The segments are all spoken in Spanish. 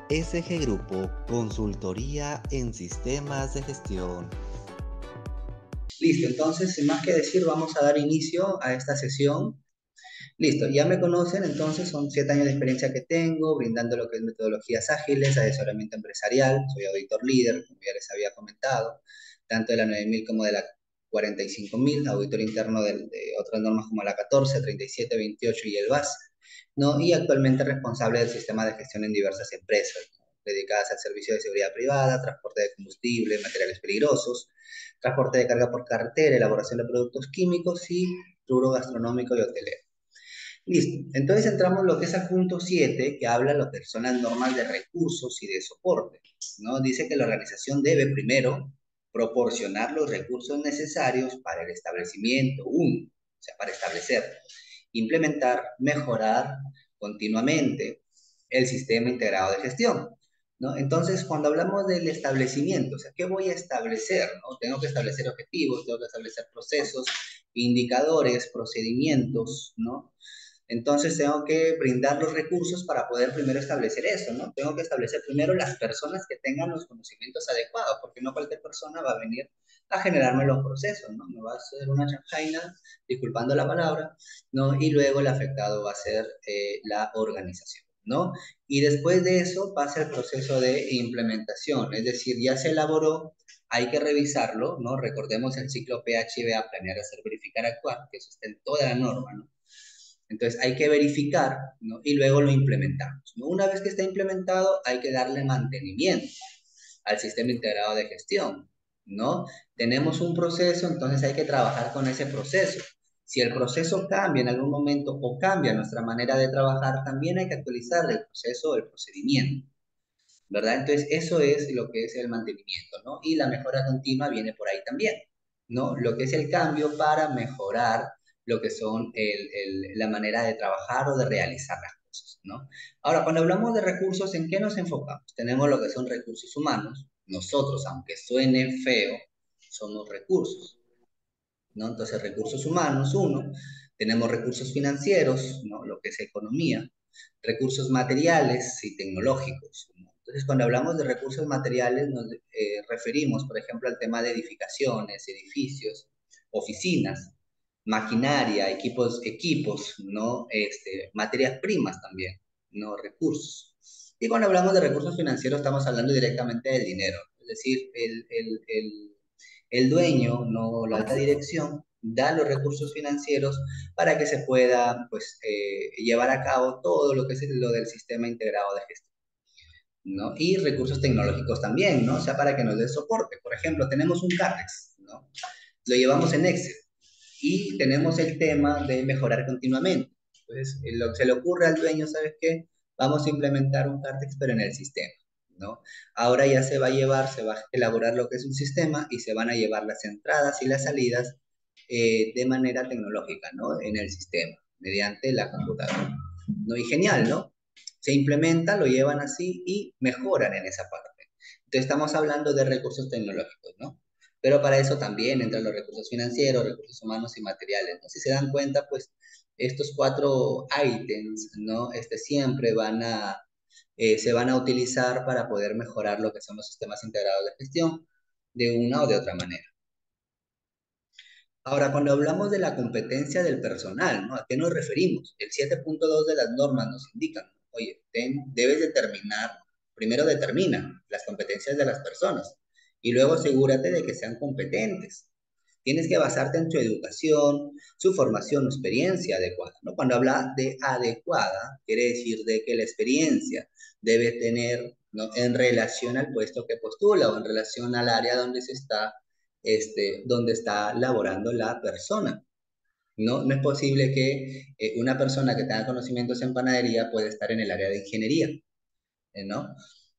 SG Grupo, consultoría en sistemas de gestión. Listo, entonces, sin más que decir, vamos a dar inicio a esta sesión. Listo, ya me conocen, entonces son 7 años de experiencia que tengo, brindando lo que es metodologías ágiles, asesoramiento empresarial, soy auditor líder, como ya les había comentado, tanto de la 9000 como de la 45000, auditor interno de otras normas como la 14, 37, 28 y el VAS, ¿no? Y actualmente responsable del sistema de gestión en diversas empresas, ¿no? Dedicadas al servicio de seguridad privada, transporte de combustible, materiales peligrosos, transporte de carga por carretera, elaboración de productos químicos y rubro gastronómico y hotelero. Listo. Entonces entramos en lo que es el punto 7, que habla de lo que son las normas de recursos y de soporte, ¿no? Dice que la organización debe primero proporcionar los recursos necesarios para el establecimiento, o sea, para establecer, implementar, mejorar continuamente el sistema integrado de gestión, ¿no? Entonces, cuando hablamos del establecimiento, o sea, ¿qué voy a establecer, no? Tengo que establecer objetivos, tengo que establecer procesos, indicadores, procedimientos, ¿no? Entonces tengo que brindar los recursos para poder primero establecer eso, ¿no? Tengo que establecer primero las personas que tengan los conocimientos adecuados, porque no cualquier persona va a venir a generarme los procesos, ¿no? Me va a hacer una chanjaina, disculpando la palabra, ¿no? Y luego el afectado va a ser la organización, ¿no? Y después de eso pasa el proceso de implementación, es decir, ya se elaboró, hay que revisarlo, ¿no? Recordemos el ciclo PHBA, planear, hacer, verificar, actuar, que eso está en toda la norma, ¿no? Entonces hay que verificar, ¿no? Y luego lo implementamos, ¿no? Una vez que está implementado, hay que darle mantenimiento al sistema integrado de gestión, ¿no? Tenemos un proceso, entonces hay que trabajar con ese proceso. Si el proceso cambia en algún momento o cambia nuestra manera de trabajar, también hay que actualizar el proceso o el procedimiento, ¿verdad? Entonces eso es lo que es el mantenimiento, ¿no? Y la mejora continua viene por ahí también, ¿no? Lo que es el cambio para mejorar lo que son la manera de trabajar o de realizar las cosas, ¿no? Ahora, cuando hablamos de recursos, ¿en qué nos enfocamos? Tenemos lo que son recursos humanos. Nosotros, aunque suene feo, somos recursos, ¿no? Entonces, recursos humanos, uno. Tenemos recursos financieros, ¿no? Lo que es economía. Recursos materiales y tecnológicos, ¿no? Entonces, cuando hablamos de recursos materiales, nos referimos, por ejemplo, al tema de edificaciones, edificios, oficinas, maquinaria, equipos, ¿no? Materias primas también, ¿no? Recursos. Y cuando hablamos de recursos financieros, estamos hablando directamente del dinero, es decir, el dueño, no la alta dirección, da los recursos financieros para que se pueda pues, llevar a cabo todo lo que es lo del sistema integrado de gestión, ¿no? Y recursos tecnológicos también, ¿no? O sea, para que nos dé soporte. Por ejemplo, tenemos un CAPEX, ¿no? Lo llevamos en Excel y tenemos el tema de mejorar continuamente. Entonces, lo que se le ocurre al dueño, ¿sabes qué? Vamos a implementar un CARTEX, pero en el sistema, ¿no? Ahora ya se va a llevar, se va a elaborar lo que es un sistema y se van a llevar las entradas y las salidas de manera tecnológica, ¿no? En el sistema, mediante la computadora, ¿no? Y genial, ¿no? Se implementa, lo llevan así y mejoran en esa parte. Entonces estamos hablando de recursos tecnológicos, ¿no? Pero para eso también entran los recursos financieros, recursos humanos y materiales, ¿no? Si se dan cuenta, pues estos 4 ítems, ¿no? Siempre se van a utilizar para poder mejorar lo que son los sistemas integrados de gestión de una o de otra manera. Ahora, cuando hablamos de la competencia del personal, ¿no? ¿A qué nos referimos? El 7.2 de las normas nos indican, ¿no? Oye, debes determinar, primero determina las competencias de las personas y luego asegúrate de que sean competentes. Tienes que basarte en su educación, su formación o experiencia adecuada, ¿no? Cuando habla de adecuada, quiere decir de que la experiencia debe tener, ¿no? En relación al puesto que postula o en relación al área donde se está, donde está laborando la persona. No, no es posible que una persona que tenga conocimientos en panadería pueda estar en el área de ingeniería, ¿no?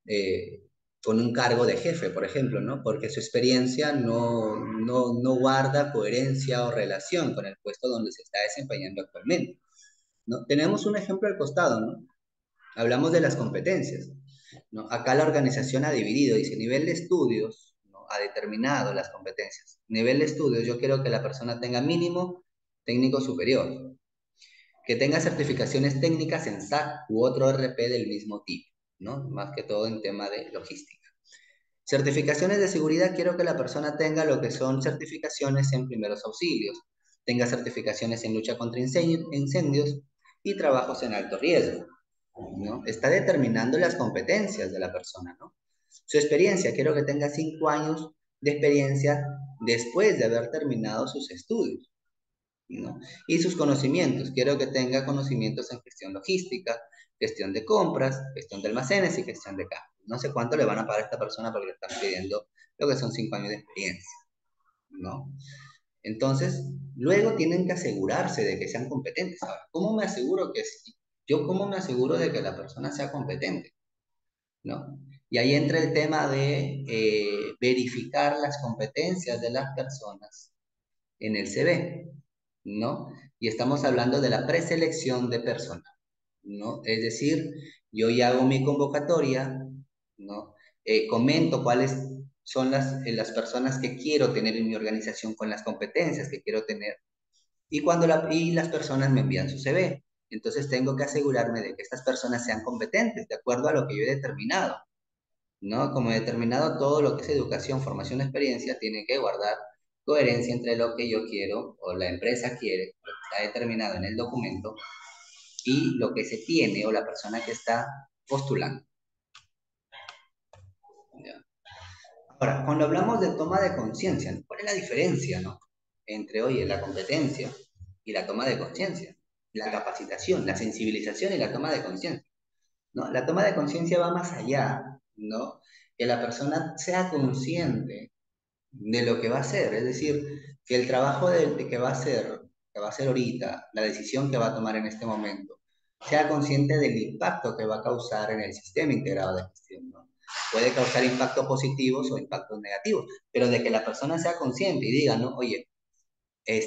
Eh, con un cargo de jefe, por ejemplo, ¿no? Porque su experiencia no guarda coherencia o relación con el puesto donde se está desempeñando actualmente, ¿no? Tenemos un ejemplo al costado, ¿no? Hablamos de las competencias, ¿no? Acá la organización ha dividido, dice, nivel de estudios, ¿no? Ha determinado las competencias. Nivel de estudios, yo quiero que la persona tenga mínimo técnico superior, que tenga certificaciones técnicas en SAC u otro RP del mismo tipo. ¿no? Más que todo en tema de logística. Certificaciones de seguridad, quiero que la persona tenga lo que son certificaciones en primeros auxilios, tenga certificaciones en lucha contra incendios y trabajos en alto riesgo, ¿no? Está determinando las competencias de la persona, ¿no? Su experiencia, quiero que tenga 5 años de experiencia después de haber terminado sus estudios, ¿no? Y sus conocimientos, quiero que tenga conocimientos en gestión logística, gestión de compras, gestión de almacenes y gestión de caja. No sé cuánto le van a pagar a esta persona porque le están pidiendo lo que son 5 años de experiencia, ¿no? Entonces, luego tienen que asegurarse de que sean competentes. Ahora, ¿cómo me aseguro que sí? Yo cómo me aseguro de que la persona sea competente, ¿no? Y ahí entra el tema de verificar las competencias de las personas en el CV, ¿no? Y estamos hablando de la preselección de personal, ¿no? Es decir, yo ya hago mi convocatoria, ¿no? Comento cuáles son las personas que quiero tener en mi organización con las competencias que quiero tener y las personas me envían su CV. Entonces tengo que asegurarme de que estas personas sean competentes de acuerdo a lo que yo he determinado, ¿no? Como he determinado todo lo que es educación, formación, experiencia, tiene que guardar coherencia entre lo que yo quiero o la empresa quiere, lo que está determinado en el documento, y lo que se tiene o la persona que está postulando. ¿Ya? Ahora, cuando hablamos de toma de conciencia, ¿no? ¿Cuál es la diferencia, no? Entre, oye, la competencia y la toma de conciencia, la capacitación, la sensibilización y la toma de conciencia, ¿no? La toma de conciencia va más allá, ¿no? Que la persona sea consciente de lo que va a hacer, es decir, que el trabajo que va a hacer ahorita, la decisión que va a tomar en este momento, sea consciente del impacto que va a causar en el sistema integrado de gestión, ¿no? Puede causar impactos positivos o impactos negativos, pero de que la persona sea consciente y diga, no, oye,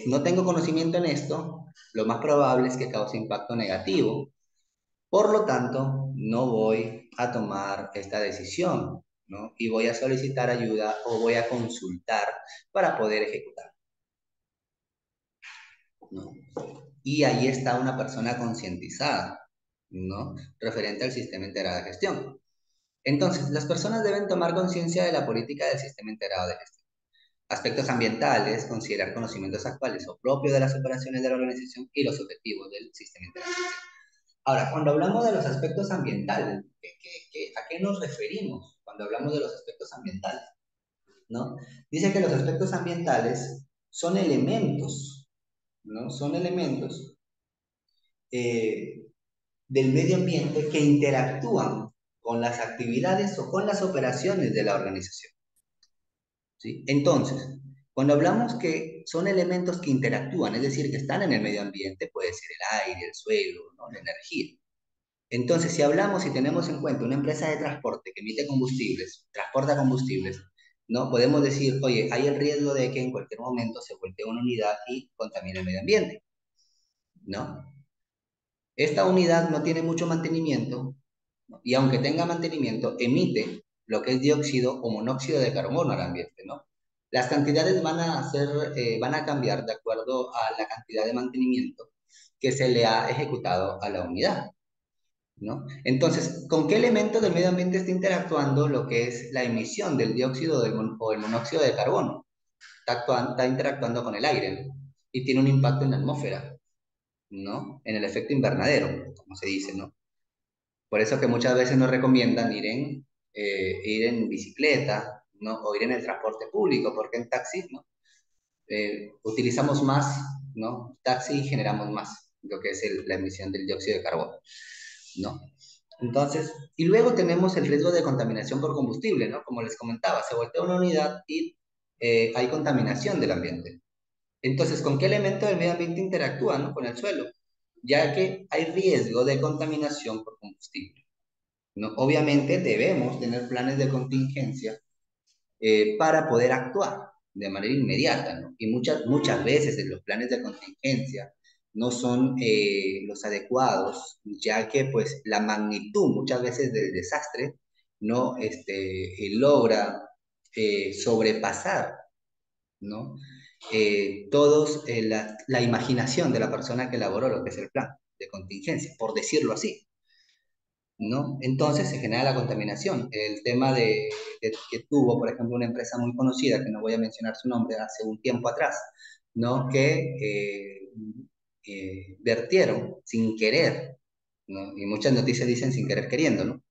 no tengo conocimiento en esto, lo más probable es que cause impacto negativo, por lo tanto, no voy a tomar esta decisión, ¿no? Y voy a solicitar ayuda o voy a consultar para poder ejecutar, ¿no? Y ahí está una persona concientizada, ¿no? Referente al sistema integrado de gestión. Entonces, las personas deben tomar conciencia de la política del sistema integrado de gestión. Aspectos ambientales, considerar conocimientos actuales o propios de las operaciones de la organización y los objetivos del sistema integrado de gestión. Ahora, cuando hablamos de los aspectos ambientales, a qué nos referimos cuando hablamos de los aspectos ambientales? ¿No? Dice que los aspectos ambientales son elementos, ¿no? Son elementos eh, del medio ambiente que interactúan con las actividades o con las operaciones de la organización, ¿sí? Entonces, cuando hablamos que son elementos que interactúan, es decir, que están en el medio ambiente, puede ser el aire, el suelo, ¿no? La energía. Entonces, si hablamos y tenemos en cuenta una empresa de transporte que emite combustibles, transporta combustibles, ¿no? Podemos decir, oye, hay el riesgo de que en cualquier momento se voltee una unidad y contamine el medio ambiente, ¿no? Esta unidad no tiene mucho mantenimiento, ¿no? Y aunque tenga mantenimiento, emite lo que es dióxido o monóxido de carbono al ambiente, ¿no? Las cantidades van a cambiar de acuerdo a la cantidad de mantenimiento que se le ha ejecutado a la unidad, ¿no? Entonces, ¿con qué elemento del medio ambiente está interactuando lo que es la emisión del dióxido o el monóxido de carbono? Está interactuando con el aire, ¿no? Y tiene un impacto en la atmósfera, ¿no? En el efecto invernadero, como se dice, ¿no? Por eso que muchas veces nos recomiendan ir en bicicleta, ¿no? O ir en el transporte público, porque en taxi, ¿no? Utilizamos más, ¿no? Taxi y generamos más lo que es la emisión del dióxido de carbono, ¿no? Entonces, y luego tenemos el riesgo de contaminación por combustible, ¿no? Como les comentaba, se voltea una unidad y hay contaminación del ambiente. Entonces, ¿con qué elemento del medio ambiente interactúa, ¿no? Con el suelo, ya que hay riesgo de contaminación por combustible, ¿no? Obviamente debemos tener planes de contingencia para poder actuar de manera inmediata, ¿no? Y muchas veces los planes de contingencia no son los adecuados, ya que pues la magnitud muchas veces del desastre no logra sobrepasar, ¿no? La imaginación de la persona que elaboró lo que es el plan de contingencia, por decirlo así. ¿no? Entonces se genera la contaminación. El tema que tuvo, por ejemplo, una empresa muy conocida, que no voy a mencionar su nombre, hace un tiempo atrás, ¿no? Que vertieron sin querer, ¿no? Y muchas noticias dicen sin querer queriendo, ¿no?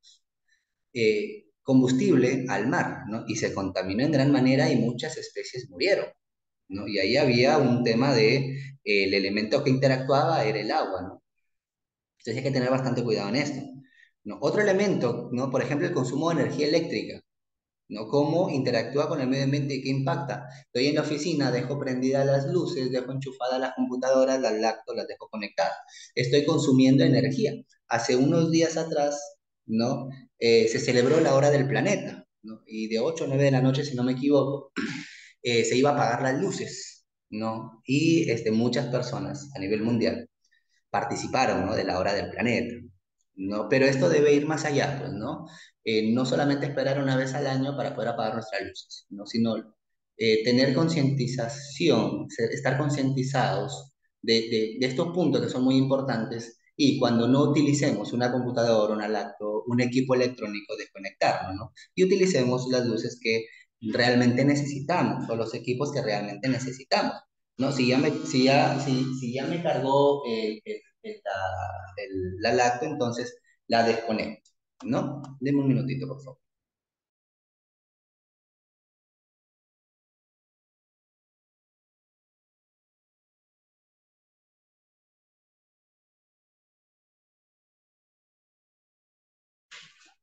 Combustible al mar, ¿no? Y se contaminó en gran manera y muchas especies murieron, ¿no? Y ahí había un tema de el elemento que interactuaba era el agua, ¿no? Entonces hay que tener bastante cuidado en esto, ¿no? Otro elemento, ¿no? Por ejemplo, el consumo de energía eléctrica, ¿no? Cómo interactúa con el medio ambiente y qué impacta. Estoy en la oficina, dejo prendidas las luces, dejo enchufadas las computadoras, las laptops, las dejo conectadas. Estoy consumiendo energía. Hace unos días atrás, ¿no? Se celebró la hora del planeta, ¿no? Y de 8 a 9 de la noche, si no me equivoco, se iba a apagar las luces, ¿no? Y muchas personas a nivel mundial participaron, ¿no? De la hora del planeta, ¿no? Pero esto debe ir más allá, pues, ¿no? No solamente esperar una vez al año para poder apagar nuestras luces, ¿no? Sino tener concientización, estar concientizados de estos puntos que son muy importantes y cuando no utilicemos una computadora, una laptop, un equipo electrónico, desconectarlo, ¿no? Y utilicemos las luces que realmente necesitamos o los equipos que realmente necesitamos. ¿No? Si ya me cargó la lacto, entonces la desconecto, ¿no? Deme un minutito, por favor.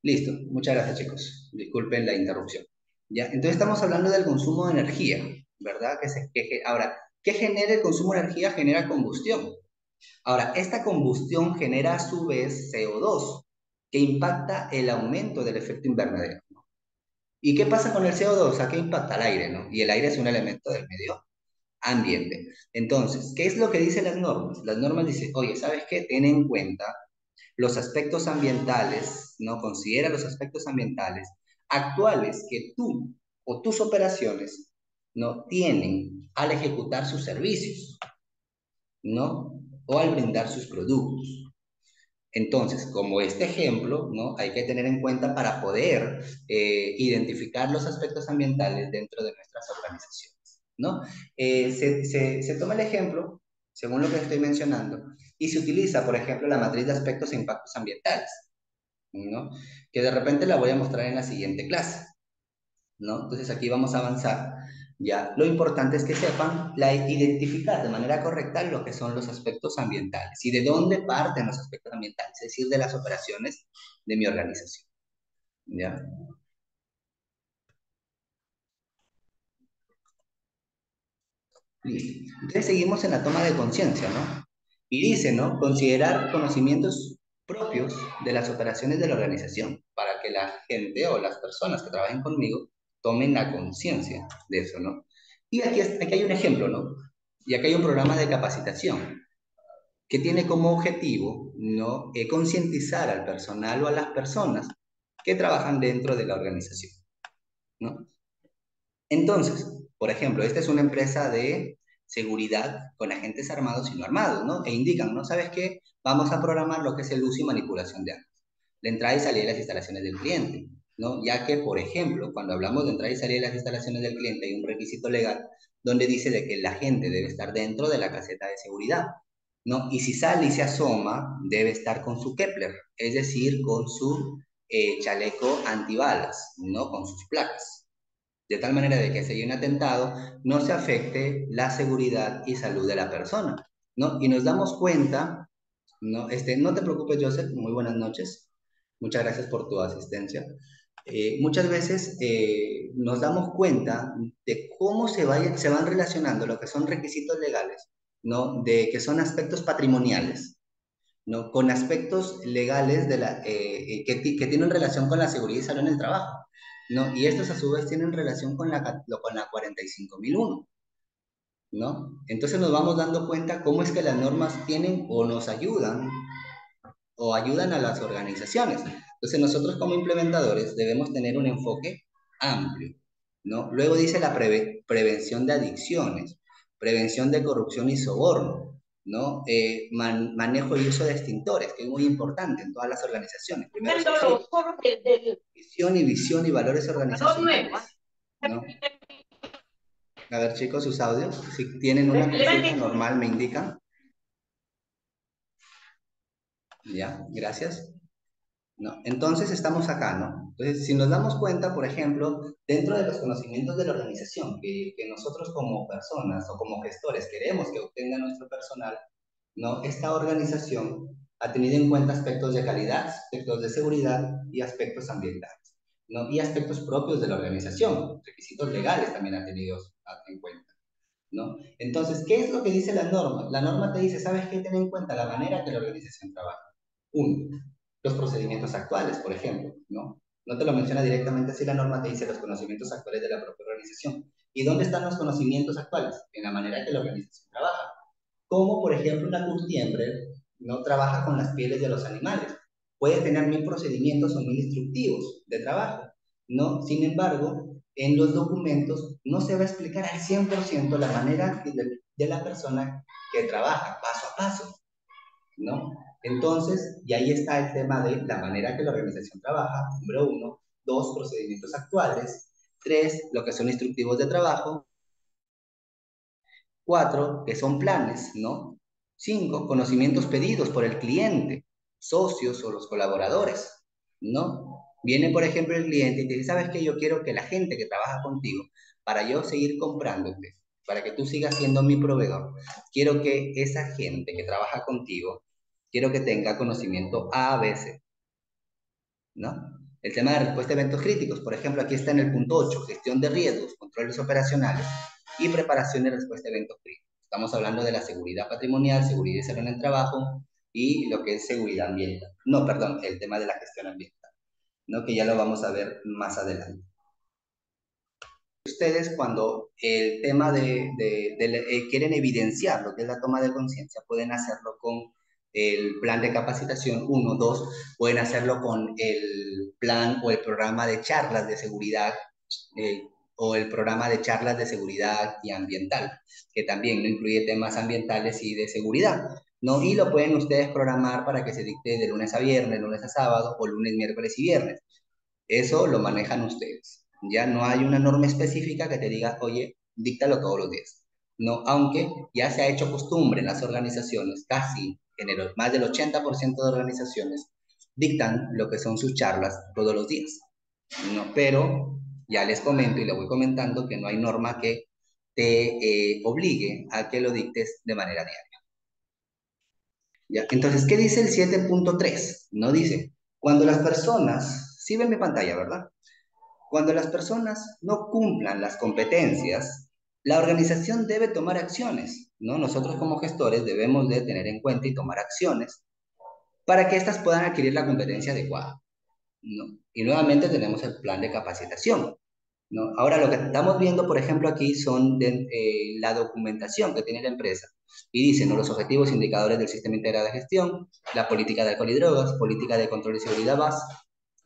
Listo, muchas gracias, chicos. Disculpen la interrupción. ¿Ya? Entonces estamos hablando del consumo de energía, ¿verdad? Ahora, ¿qué genera el consumo de energía? Genera combustión. Ahora, esta combustión genera a su vez CO2, que impacta el aumento del efecto invernadero. ¿Y qué pasa con el CO2? ¿A qué impacta el aire, no? Y el aire es un elemento del medio ambiente. Entonces, ¿qué es lo que dicen las normas? Las normas dicen, oye, ¿sabes qué? Ten en cuenta los aspectos ambientales, ¿no? Considera los aspectos ambientales actuales que tú o tus operaciones, ¿no? Tienen al ejecutar sus servicios, ¿no? O al brindar sus productos. Entonces, como este ejemplo, ¿no? Hay que tener en cuenta para poder identificar los aspectos ambientales dentro de nuestras organizaciones, ¿no? Se toma el ejemplo, según lo que estoy mencionando, y se utiliza, por ejemplo, la matriz de aspectos e impactos ambientales, ¿no? Que de repente la voy a mostrar en la siguiente clase, ¿no? Entonces aquí vamos a avanzar. Ya, lo importante es que sepan identificar de manera correcta lo que son los aspectos ambientales y de dónde parten los aspectos ambientales, es decir, de las operaciones de mi organización. ¿Ya? Listo. Entonces seguimos en la toma de conciencia, ¿no? Y dice, ¿no? Considerar conocimientos propios de las operaciones de la organización para que la gente o las personas que trabajen conmigo tomen la conciencia de eso, ¿no? Y aquí hay un ejemplo, ¿no? Y aquí hay un programa de capacitación que tiene como objetivo, ¿no? Concientizar al personal o a las personas que trabajan dentro de la organización, ¿no? Entonces, por ejemplo, esta es una empresa de seguridad con agentes armados y no armados, ¿no? E indican, ¿no? ¿Sabes qué? Vamos a programar lo que es el uso y manipulación de armas. La entrada y salida de las instalaciones del cliente, ¿no? Ya que, por ejemplo, cuando hablamos de entrada y salida de las instalaciones del cliente, hay un requisito legal donde dice de que el agente debe estar dentro de la caseta de seguridad, ¿no? Y si sale y se asoma, debe estar con su Kepler, es decir, con su chaleco antibalas, ¿no? Con sus placas de tal manera de que si hay un atentado no se afecte la seguridad y salud de la persona, ¿no? Y nos damos cuenta, ¿no? No te preocupes, Joseph, muy buenas noches, muchas gracias por tu asistencia. Muchas veces nos damos cuenta de cómo se van relacionando lo que son requisitos legales, ¿no? De que son aspectos patrimoniales, ¿no? Con aspectos legales que tienen relación con la seguridad y salud en el trabajo, ¿no? Y estos a su vez tienen relación con la 45001, ¿no? Entonces nos vamos dando cuenta cómo es que las normas tienen o nos ayudan o ayudan a las organizaciones. Entonces nosotros como implementadores debemos tener un enfoque amplio, ¿no? Luego dice la prevención de adicciones, prevención de corrupción y soborno, ¿no? Manejo y uso de extintores, que es muy importante en todas las organizaciones. Primeros auxilios, visión y valores organizacionales, ¿no? A ver, chicos, sus audios. Si tienen una consulta normal, me indican. Ya, gracias. ¿No? Entonces estamos acá, ¿no? Entonces, si nos damos cuenta, por ejemplo, dentro de los conocimientos de la organización que nosotros como personas o como gestores queremos que obtenga nuestro personal, ¿no? Esta organización ha tenido en cuenta aspectos de calidad, aspectos de seguridad y aspectos ambientales, ¿no? Y aspectos propios de la organización, requisitos legales también ha tenido en cuenta, ¿no? Entonces, ¿qué es lo que dice la norma? La norma te dice, ¿sabes qué? Ten en cuenta la manera que la organización trabaja. Uno, los procedimientos actuales, por ejemplo, ¿no? No te lo menciona directamente así, la norma te dice los conocimientos actuales de la propia organización. ¿Y dónde están los conocimientos actuales? En la manera que la organización trabaja. Como, por ejemplo, una curtiembre no trabaja con las pieles de los animales. Puede tener 1000 procedimientos o 1000 instructivos de trabajo, ¿no? Sin embargo, en los documentos no se va a explicar al 100% la manera de la persona que trabaja paso a paso, ¿no? Entonces, y ahí está el tema de la manera que la organización trabaja, número uno, dos, procedimientos actuales, tres, lo que son instructivos de trabajo, cuatro, que son planes, ¿no? Cinco, conocimientos pedidos por el cliente, socios o los colaboradores, ¿no? Viene, por ejemplo, el cliente y te dice, ¿sabes qué? Yo quiero que la gente que trabaja contigo, para yo seguir comprándote, para que tú sigas siendo mi proveedor, quiero que esa gente que trabaja contigo, quiero que tenga conocimiento A, B, C, ¿no? El tema de respuesta a eventos críticos, por ejemplo, aquí está en el punto 8, gestión de riesgos, controles operacionales y preparación de respuesta a eventos críticos. Estamos hablando de la seguridad patrimonial, seguridad y salud en el trabajo y lo que es seguridad ambiental. No, perdón, el tema de la gestión ambiental, ¿no? Que ya lo vamos a ver más adelante. Ustedes cuando el tema quieren evidenciar lo que es la toma de conciencia, pueden hacerlo con el plan de capacitación 1, 2, pueden hacerlo con el plan o el programa de charlas de seguridad eh, o el programa de charlas de seguridad y ambiental, que también no incluye temas ambientales y de seguridad, ¿no? Y lo pueden ustedes programar para que se dicte de lunes a viernes, lunes a sábado o lunes, miércoles y viernes. Eso lo manejan ustedes. Ya no hay una norma específica que te diga, oye, díctalo todos los días. No, aunque ya se ha hecho costumbre en las organizaciones, casi en más del 80% de organizaciones dictan lo que son sus charlas todos los días. No, pero ya les comento y le voy comentando que no hay norma que te obligue a que lo dictes de manera diaria. ¿Ya? Entonces, ¿qué dice el 7.3? No dice, cuando las personas, sí ven mi pantalla, ¿verdad? Cuando las personas no cumplan las competencias, la organización debe tomar acciones, ¿no? Nosotros como gestores debemos de tener en cuenta y tomar acciones para que éstas puedan adquirir la competencia adecuada, ¿no? Y nuevamente tenemos el plan de capacitación, ¿no? Ahora lo que estamos viendo, por ejemplo, aquí son la documentación que tiene la empresa. Y dicen, ¿no? Los objetivos e indicadores del sistema integrado de gestión, la política de alcohol y drogas, política de control y seguridad BAS,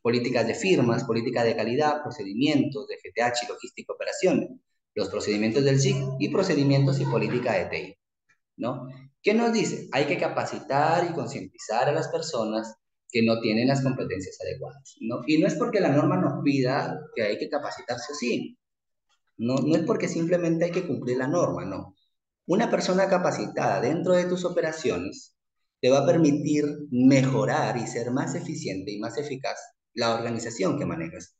políticas de firmas, política de calidad, procedimientos de GTH y logística operaciones, los procedimientos del SIC y procedimientos y política de TI, ¿no? ¿Qué nos dice? Hay que capacitar y concientizar a las personas que no tienen las competencias adecuadas, ¿no? Y no es porque la norma nos pida que hay que capacitarse así, no, no es porque simplemente hay que cumplir la norma, no. Una persona capacitada dentro de tus operaciones te va a permitir mejorar y ser más eficiente y más eficaz la organización que manejas,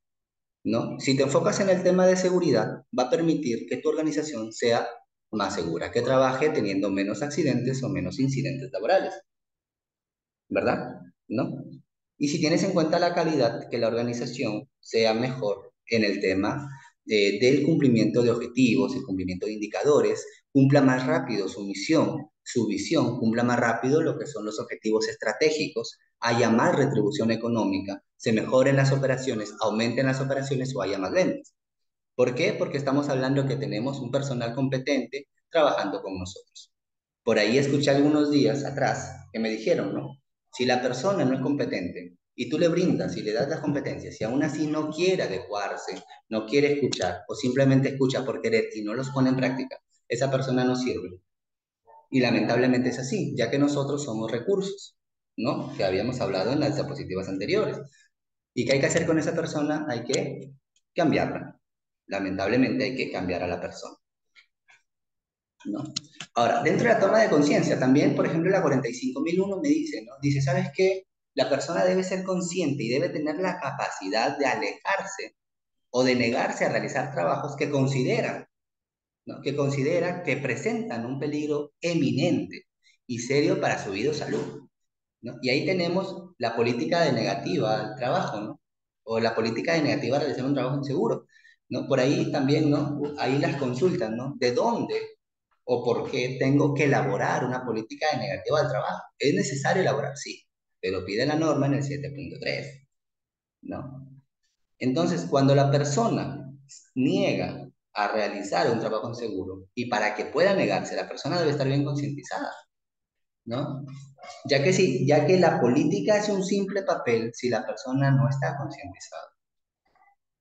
¿no? Si te enfocas en el tema de seguridad, va a permitir que tu organización sea más segura, que trabaje teniendo menos accidentes o menos incidentes laborales, ¿verdad? ¿No? Y si tienes en cuenta la calidad, que la organización sea mejor en el tema del cumplimiento de objetivos, el cumplimiento de indicadores, cumpla más rápido su misión, su visión, cumpla más rápido lo que son los objetivos estratégicos, haya más retribución económica, se mejoren las operaciones, aumenten las operaciones o haya más ventas. ¿Por qué? Porque estamos hablando que tenemos un personal competente trabajando con nosotros. Por ahí escuché algunos días atrás que me dijeron, ¿no? Si la persona no es competente y tú le brindas y le das las competencias y aún así no quiere adecuarse, no quiere escuchar o simplemente escucha por querer y no los pone en práctica, esa persona no sirve. Y lamentablemente es así, ya que nosotros somos recursos, ¿no? Que habíamos hablado en las diapositivas anteriores. ¿Y qué hay que hacer con esa persona? Hay que cambiarla. Lamentablemente hay que cambiar a la persona, ¿no? Ahora, dentro de la toma de conciencia, también, por ejemplo, la 45001 me dice, ¿no? Dice, ¿sabes qué? La persona debe ser consciente y debe tener la capacidad de alejarse o de negarse a realizar trabajos que considera, ¿no? Que considera que presentan un peligro eminente y serio para su vida o salud, ¿no? Y ahí tenemos la política de negativa al trabajo, ¿no? O la política de negativa a realizar un trabajo inseguro, ¿no? Por ahí también, ¿no? Ahí las consultas, ¿no? ¿De dónde o por qué tengo que elaborar una política de negativa al trabajo? ¿Es necesario elaborar? Sí, pero pide la norma en el 7.3, ¿no? Entonces, cuando la persona niega a realizar un trabajo inseguro, y para que pueda negarse, la persona debe estar bien concientizada, ¿no? Ya que sí, ya que la política es un simple papel si la persona no está concientizada.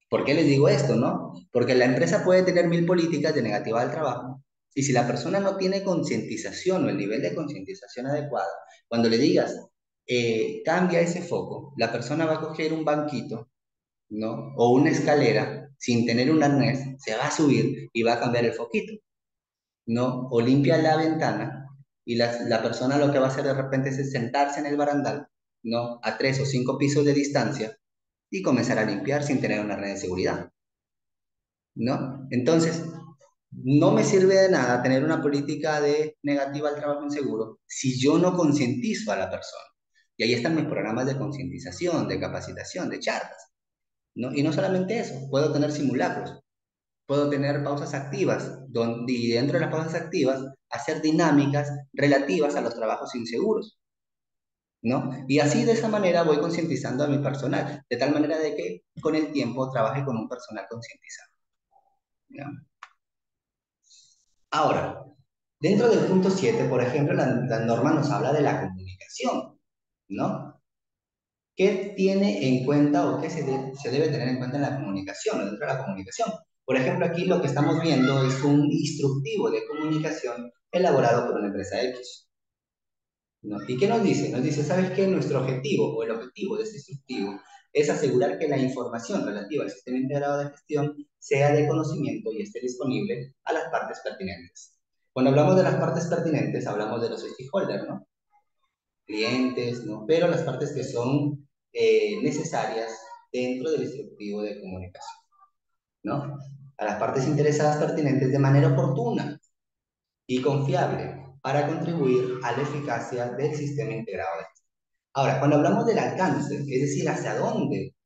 ¿Por qué les digo esto, no? Porque la empresa puede tener 1000 políticas de negativa al trabajo, y si la persona no tiene concientización o el nivel de concientización adecuado, cuando le digas, cambia ese foco, la persona va a coger un banquito, ¿no? O una escalera sin tener un arnés, se va a subir y va a cambiar el foquito, ¿no? O limpia la ventana y la persona lo que va a hacer de repente es sentarse en el barandal, ¿no? A 3 o 5 pisos de distancia y comenzar a limpiar sin tener una red de seguridad, ¿no? Entonces, no me sirve de nada tener una política de negativa al trabajo inseguro si yo no concientizo a la persona. Y ahí están mis programas de concientización, de capacitación, de charlas, ¿no? Y no solamente eso, puedo tener simulacros, puedo tener pausas activas, donde, y dentro de las pausas activas, hacer dinámicas relativas a los trabajos inseguros, ¿no? Y así de esa manera voy concientizando a mi personal, de tal manera de que con el tiempo trabaje con un personal concientizado, ¿no? Ahora, dentro del punto 7, por ejemplo, la norma nos habla de la comunicación, ¿no? ¿Qué tiene en cuenta o qué se debe tener en cuenta en la comunicación o dentro de la comunicación? Por ejemplo, aquí lo que estamos viendo es un instructivo de comunicación elaborado por una empresa X, ¿no? ¿Y qué nos dice? Nos dice, ¿sabes qué? Nuestro objetivo o el objetivo de este instructivo es asegurar que la información relativa al sistema integrado de gestión sea de conocimiento y esté disponible a las partes pertinentes. Cuando hablamos de las partes pertinentes, hablamos de los stakeholders, ¿no? Clientes, ¿no? Pero las partes que son necesarias dentro del instructivo de comunicación, ¿no? A las partes interesadas pertinentes de manera oportuna y confiable para contribuir a la eficacia del sistema integrado. Ahora, cuando hablamos del alcance, es decir, hacia dónde,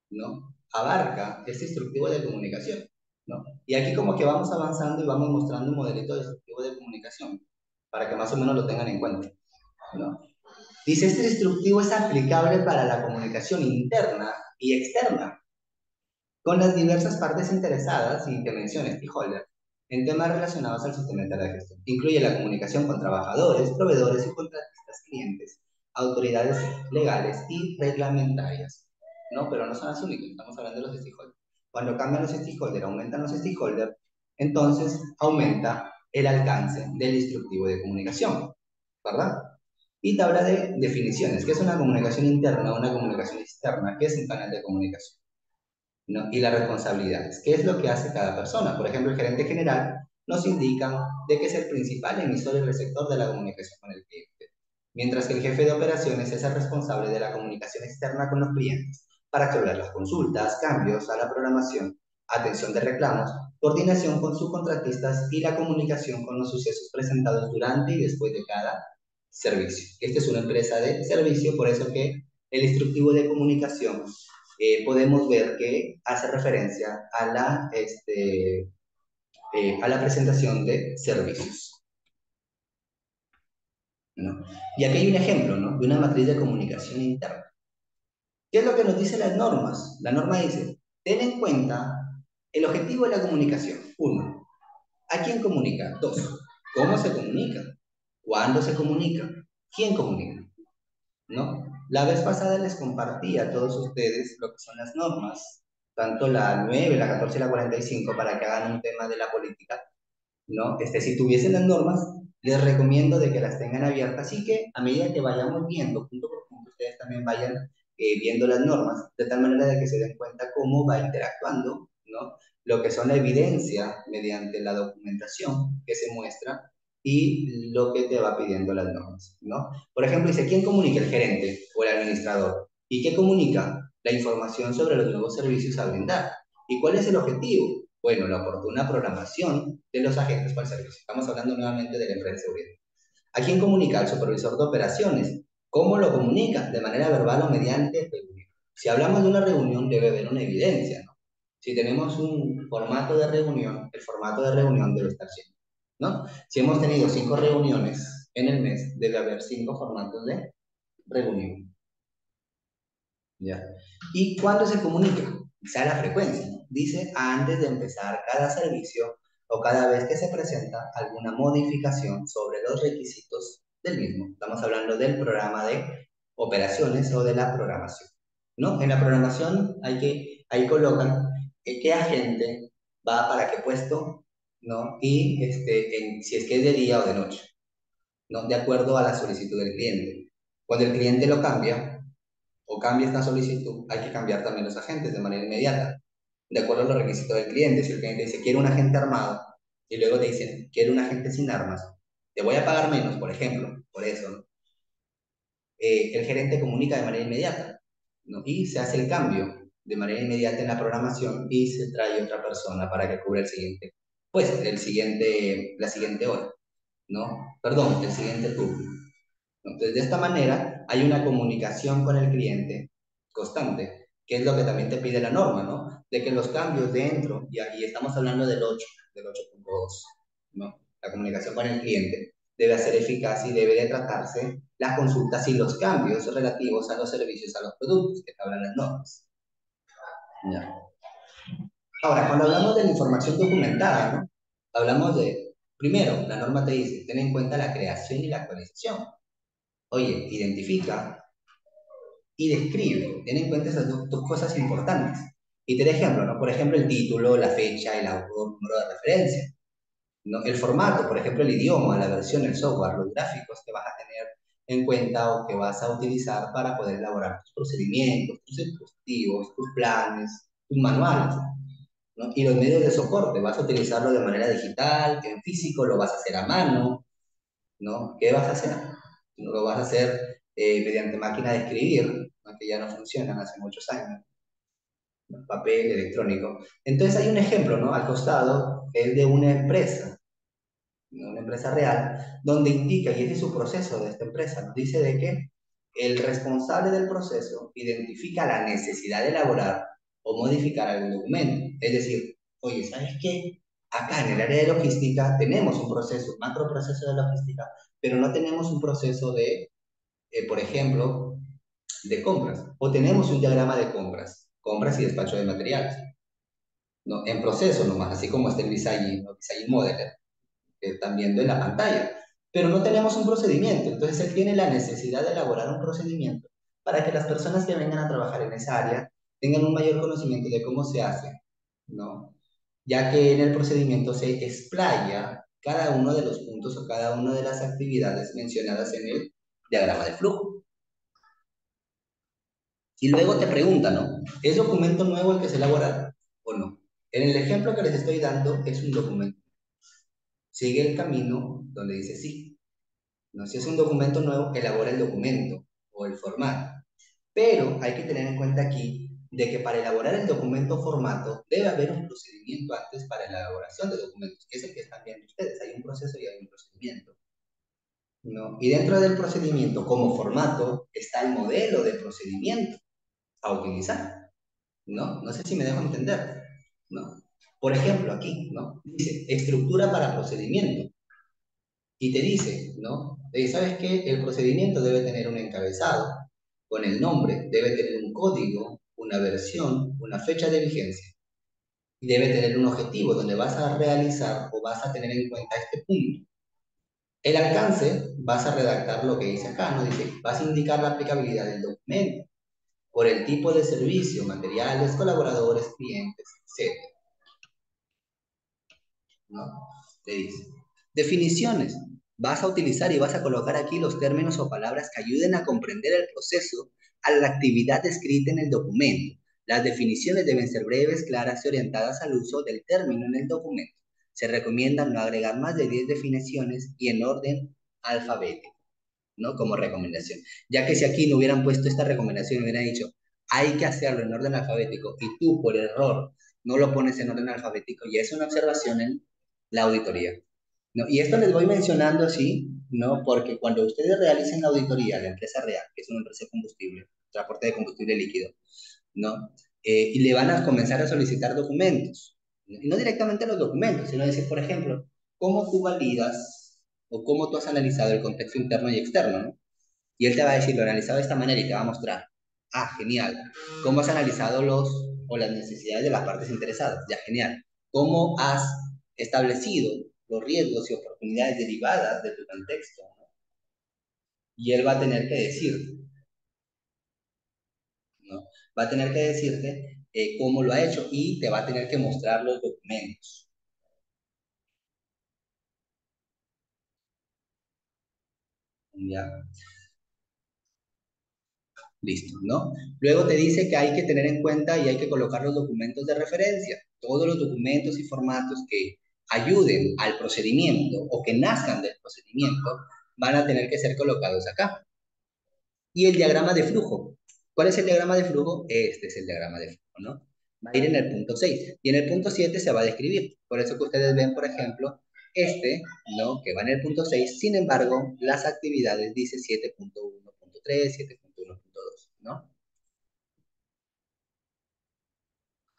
¿no? Abarca este instructivo de comunicación, ¿no? Y aquí como que vamos avanzando y vamos mostrando un modelito de instructivo de comunicación para que más o menos lo tengan en cuenta, ¿no? Dice, este instructivo es aplicable para la comunicación interna y externa con las diversas partes interesadas y que menciona stakeholder en temas relacionados al sistema de gestión. Incluye la comunicación con trabajadores, proveedores y contratistas, clientes, autoridades legales y reglamentarias. No, pero no son las únicas, estamos hablando de los stakeholders. Cuando cambian los stakeholders, aumentan los stakeholders, entonces aumenta el alcance del instructivo de comunicación, ¿verdad? Y tabla de definiciones, ¿qué es una comunicación interna o una comunicación externa? ¿Qué es un canal de comunicación? ¿No? Y las responsabilidades. ¿Qué es lo que hace cada persona? Por ejemplo, el gerente general nos indica de que es el principal emisor y receptor de la comunicación con el cliente, mientras que el jefe de operaciones es el responsable de la comunicación externa con los clientes para resolver las consultas, cambios a la programación, atención de reclamos, coordinación con subcontratistas y la comunicación con los sucesos presentados durante y después de cada servicio. Esta es una empresa de servicio, por eso que el instructivo de comunicación podemos ver que hace referencia a la presentación de servicios, ¿no? Y aquí hay un ejemplo, ¿no? De una matriz de comunicación interna. ¿Qué es lo que nos dicen las normas? La norma dice, ten en cuenta el objetivo de la comunicación. Uno, ¿a quién comunica? Dos, ¿cómo se comunica? ¿Cuándo se comunica? ¿Quién comunica? ¿No? La vez pasada les compartí a todos ustedes lo que son las normas, tanto la 9, la 14 y la 45, para que hagan un tema de la política, ¿no? Si tuviesen las normas, Les recomiendo de que las tengan abiertas y que a medida que vayamos viendo punto por punto, ustedes también vayan viendo las normas, de tal manera de que se den cuenta cómo va interactuando, ¿no? Lo que son la evidencia mediante la documentación que se muestra y lo que te va pidiendo las normas, ¿no? Por ejemplo, dice, ¿quién comunica? El gerente o el administrador. ¿Y qué comunica? La información sobre los nuevos servicios a brindar. ¿Y cuál es el objetivo? Bueno, la oportuna programación de los agentes para el servicio. Estamos hablando nuevamente de la empresa de seguridad. ¿A quién comunica? Al supervisor de operaciones. ¿Cómo lo comunica? De manera verbal o mediante reunión. Si hablamos de una reunión, debe haber una evidencia, ¿no? Si tenemos un formato de reunión, el formato de reunión debe estar siempre, ¿no? Si hemos tenido 5 reuniones en el mes, debe haber 5 formatos de reunión. ¿Ya? ¿Y cuándo se comunica? Quizá la frecuencia, ¿no? Dice antes de empezar cada servicio o cada vez que se presenta alguna modificación sobre los requisitos del mismo. Estamos hablando del programa de operaciones o de la programación, ¿no? En la programación ahí colocan qué agente va para qué puesto, ¿no? Y si es que es de día o de noche, ¿no? De acuerdo a la solicitud del cliente. Cuando el cliente lo cambia, o cambia esta solicitud, hay que cambiar también los agentes de manera inmediata, de acuerdo a los requisitos del cliente. Si el cliente dice, quiero un agente armado, y luego te dicen, quiero un agente sin armas, te voy a pagar menos, por ejemplo, por eso, ¿no? El gerente comunica de manera inmediata, ¿no? Y se hace el cambio de manera inmediata en la programación y se trae otra persona para que cubra el siguiente, pues, la siguiente hora, ¿no? Perdón, el siguiente turno. Entonces, de esta manera hay una comunicación con el cliente constante, que es lo que también te pide la norma, ¿no? De que los cambios dentro, y aquí estamos hablando del 8.2, ¿no? La comunicación con el cliente debe ser eficaz y debe de tratarse las consultas y los cambios relativos a los servicios, a los productos que hablan las normas. ¿Ya? Ahora, cuando hablamos de la información documentada, ¿no? Hablamos de, primero, la norma te dice, ten en cuenta la creación y la actualización. Oye, identifica y describe. Ten en cuenta esas dos cosas importantes. Y te doy ejemplo, ¿no? Por ejemplo, el título, la fecha, el autor, número de referencia, ¿no? El formato, por ejemplo, el idioma, la versión, el software, los gráficos que vas a tener en cuenta o que vas a utilizar para poder elaborar tus procedimientos, tus dispositivos, tus planes, tus manuales, ¿no? Y los medios de soporte, vas a utilizarlo de manera digital, en físico, lo vas a hacer a mano, ¿no? ¿Qué vas a hacer? No lo vas a hacer mediante máquina de escribir, ¿no? Que ya no funcionan hace muchos años, ¿no? Papel electrónico. Entonces hay un ejemplo, ¿no? Al costado, que es de una empresa, ¿no? Una empresa real, donde indica, y ese es su proceso de esta empresa, nos dice de que el responsable del proceso identifica la necesidad de elaborar o modificar algún documento. Es decir, oye, ¿sabes qué? Acá en el área de logística tenemos un proceso, un macro proceso de logística, pero no tenemos un proceso de, por ejemplo, de compras. O tenemos un diagrama de compras, compras y despacho de materiales, ¿no? En proceso nomás, así como está el design, ¿no? Design Modeler, que están viendo en la pantalla. Pero no tenemos un procedimiento, entonces él tiene la necesidad de elaborar un procedimiento para que las personas que vengan a trabajar en esa área tengan un mayor conocimiento de cómo se hace, ¿no? Ya que en el procedimiento se explaya cada uno de los puntos o cada una de las actividades mencionadas en el diagrama de flujo. Y luego te pregunta, ¿no? ¿Es documento nuevo el que se elabora o no? En el ejemplo que les estoy dando es un documento. Sigue el camino donde dice sí. No, si es un documento nuevo, elabora el documento o el formato. Pero hay que tener en cuenta aquí de que para elaborar el documento formato debe haber un procedimiento antes para la elaboración de documentos, que es el que están viendo ustedes. Hay un proceso y hay un procedimiento, ¿no? Y dentro del procedimiento, como formato, está el modelo de procedimiento a utilizar, ¿no? No sé si me dejo entender, ¿no? Por ejemplo, aquí, ¿no? Dice, estructura para procedimiento. Y te dice, ¿no? ¿Sabes qué? El procedimiento debe tener un encabezado con el nombre, debe tener un código, una versión, una fecha de vigencia. Y debe tener un objetivo donde vas a realizar o vas a tener en cuenta este punto. El alcance, vas a redactar lo que dice acá, ¿no? Dice, vas a indicar la aplicabilidad del documento por el tipo de servicio, materiales, colaboradores, clientes, etcétera, ¿no? Te dice. Definiciones. vas a utilizar y vas a colocar aquí los términos o palabras que ayuden a comprender el proceso a la actividad descrita en el documento. Las definiciones deben ser breves, claras y orientadas al uso del término en el documento. Se recomienda no agregar más de 10 definiciones y en orden alfabético, ¿no? Como recomendación. Ya que si aquí no hubieran puesto esta recomendación, hubieran dicho, hay que hacerlo en orden alfabético y tú por error no lo pones en orden alfabético, y es una observación en la auditoría. ¿No? Y esto les voy mencionando así, ¿no? Porque cuando ustedes realicen la auditoría de la empresa real, que es una empresa de combustible, transporte de combustible líquido, ¿no? Y le van a comenzar a solicitar documentos. ¿No? Y no directamente los documentos, sino decir, por ejemplo, cómo tú validas o cómo tú has analizado el contexto interno y externo, ¿no? Y él te va a decir, lo he analizado de esta manera y te va a mostrar, ah, genial. ¿Cómo has analizado los o las necesidades de las partes interesadas? Ya, genial. ¿Cómo has establecido los riesgos y oportunidades derivadas de tu contexto? Y él va a tener que decir, ¿no? Va a tener que decirte cómo lo ha hecho y te va a tener que mostrar los documentos. ¿Ya? Listo, ¿no? Luego te dice que hay que tener en cuenta y hay que colocar los documentos de referencia. Todos los documentos y formatos que ayuden al procedimiento o que nazcan del procedimiento van a tener que ser colocados acá. Y el diagrama de flujo. ¿Cuál es el diagrama de flujo? Este es el diagrama de flujo, ¿no? Va a ir en el punto 6 y en el punto 7 se va a describir. Por eso que ustedes ven, por ejemplo, este, ¿no? Que va en el punto 6. Sin embargo, las actividades dice 7.1.3, 7.1.2, ¿no?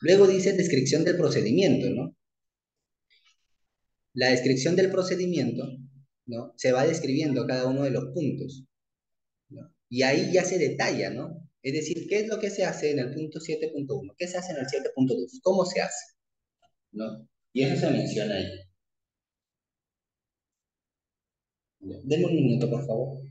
Luego dice descripción del procedimiento, ¿no? La descripción del procedimiento, ¿no? Se va describiendo cada uno de los puntos, ¿no? Y ahí ya se detalla, ¿no? Es decir, ¿qué es lo que se hace en el punto 7.1? ¿Qué se hace en el 7.2? ¿Cómo se hace? ¿No? Y eso se menciona ahí. Denme un minuto, por favor.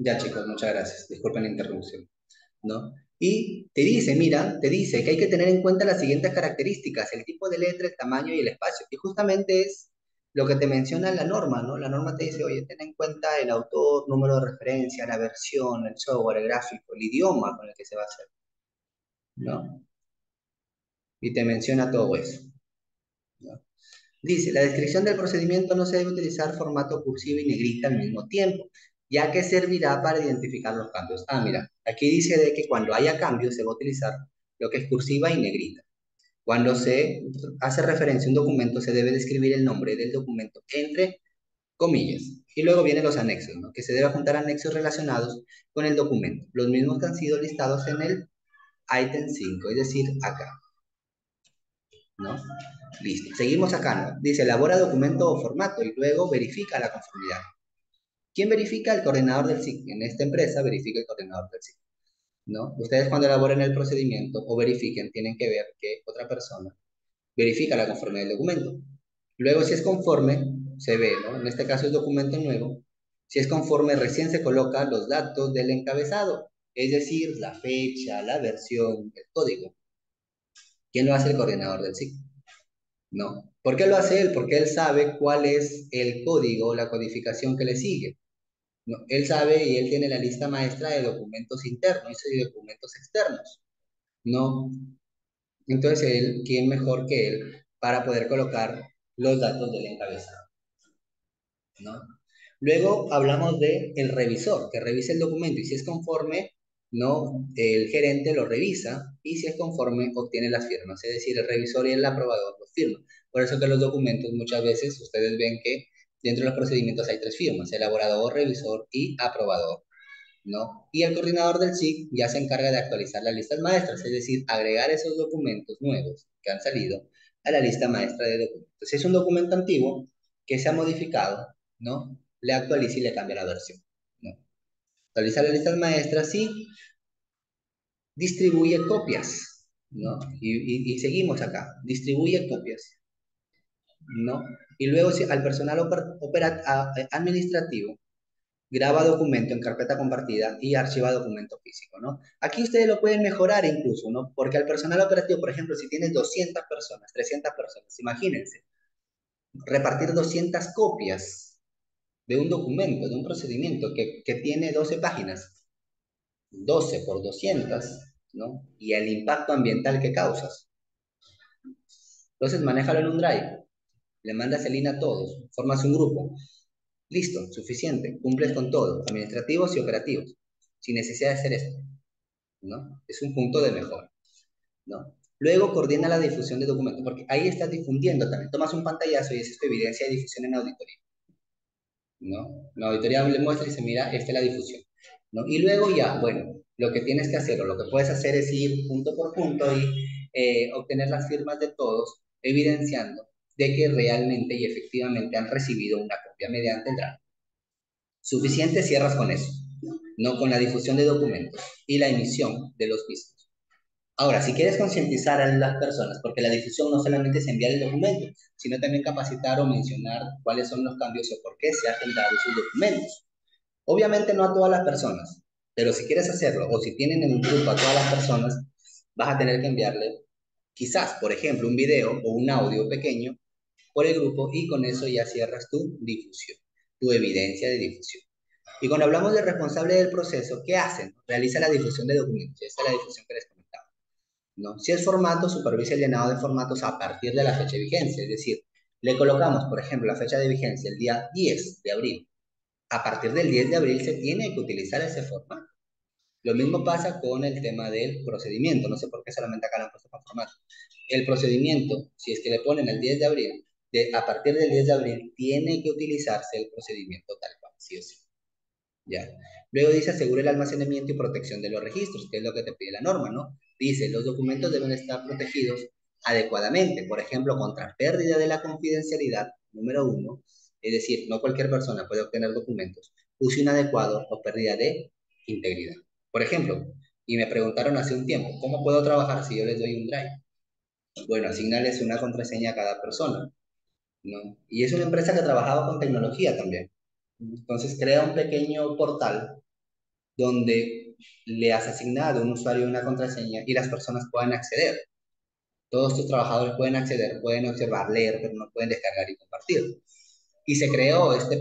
Ya, chicos, muchas gracias. Disculpen la interrupción, ¿no? Y te dice, mira, te dice que hay que tener en cuenta las siguientes características, el tipo de letra, el tamaño y el espacio. Y justamente es lo que te menciona la norma, ¿no? La norma te dice, oye, ten en cuenta el autor, número de referencia, la versión, el software, el gráfico, el idioma con el que se va a hacer, ¿no? Y te menciona todo eso, ¿no? Dice, la descripción del procedimiento no se debe utilizar formato cursivo y negrita al mismo tiempo, ya que servirá para identificar los cambios. Ah, mira, aquí dice de que cuando haya cambios se va a utilizar lo que es cursiva y negrita. Cuando se hace referencia a un documento, se debe describir el nombre del documento entre comillas. Y luego vienen los anexos, ¿no? Que se debe juntar anexos relacionados con el documento, los mismos que han sido listados en el ítem 5, es decir, acá, ¿no? Listo. Seguimos acá, ¿no? Dice, elabora documento o formato y luego verifica la conformidad. ¿Quién verifica? El coordinador del SIC. En esta empresa verifica el coordinador del SIC, ¿no? Ustedes cuando elaboren el procedimiento o verifiquen, tienen que ver que otra persona verifica la conformidad del documento. Luego, si es conforme, se ve, ¿no? En este caso es documento nuevo. Si es conforme, recién se colocan los datos del encabezado, es decir, la fecha, la versión, el código. ¿Quién lo hace? El coordinador del SIC. No. ¿Por qué lo hace él? Porque él sabe cuál es el código, la codificación que le sigue. ¿No? Él sabe y él tiene la lista maestra de documentos internos y de documentos externos. ¿No? Entonces, él, ¿quién mejor que él para poder colocar los datos del encabezado? ¿No? Luego hablamos de el revisor, que revisa el documento y si es conforme, ¿no? El gerente lo revisa y si es conforme obtiene las firmas, es decir, el revisor y el aprobador los firman. Por eso que los documentos muchas veces ustedes ven que dentro de los procedimientos hay tres firmas, elaborador, revisor y aprobador, ¿no? Y el coordinador del SIC ya se encarga de actualizar las listas maestras, es decir, agregar esos documentos nuevos que han salido a la lista maestra de documentos. Si es un documento antiguo que se ha modificado, ¿no? Le actualiza y le cambia la versión, ¿no? Actualiza las listas maestras y distribuye copias, ¿no? Y seguimos acá, distribuye copias. ¿no? Y luego si al personal administrativo graba documento en carpeta compartida y archiva documento físico, ¿no? Aquí ustedes lo pueden mejorar incluso, ¿no? Porque al personal operativo, por ejemplo, si tienes 200 personas, 300 personas, imagínense, repartir 200 copias de un documento, de un procedimiento que tiene 12 páginas, 12 por 200, ¿no? Y el impacto ambiental que causas. Entonces, manéjalo en un drive, le mandas el link a todos, formas un grupo, listo, suficiente, cumples con todo, administrativos y operativos, sin necesidad de hacer esto, ¿no? Es un punto de mejora, ¿no? Luego coordina la difusión de documentos, porque ahí estás difundiendo también. Tomas un pantallazo y es tu evidencia de difusión en auditoría, ¿no? La auditoría le muestra y dice, mira, esta es la difusión, ¿no? Y luego ya, bueno, lo que tienes que hacer o lo que puedes hacer es ir punto por punto y obtener las firmas de todos, evidenciando de que realmente y efectivamente han recibido una copia mediante el DRAN. Suficiente cierras con eso, no con la difusión de documentos y la emisión de los mismos. Ahora, si quieres concientizar a las personas, porque la difusión no solamente es enviar el documento, sino también capacitar o mencionar cuáles son los cambios o por qué se han dado esos documentos. Obviamente no a todas las personas, pero si quieres hacerlo o si tienen en un grupo a todas las personas, vas a tener que enviarle quizás, por ejemplo, un video o un audio pequeño por el grupo y con eso ya cierras tu difusión, tu evidencia de difusión. Y cuando hablamos del responsable del proceso, ¿qué hacen? Realiza la difusión de documentos. Esta es la difusión que les comentaba, ¿no? Si es formato, supervisa el llenado de formatos a partir de la fecha de vigencia. Es decir, le colocamos, por ejemplo, la fecha de vigencia el día 10 de abril. A partir del 10 de abril se tiene que utilizar ese formato. Lo mismo pasa con el tema del procedimiento. No sé por qué solamente acá lo han puesto con formato. El procedimiento, si es que le ponen el 10 de abril, a partir del 10 de abril tiene que utilizarse el procedimiento tal cual, sí o sí. ¿Ya? Luego dice asegura el almacenamiento y protección de los registros, que es lo que te pide la norma, ¿no? Dice, los documentos deben estar protegidos adecuadamente, por ejemplo, contra pérdida de la confidencialidad, número uno, es decir, no cualquier persona puede obtener documentos, uso inadecuado o pérdida de integridad. Por ejemplo, y me preguntaron hace un tiempo, ¿cómo puedo trabajar si yo les doy un drive? Bueno, asignarles una contraseña a cada persona, ¿no? Y es una empresa que trabajaba con tecnología también. Entonces crea un pequeño portal donde le has asignado un usuario y una contraseña y las personas puedan acceder. Todos tus trabajadores pueden acceder, pueden observar, leer, pero no pueden descargar y compartir. Y se creó esta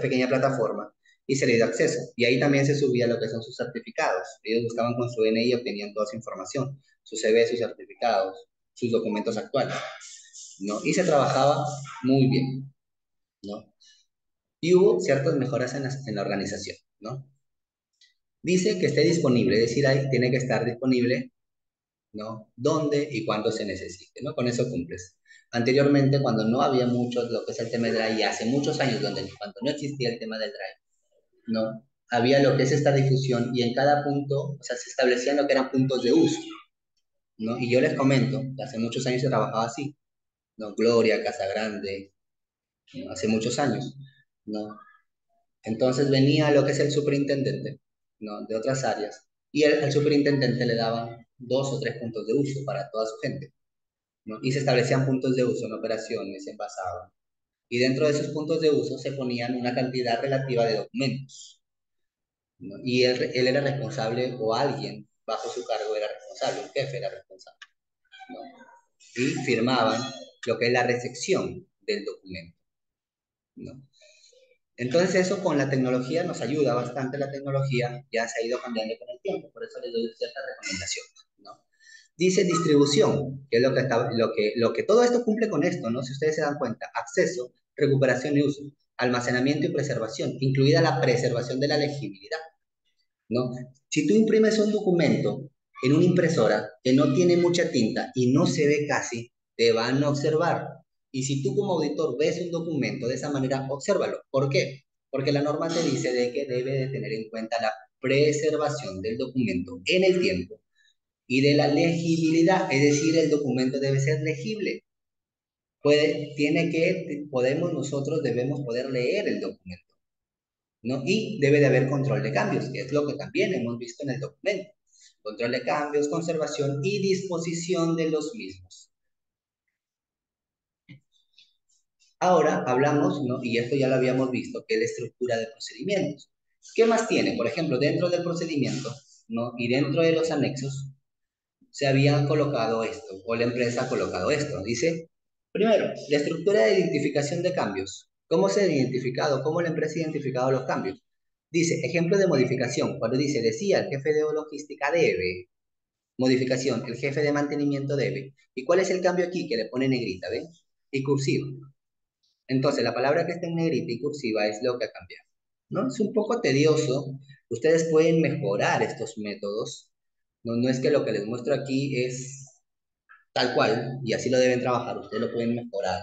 pequeña plataforma y se le dio acceso. Y ahí también se subía lo que son sus certificados. Ellos buscaban con su DNI y obtenían toda esa información, su CV, sus certificados, sus documentos actuales, ¿no? Y se trabajaba muy bien, ¿no? Y hubo ciertas mejoras en la organización, ¿no? Dice que esté disponible, es decir, ahí tiene que estar disponible, ¿no? Dónde y cuándo se necesite, ¿no? Con eso cumples. Anteriormente, cuando no había mucho lo que es el tema del Drive, y hace muchos años, cuando no existía el tema del Drive, ¿no? Había lo que es esta difusión y en cada punto, o sea, se establecían lo que eran puntos de uso, ¿no? Y yo les comento, que hace muchos años se trabajaba así, ¿no? Gloria, Casa Grande, ¿no? Hace muchos años, ¿no? Entonces venía lo que es el superintendente, ¿no? De otras áreas, y al superintendente le daban 2 o 3 puntos de uso para toda su gente, ¿no? Y se establecían puntos de uso en operaciones, en pasado. Y dentro de esos puntos de uso se ponían una cantidad relativa de documentos, ¿no? Y él era responsable, o alguien bajo su cargo era responsable, un jefe era responsable, ¿no? Y firmaban lo que es la recepción del documento, ¿no? Entonces eso con la tecnología nos ayuda bastante, la tecnología ya se ha ido cambiando con el tiempo, por eso les doy ciertas recomendaciones, ¿no? Dice distribución, que es lo que todo esto cumple con esto, ¿no? Si ustedes se dan cuenta, acceso, recuperación y uso, almacenamiento y preservación, incluida la preservación de la legibilidad, ¿no? Si tú imprimes un documento en una impresora que no tiene mucha tinta y no se ve casi, te van a observar. Y si tú como auditor ves un documento de esa manera, obsérvalo. ¿Por qué? Porque la norma te dice de que debe de tener en cuenta la preservación del documento en el tiempo y de la legibilidad, es decir, el documento debe ser legible. Debemos poder leer el documento, ¿no? Y debe de haber control de cambios, que es lo que también hemos visto en el documento. Control de cambios, conservación y disposición de los mismos. Ahora hablamos, ¿no? Y esto ya lo habíamos visto, que es la estructura de procedimientos. ¿Qué más tiene? Por ejemplo, dentro del procedimiento, ¿no? Y dentro de los anexos, se habían colocado esto, o la empresa ha colocado esto. Dice, primero, la estructura de identificación de cambios. ¿Cómo se ha identificado? ¿Cómo la empresa ha identificado los cambios? Dice, ejemplo de modificación. Cuando dice, decía, el jefe de logística debe. Modificación, el jefe de mantenimiento debe. ¿Y cuál es el cambio aquí? Que le pone negrita, ¿ven? Y cursiva. Entonces, la palabra que está en negrita y cursiva es lo que ha cambiado, ¿no? Es un poco tedioso. Ustedes pueden mejorar estos métodos. No, no es que lo que les muestro aquí es tal cual, y así lo deben trabajar. Ustedes lo pueden mejorar.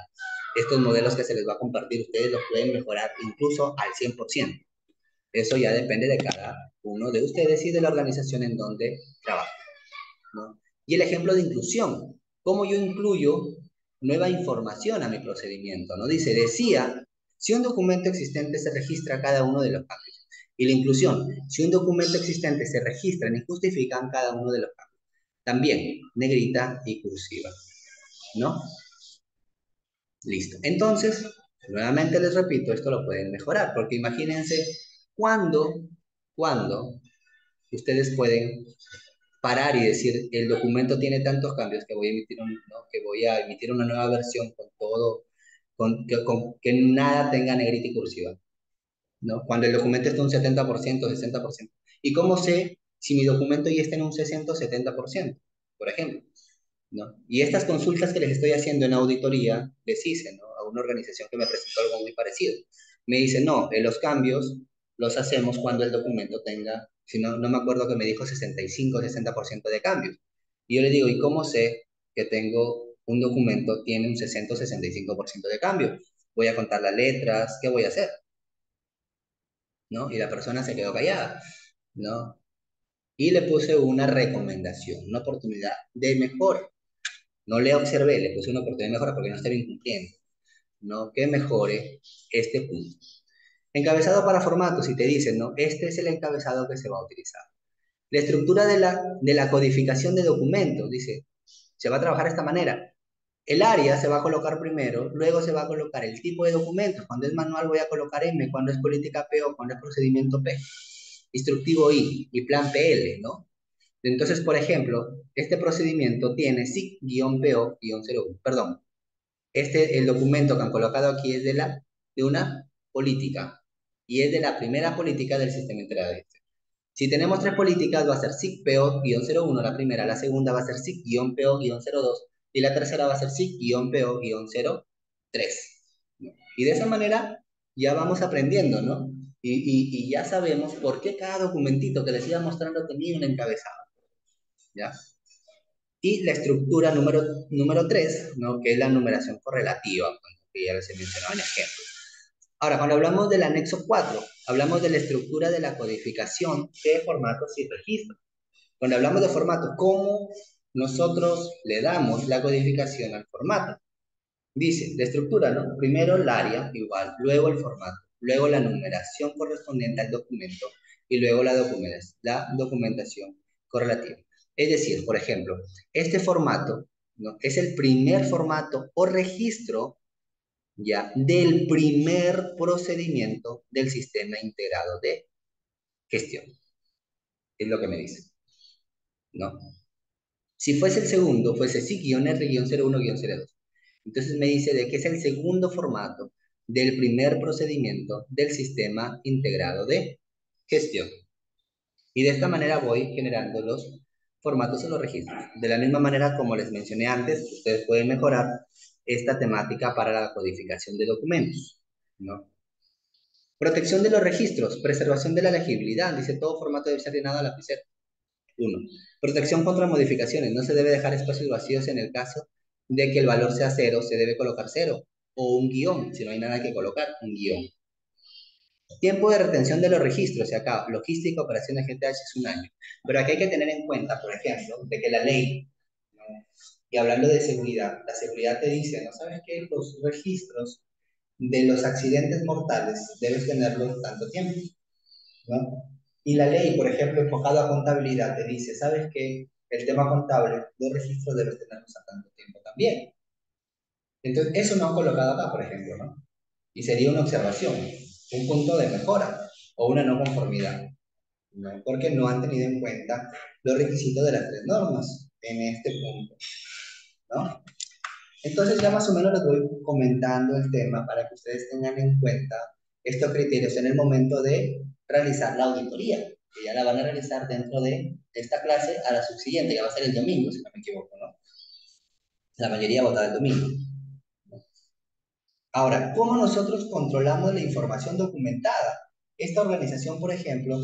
Estos modelos que se les va a compartir, ustedes los pueden mejorar incluso al 100%. Eso ya depende de cada uno de ustedes y de la organización en donde trabajan, ¿no? Y el ejemplo de inclusión, cómo yo incluyo nueva información a mi procedimiento, ¿no? Dice, decía, si un documento existente se registra cada uno de los cambios. Y la inclusión, si un documento existente se registra y justifican cada uno de los cambios. También, negrita y cursiva, ¿no? Listo. Entonces, nuevamente les repito, esto lo pueden mejorar, porque imagínense cuándo ustedes pueden parar y decir, el documento tiene tantos cambios que voy a emitir, ¿no? Que voy a emitir una nueva versión con todo, que nada tenga negrita y cursiva, ¿no? Cuando el documento está un 70%, 60%. ¿Y cómo sé si mi documento ya está en un 60 o 70%, por ejemplo? ¿No? Y estas consultas que les estoy haciendo en auditoría, les hice, ¿no? A una organización que me presentó algo muy parecido. Me dice, no, los cambios los hacemos cuando el documento tenga, si no, no me acuerdo que me dijo 65 o 60% de cambios. Y yo le digo, ¿y cómo sé que tengo un documento tiene un 60 o 65% de cambio? Voy a contar las letras, ¿qué voy a hacer? ¿No? Y la persona se quedó callada, ¿no? Y le puse una recomendación, una oportunidad de mejora. No le observé, le puse una oportunidad de mejora porque no estaba incumpliendo, ¿no? Que mejore este punto. Encabezado para formatos, y te dicen, ¿no? Este es el encabezado que se va a utilizar. La estructura de la codificación de documentos, dice, se va a trabajar de esta manera. El área se va a colocar primero, luego se va a colocar el tipo de documentos. Cuando es manual voy a colocar M, cuando es política P o cuando es procedimiento P. Instructivo I y plan PL, ¿no? Entonces, por ejemplo, este procedimiento tiene SIC-PO-01, perdón, el documento que han colocado aquí es de una política y es de la primera política del sistema integrado de gestión. Si tenemos tres políticas, va a ser SIC-PO-01 la primera, la segunda va a ser SIC-PO-02 y la tercera va a ser SIC-PO-03. ¿No? Y de esa manera ya vamos aprendiendo, ¿no? Y ya sabemos por qué cada documentito que les iba mostrando tenía un encabezado, ¿ya? Y la estructura número 3, ¿no? Que es la numeración correlativa, que ya les he mencionado en ejemplos. Ahora, cuando hablamos del anexo 4, hablamos de la estructura de la codificación de formatos y registros. Cuando hablamos de formato, ¿cómo nosotros le damos la codificación al formato? Dice, la estructura, ¿no? Primero el área, igual, luego el formato, luego la numeración correspondiente al documento y luego la documentación correlativa. Es decir, por ejemplo, este formato, ¿no? Es el primer formato o registro ya del primer procedimiento del sistema integrado de gestión. Es lo que me dice, ¿no? Si fuese el segundo, fuese SIC-R-01-02. Entonces me dice de que es el segundo formato del primer procedimiento del sistema integrado de gestión. Y de esta manera voy generando los formatos en los registros. De la misma manera, como les mencioné antes, ustedes pueden mejorar esta temática para la codificación de documentos, ¿no? Protección de los registros, preservación de la legibilidad. Dice, todo formato debe ser llenado a lapicero. 1. Protección contra modificaciones. No se debe dejar espacios vacíos en el caso de que el valor sea cero, se debe colocar cero. O un guión, si no hay nada que colocar, un guión. Tiempo de retención de los registros, o acá, logística, operaciones GTH es un año. Pero aquí hay que tener en cuenta, por ejemplo, de que la ley, ¿no? Y hablando de seguridad, la seguridad te dice, ¿no sabes qué? Los registros de los accidentes mortales debes tenerlos tanto tiempo, ¿no? Y la ley, por ejemplo, enfocado a contabilidad, te dice, ¿sabes qué? El tema contable, los registros debes tenerlos a tanto tiempo también. Entonces, eso no han colocado acá, por ejemplo, ¿no? Y sería una observación, un punto de mejora o una no conformidad, ¿no? Porque no han tenido en cuenta los requisitos de las tres normas en este punto, ¿no? Entonces ya más o menos les voy comentando el tema para que ustedes tengan en cuenta estos criterios en el momento de realizar la auditoría, que ya la van a realizar dentro de esta clase a la subsiguiente, que va a ser el domingo, si no me equivoco, ¿no? La mayoría vota el domingo. Ahora, ¿cómo nosotros controlamos la información documentada? Esta organización, por ejemplo,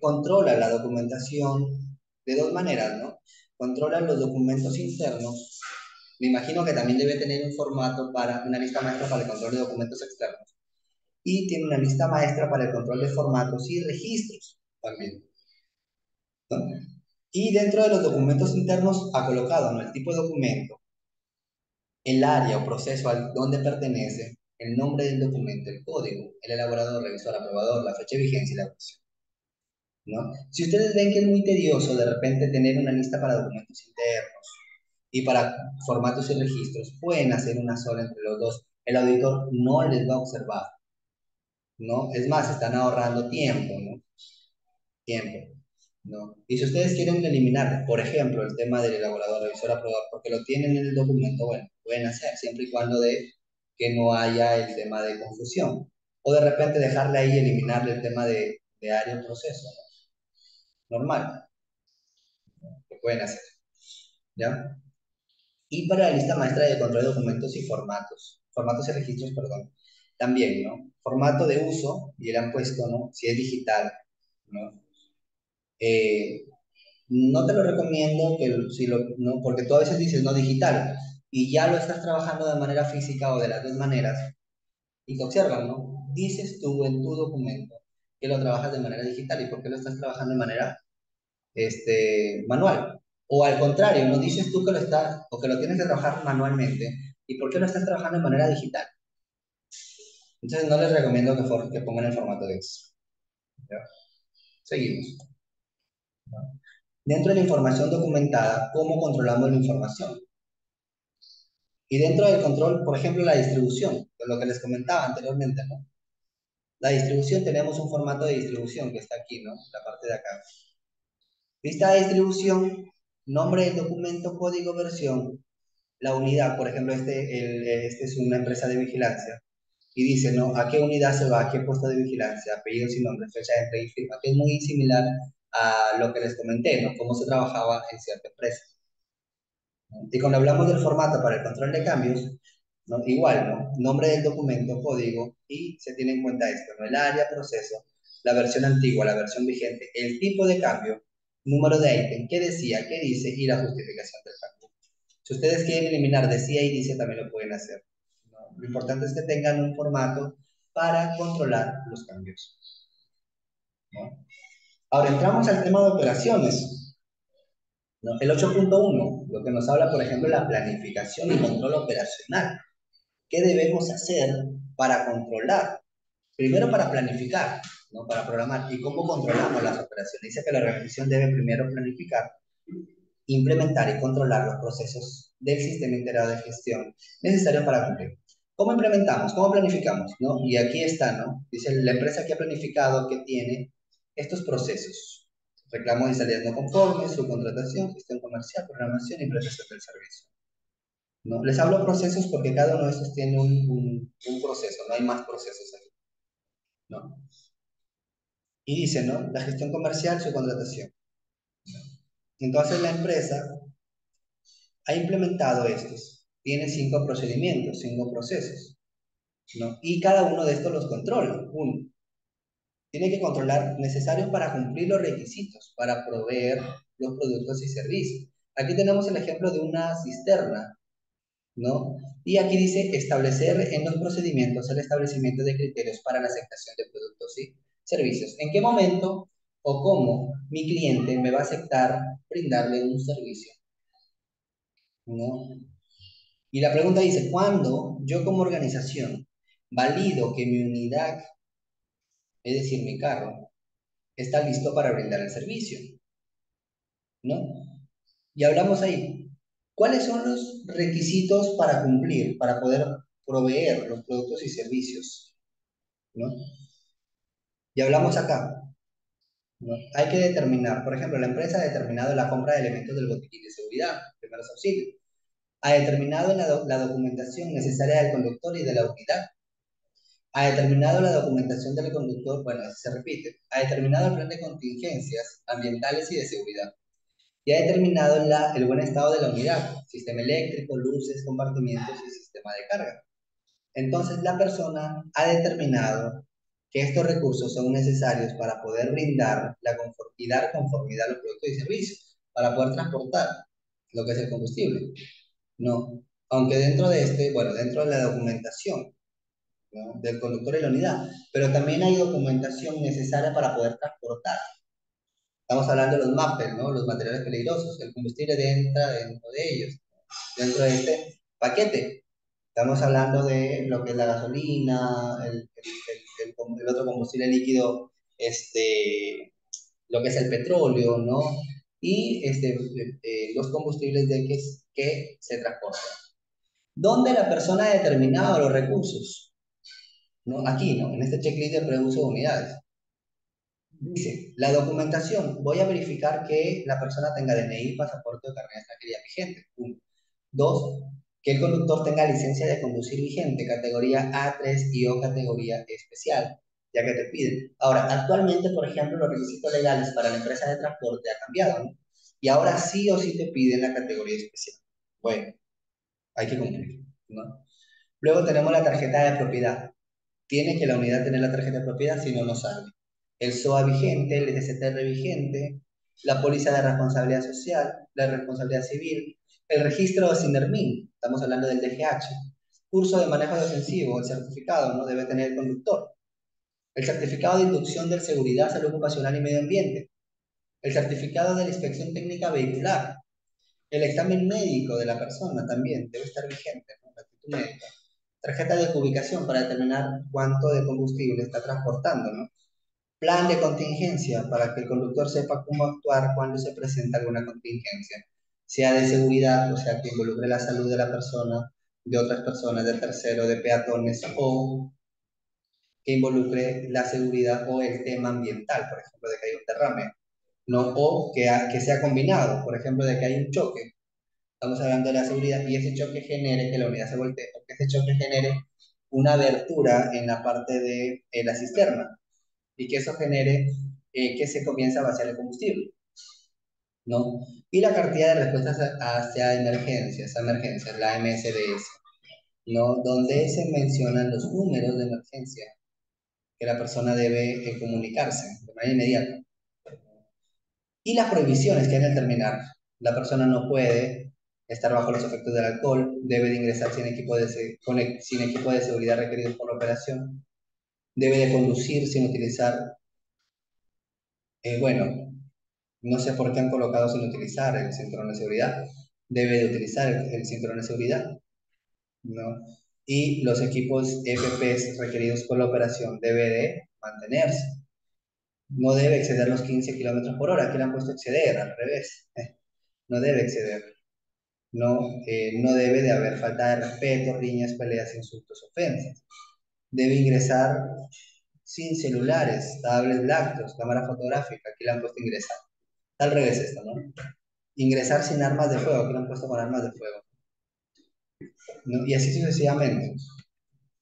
controla la documentación de dos maneras, ¿no? Controla los documentos internos. Me imagino que también debe tener un formato para una lista maestra para el control de documentos externos. Y tiene una lista maestra para el control de formatos y registros también, ¿no? Y dentro de los documentos internos ha colocado, ¿no?, el tipo de documento, el área o proceso al donde pertenece, el nombre del documento, el código, el elaborador, revisor, aprobador, la fecha de vigencia y la duración, ¿no? Si ustedes ven que es muy tedioso de repente tener una lista para documentos internos y para formatos y registros, pueden hacer una sola entre los dos. El auditor no les va a observar, ¿no? Es más, están ahorrando tiempo, ¿no? Tiempo, ¿no? Y si ustedes quieren eliminar, por ejemplo, el tema del elaborador, revisor, aprobador, porque lo tienen en el documento, bueno, pueden hacer, siempre y cuando de que no haya el tema de confusión. O de repente dejarle ahí y eliminarle el tema de área o proceso, ¿no? Normal, lo pueden hacer, ¿ya? Y para la lista maestra de control de documentos y formatos y registros, perdón, también, ¿no? Formato de uso, y le han puesto, ¿no? Si es digital, ¿no? Eh, no te lo recomiendo que si lo, no, porque tú a veces dices no digital y ya lo estás trabajando de manera física o de las dos maneras y te observan, ¿no? Dices tú en tu documento que lo trabajas de manera digital y por qué lo estás trabajando de manera manual. O al contrario, no dices tú que lo estás o que lo tienes que trabajar manualmente y por qué lo estás trabajando de manera digital. Entonces no les recomiendo que pongan el formato de Excel. ¿Ya? Seguimos. Dentro de la información documentada, ¿cómo controlamos la información? Y dentro del control, por ejemplo, la distribución, de lo que les comentaba anteriormente, ¿no? La distribución, tenemos un formato de distribución que está aquí, ¿no? La parte de acá. Lista de distribución, nombre del documento, código, versión, la unidad, por ejemplo, este es una empresa de vigilancia, y dice, ¿no? ¿A qué unidad se va? ¿A qué puesto de vigilancia? Apellidos y nombres, fecha de entrega y firma, que es muy similar a lo que les comenté, ¿no? Cómo se trabajaba en cierta empresa. Y cuando hablamos del formato para el control de cambios, ¿no? Igual, ¿no? Nombre del documento, código, y se tiene en cuenta esto, ¿no? El área, proceso, la versión antigua, la versión vigente, el tipo de cambio, número de ítem, qué decía, qué dice, y la justificación del cambio. Si ustedes quieren eliminar decía y dice, también lo pueden hacer, ¿no? Lo importante es que tengan un formato para controlar los cambios, ¿no? Ahora entramos al tema de operaciones, ¿no? El 8.1, lo que nos habla, por ejemplo, de la planificación y control operacional. ¿Qué debemos hacer para controlar? Primero para planificar, ¿no? Para programar. ¿Y cómo controlamos las operaciones? Dice que la organización debe primero planificar, implementar y controlar los procesos del sistema integrado de gestión necesarios para cumplir. ¿Cómo implementamos? ¿Cómo planificamos? ¿No? Y aquí está, ¿no? Dice la empresa que ha planificado que tiene estos procesos. Reclamos y salidas no conformes, subcontratación, gestión comercial, programación y prestación del servicio, ¿no? Les hablo procesos porque cada uno de estos tiene un proceso, no hay más procesos aquí, ¿no? Y dice, ¿no? La gestión comercial, su contratación. Entonces la empresa ha implementado estos. Tiene 5 procedimientos, 5 procesos, ¿no? Y cada uno de estos los controla. Uno, tiene que controlar necesarios para cumplir los requisitos, para proveer los productos y servicios. Aquí tenemos el ejemplo de una cisterna, ¿no? Y aquí dice establecer en los procedimientos el establecimiento de criterios para la aceptación de productos y servicios. ¿En qué momento o cómo mi cliente me va a aceptar brindarle un servicio, ¿no? Y la pregunta dice, ¿cuándo yo como organización valido que mi unidad, es decir, mi carro, está listo para brindar el servicio, ¿no? Y hablamos ahí, ¿cuáles son los requisitos para cumplir, para poder proveer los productos y servicios, ¿no? Y hablamos acá, ¿no? Hay que determinar, por ejemplo, la empresa ha determinado la compra de elementos del botiquín de seguridad, primeros auxilios, ha determinado la documentación necesaria del conductor y de la unidad, ha determinado la documentación del conductor, bueno, así se repite, ha determinado el plan de contingencias ambientales y de seguridad, y ha determinado el buen estado de la unidad, sistema eléctrico, luces, compartimientos y sistema de carga. Entonces, la persona ha determinado que estos recursos son necesarios para poder brindar y dar conformidad a los productos y servicios, para poder transportar lo que es el combustible. No, aunque dentro de bueno, dentro de la documentación, ¿no?, del conductor y la unidad, pero también hay documentación necesaria para poder transportar. Estamos hablando de los MAPES, ¿no?, los materiales peligrosos, el combustible entra dentro de ellos, dentro de este paquete. Estamos hablando de lo que es la gasolina, el otro combustible líquido, lo que es el petróleo, ¿no? Y los combustibles que se transportan. ¿Dónde la persona ha determinado los recursos? ¿No? Aquí, ¿no? En este checklist de preuso de unidades. Dice, la documentación, voy a verificar que la persona tenga DNI, pasaporte o carnet de extranjería vigente. Uno. Dos, que el conductor tenga licencia de conducir vigente, categoría A3 y o categoría especial, ya que te piden. Ahora, actualmente, por ejemplo, los requisitos legales para la empresa de transporte ha cambiado, ¿no? Y ahora sí o sí te piden la categoría especial. Bueno, hay que cumplir, ¿no? Luego tenemos la tarjeta de propiedad. Tiene que la unidad tener la tarjeta de propiedad, si no, no sale. El SOA vigente, el ETCTR vigente, la póliza de responsabilidad social, la responsabilidad civil, el registro de SINERMIN, estamos hablando del DGH, curso de manejo defensivo, el certificado, ¿no?, debe tener el conductor, el certificado de inducción de seguridad, salud ocupacional y medio ambiente, el certificado de la inspección técnica vehicular, el examen médico de la persona también debe estar vigente, ¿no?, la actitud médica, tarjeta de ubicación para determinar cuánto de combustible está transportando, ¿no? Plan de contingencia para que el conductor sepa cómo actuar cuando se presenta alguna contingencia, sea de seguridad, o sea, que involucre la salud de la persona, de otras personas, de terceros, de peatones, o que involucre la seguridad o el tema ambiental, por ejemplo, de que hay un derrame, ¿no? O que sea combinado, por ejemplo, de que hay un choque. Estamos hablando de la seguridad y ese choque genere que la unidad se voltee, o que ese choque genere una abertura en la parte de la cisterna y que eso genere que se comience a vaciar el combustible, ¿no? Y la cartilla de respuestas hacia emergencias, la MSDS, ¿no? Donde se mencionan los números de emergencia que la persona debe comunicarse de manera inmediata. Y las prohibiciones que hay en el terminal. La persona no puede estar bajo los efectos del alcohol, debe de ingresar sin sin equipo de seguridad requerido por la operación, debe de conducir sin utilizar, bueno, no sé por qué han colocado sin utilizar el cinturón de seguridad, debe de utilizar el cinturón de seguridad, ¿no? Y los equipos EPPs requeridos por la operación debe de mantenerse. No debe exceder los 15 kilómetros por hora, aquí le han puesto exceder, al revés. No debe exceder. No, no debe de haber falta de respeto, riñas, peleas, insultos, ofensas. Debe ingresar sin celulares, tablets, lácteos, cámara fotográfica, aquí le han puesto ingresar. Está al revés esto, ¿no? Ingresar sin armas de fuego, aquí lo han puesto con armas de fuego, ¿no? Y así sucesivamente.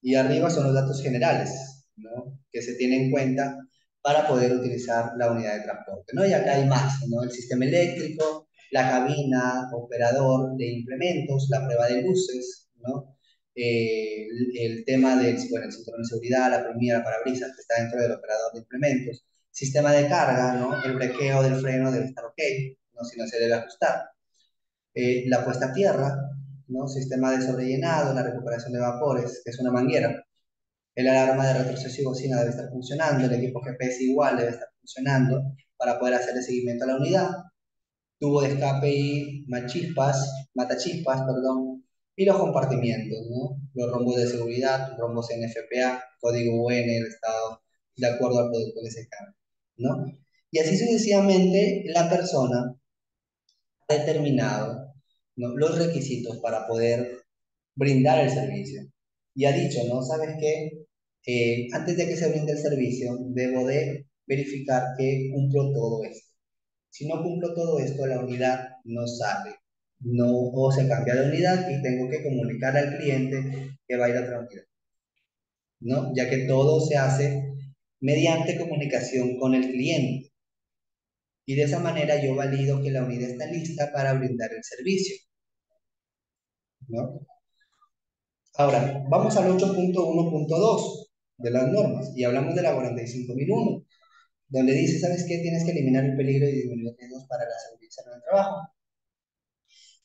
Y arriba son los datos generales, ¿no?, que se tienen en cuenta para poder utilizar la unidad de transporte, ¿no? Y acá hay más, ¿no? El sistema eléctrico, la cabina, operador de implementos, la prueba de luces, ¿no? El tema del, bueno, el cinturón de seguridad, la primera, la parabrisas que está dentro del operador de implementos, sistema de carga, ¿no? El brequeo del freno debe estar ok, ¿no?, si no se debe ajustar. La puesta a tierra, ¿no?, sistema de sobrellenado, la recuperación de vapores, que es una manguera, el alarma de retroceso y bocina debe estar funcionando, el equipo GPS igual debe estar funcionando para poder hacer el seguimiento a la unidad, tubo de escape y matachispas, perdón, y los compartimientos, ¿no?, los rombos de seguridad, rombos NFPA, código UN, el estado de acuerdo al producto que se carga, ¿no? Y así sucesivamente la persona ha determinado, ¿no?, los requisitos para poder brindar el servicio. Y ha dicho, ¿no? ¿Sabes qué? Antes de que se brinde el servicio, debo de verificar que cumplo todo esto. Si no cumplo todo esto, la unidad no sale, no, o se cambia de unidad y tengo que comunicar al cliente que va a ir a otra unidad, ¿no? Ya que todo se hace mediante comunicación con el cliente. Y de esa manera yo valido que la unidad está lista para brindar el servicio, ¿no? Ahora, vamos al 8.1.2 de las normas y hablamos de la 45.001, donde dice, ¿sabes qué? Tienes que eliminar el peligro y disminuir los riesgos para la seguridad en el trabajo.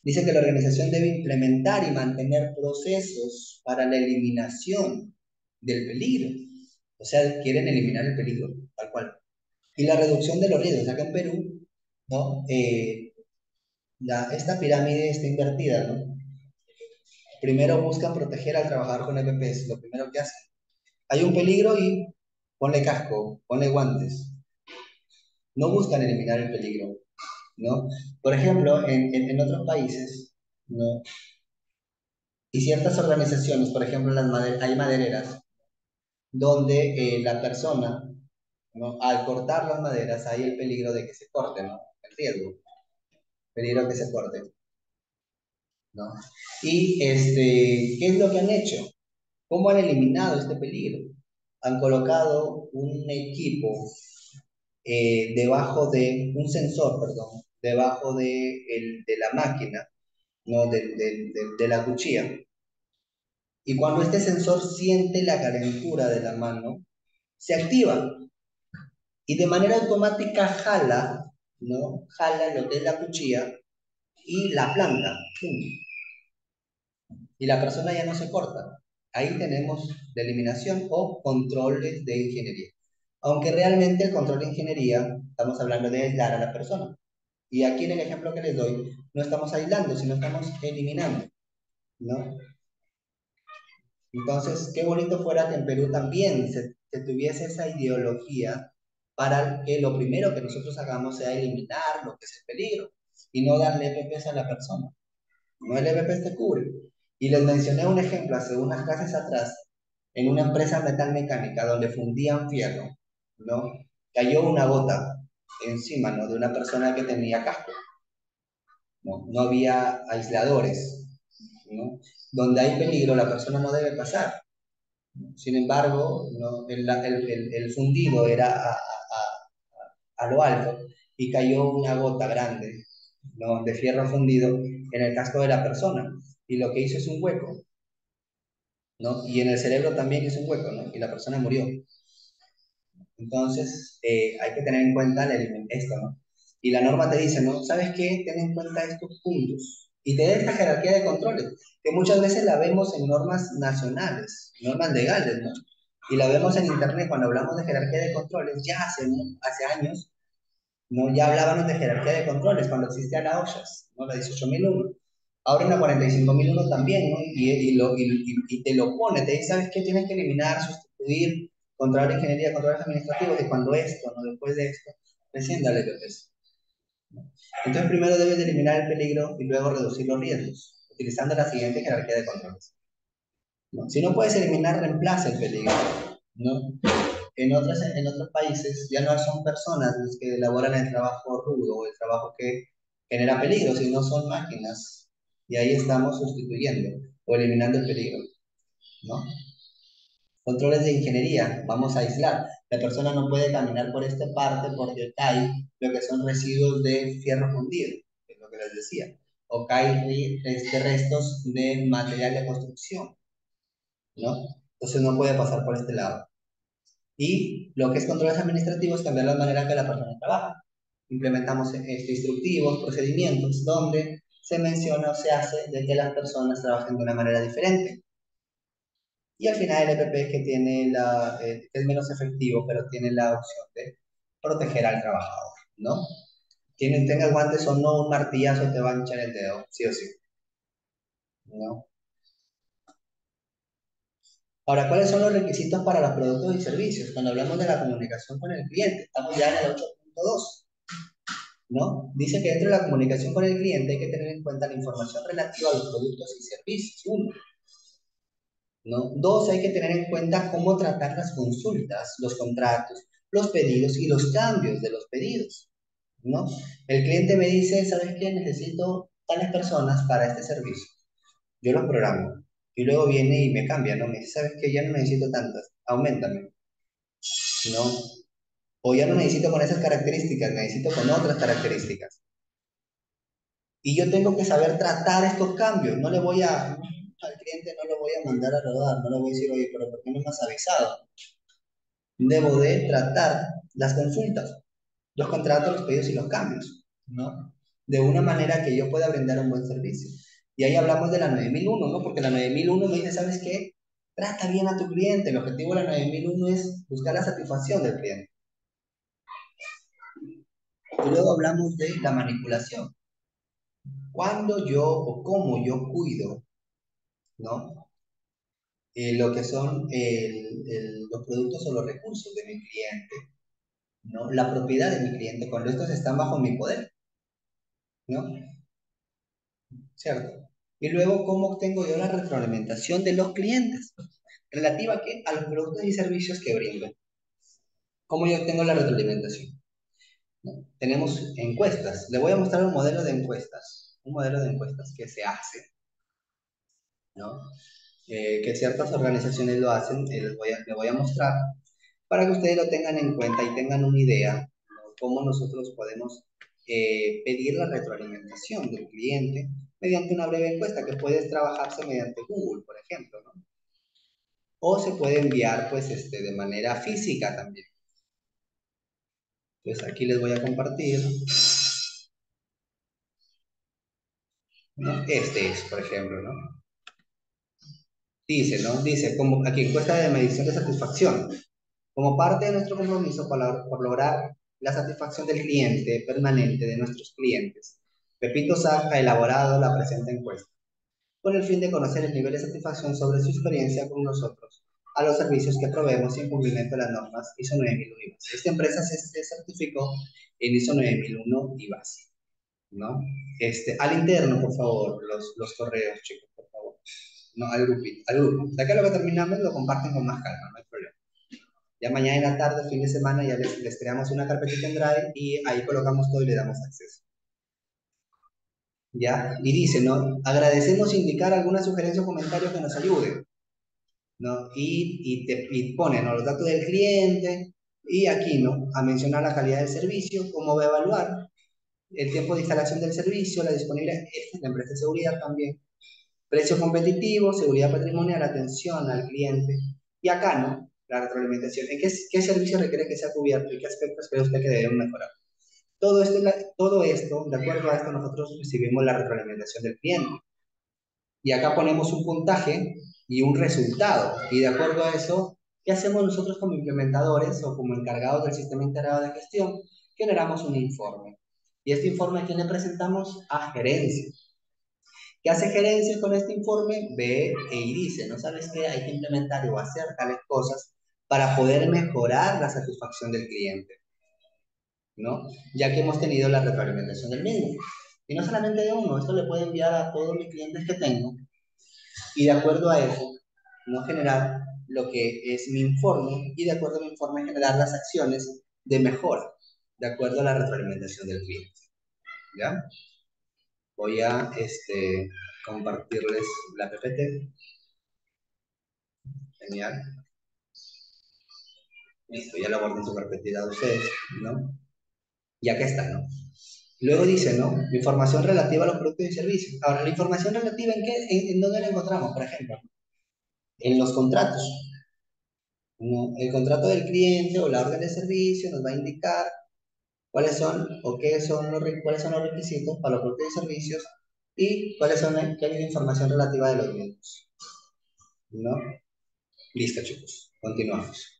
Dice que la organización debe implementar y mantener procesos para la eliminación del peligro. O sea, quieren eliminar el peligro, tal cual. Y la reducción de los riesgos. Acá en Perú, ¿no? Esta pirámide está invertida, ¿no? Primero buscan proteger al trabajador con EPPs, lo primero que hacen. Hay un peligro y ponle casco, ponle guantes. No buscan eliminar el peligro, ¿no? Por ejemplo, en otros países, ¿no? Y ciertas organizaciones, por ejemplo, hay madereras, donde la persona, ¿no?, al cortar las maderas hay el peligro de que se corte, ¿no? El riesgo, peligro que se corte, ¿no? Y ¿qué es lo que han hecho? ¿Cómo han eliminado este peligro? Han colocado un equipo debajo de, un sensor, perdón, debajo de la máquina, ¿no? De la cuchilla. Y cuando este sensor siente la calentura de la mano, se activa y de manera automática jala, ¿no? Jala lo que es la cuchilla y la planta. ¡Pum! Y la persona ya no se corta. Ahí tenemos la eliminación o controles de ingeniería. Aunque realmente el control de ingeniería, estamos hablando de aislar a la persona. Y aquí en el ejemplo que les doy, no estamos aislando, sino estamos eliminando, ¿no? Entonces, qué bonito fuera que en Perú también se tuviese esa ideología para que lo primero que nosotros hagamos sea eliminar lo que es el peligro y no darle EPPs a la persona. No, el EPP te cubre. Y les mencioné un ejemplo hace unas clases atrás, en una empresa metalmecánica donde fundían fierro, ¿no? Cayó una gota encima, ¿no?, de una persona que tenía casco, ¿no? No había aisladores, ¿no? Donde hay peligro, la persona no debe pasar. Sin embargo, ¿no?, el fundido era a lo alto y cayó una gota grande, ¿no?, de fierro fundido en el casco de la persona. Y lo que hizo es un hueco, ¿no? Y en el cerebro también hizo un hueco, ¿no? Y la persona murió. Entonces, hay que tener en cuenta esto, ¿no? Y la norma te dice, ¿no? ¿Sabes qué? Ten en cuenta estos puntos. Y te da esta jerarquía de controles, que muchas veces la vemos en normas nacionales, normas legales, ¿no? Y la vemos en internet cuando hablamos de jerarquía de controles, ya hace años, ¿no? Ya hablábamos de jerarquía de controles cuando existía la OSHAS, ¿no? La 18.001. Ahora en la 45.001 también, ¿no? Y te lo pone, te dice, ¿sabes qué? Tienes que eliminar, sustituir, controlar ingeniería, controles administrativos, y cuando esto, ¿no? Después de esto, recién dale eso. Entonces primero debes de eliminar el peligro y luego reducir los riesgos, utilizando la siguiente jerarquía de controles, ¿no? Si no puedes eliminar, reemplaza el peligro, ¿no? En otros países ya no son personas los que elaboran el trabajo rudo o el trabajo que genera peligro, sino son máquinas. Y ahí estamos sustituyendo o eliminando el peligro, ¿no? Controles de ingeniería, vamos a aislar. La persona no puede caminar por esta parte porque cae lo que son residuos de fierro fundido, que es lo que les decía. O cae restos de material de construcción, ¿no? Entonces no puede pasar por este lado. Y lo que es controles administrativos, cambiar la manera que la persona trabaja. Implementamos instructivos, procedimientos, donde se menciona o se hace de que las personas trabajen de una manera diferente. Y al final el EPP es que que es menos efectivo, pero tiene la opción de proteger al trabajador, ¿no? Tenga guantes o no, un martillazo te va a hinchar el dedo, sí o sí, ¿no? Ahora, ¿cuáles son los requisitos para los productos y servicios? Cuando hablamos de la comunicación con el cliente, estamos ya en el 8.2, ¿no? Dice que dentro de la comunicación con el cliente hay que tener en cuenta la información relativa a los productos y servicios, uno, ¿no? Dos, hay que tener en cuenta cómo tratar las consultas, los contratos, los pedidos y los cambios de los pedidos, ¿no? El cliente me dice, ¿sabes qué? Necesito tales personas para este servicio. Yo los programo. Y luego viene y me cambia, ¿no? Me dice, ¿sabes qué? Ya no necesito tantas, aumentame, ¿no? O ya no necesito con esas características, necesito con otras características. Y yo tengo que saber tratar estos cambios. No le voy a, al cliente no lo voy a mandar a rodar, no le voy a decir, oye, pero ¿por qué no me has avisado? Debo de tratar las consultas, los contratos, los pedidos y los cambios, ¿no? De una manera que yo pueda brindar un buen servicio. Y ahí hablamos de la 9001, ¿no? Porque la 9001 me dice, ¿sabes qué? Trata bien a tu cliente. El objetivo de la 9001 es buscar la satisfacción del cliente. Y luego hablamos de la manipulación. Cuando yo o cómo yo cuido, ¿no? Lo que son los productos o los recursos de mi cliente, ¿no? La propiedad de mi cliente, cuando estos están bajo mi poder, ¿no? ¿Cierto? Y luego, ¿cómo obtengo yo la retroalimentación de los clientes? ¿Relativa a qué? A los productos y servicios que brindo. ¿Cómo yo obtengo la retroalimentación? ¿No? Tenemos encuestas. Le voy a mostrar un modelo de encuestas. Un modelo de encuestas que se hace, ¿no? Que ciertas organizaciones lo hacen, les voy a mostrar para que ustedes lo tengan en cuenta y tengan una idea, ¿no? Cómo nosotros podemos pedir la retroalimentación del cliente mediante una breve encuesta que puede trabajarse mediante Google, por ejemplo, ¿no? O se puede enviar, pues, de manera física también. Entonces, aquí les voy a compartir, ¿no? Este es, por ejemplo, ¿no? Dice, ¿no? Dice, como aquí, encuesta de medición de satisfacción. Como parte de nuestro compromiso por lograr la satisfacción del cliente permanente de nuestros clientes, Pepito Sac ha elaborado la presente encuesta, con el fin de conocer el nivel de satisfacción sobre su experiencia con nosotros, a los servicios que proveemos y en cumplimiento de las normas ISO 9001 y base. Esta empresa se certificó en ISO 9001 y base, ¿no? Al interno, por favor, los correos, chicos, por favor. No, al grupito, al grupo. De acá lo que terminamos lo comparten con más calma, no hay problema. Ya mañana en la tarde, fin de semana, ya les creamos una carpetita en Drive y ahí colocamos todo y le damos acceso. ¿Ya? Y dice, ¿no? Agradecemos indicar alguna sugerencia o comentario que nos ayude, ¿no? Y pone, ¿no? Los datos del cliente y aquí, ¿no? A mencionar la calidad del servicio, cómo va a evaluar, el tiempo de instalación del servicio, la disponibilidad, la empresa de seguridad también, precio competitivo, seguridad patrimonial, atención al cliente. Y acá, ¿no? La retroalimentación. ¿En qué servicio requiere que sea cubierto y qué aspectos cree usted que debemos mejorar? Todo esto, de acuerdo a esto, nosotros recibimos la retroalimentación del cliente. Y acá ponemos un puntaje y un resultado. Y de acuerdo a eso, ¿qué hacemos nosotros como implementadores o como encargados del sistema integrado de gestión? Generamos un informe. Y este informe, ¿a quién le presentamos? A gerencia. ¿Qué hace gerencia con este informe? Ve y dice, ¿no sabes qué? Hay que implementar o hacer tales cosas para poder mejorar la satisfacción del cliente, ¿no? Ya que hemos tenido la retroalimentación del mismo. Y no solamente de uno, esto le puede enviar a todos mis clientes que tengo y de acuerdo a eso, no generar lo que es mi informe y de acuerdo a mi informe generar las acciones de mejora, de acuerdo a la retroalimentación del cliente, ¿ya? Voy a compartirles la PPT. Genial. Listo, ya la guardé en su carpetita de ustedes, ¿no? Y acá está, ¿no? Luego dice, ¿no? Información relativa a los productos y servicios. Ahora, la información relativa, ¿en qué? ¿En dónde la encontramos, por ejemplo? En los contratos. ¿No? El contrato del cliente o la orden de servicio nos va a indicar cuáles son o cuáles son los requisitos para los productos y servicios y cuáles son qué hay de información relativa de los mismos, ¿no? Listo, chicos. Continuamos.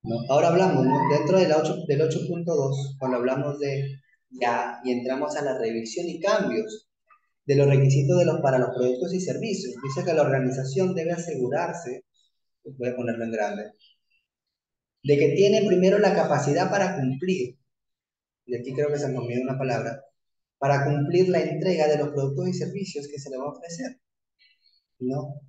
¿No? Ahora hablamos, ¿no? Dentro del 8.2, cuando hablamos de ya y entramos a la revisión y cambios, de los requisitos para los productos y servicios. Dice que la organización debe asegurarse, voy a ponerlo en grande, de que tiene primero la capacidad para cumplir, y aquí creo que se me olvidó una palabra, para cumplir la entrega de los productos y servicios que se le va a ofrecer, ¿no?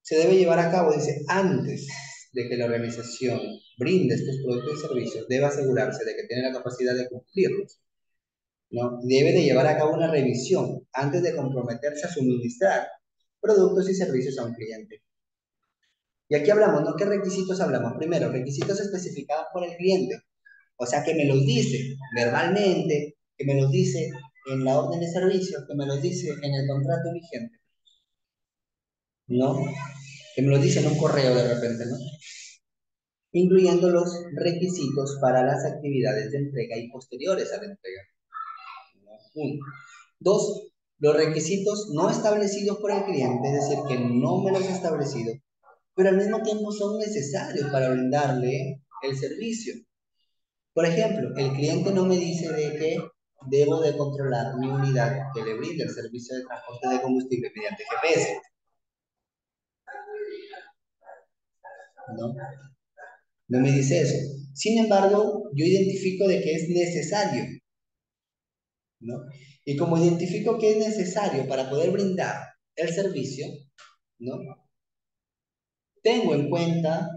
Se debe llevar a cabo, dice, antes de que la organización brinde estos productos y servicios, debe asegurarse de que tiene la capacidad de cumplirlos, ¿no? Debe de llevar a cabo una revisión antes de comprometerse a suministrar productos y servicios a un cliente. Y aquí hablamos, ¿no? ¿Qué requisitos hablamos? Primero, requisitos especificados por el cliente, o sea, que me los dice verbalmente, que me los dice en la orden de servicio, que me los dice en el contrato vigente, ¿no? Que me los dice en un correo de repente, ¿no? Incluyendo los requisitos para las actividades de entrega y posteriores a la entrega. Uno. Dos, los requisitos no establecidos por el cliente, es decir, que no me los he establecido, pero al mismo tiempo son necesarios para brindarle el servicio. Por ejemplo, el cliente no me dice de que debo de controlar mi unidad que le brinde el servicio de transporte de combustible mediante GPS, ¿no? No me dice eso. Sin embargo, yo identifico de que es necesario, ¿no? Y como identifico que es necesario para poder brindar el servicio, ¿no? Tengo en cuenta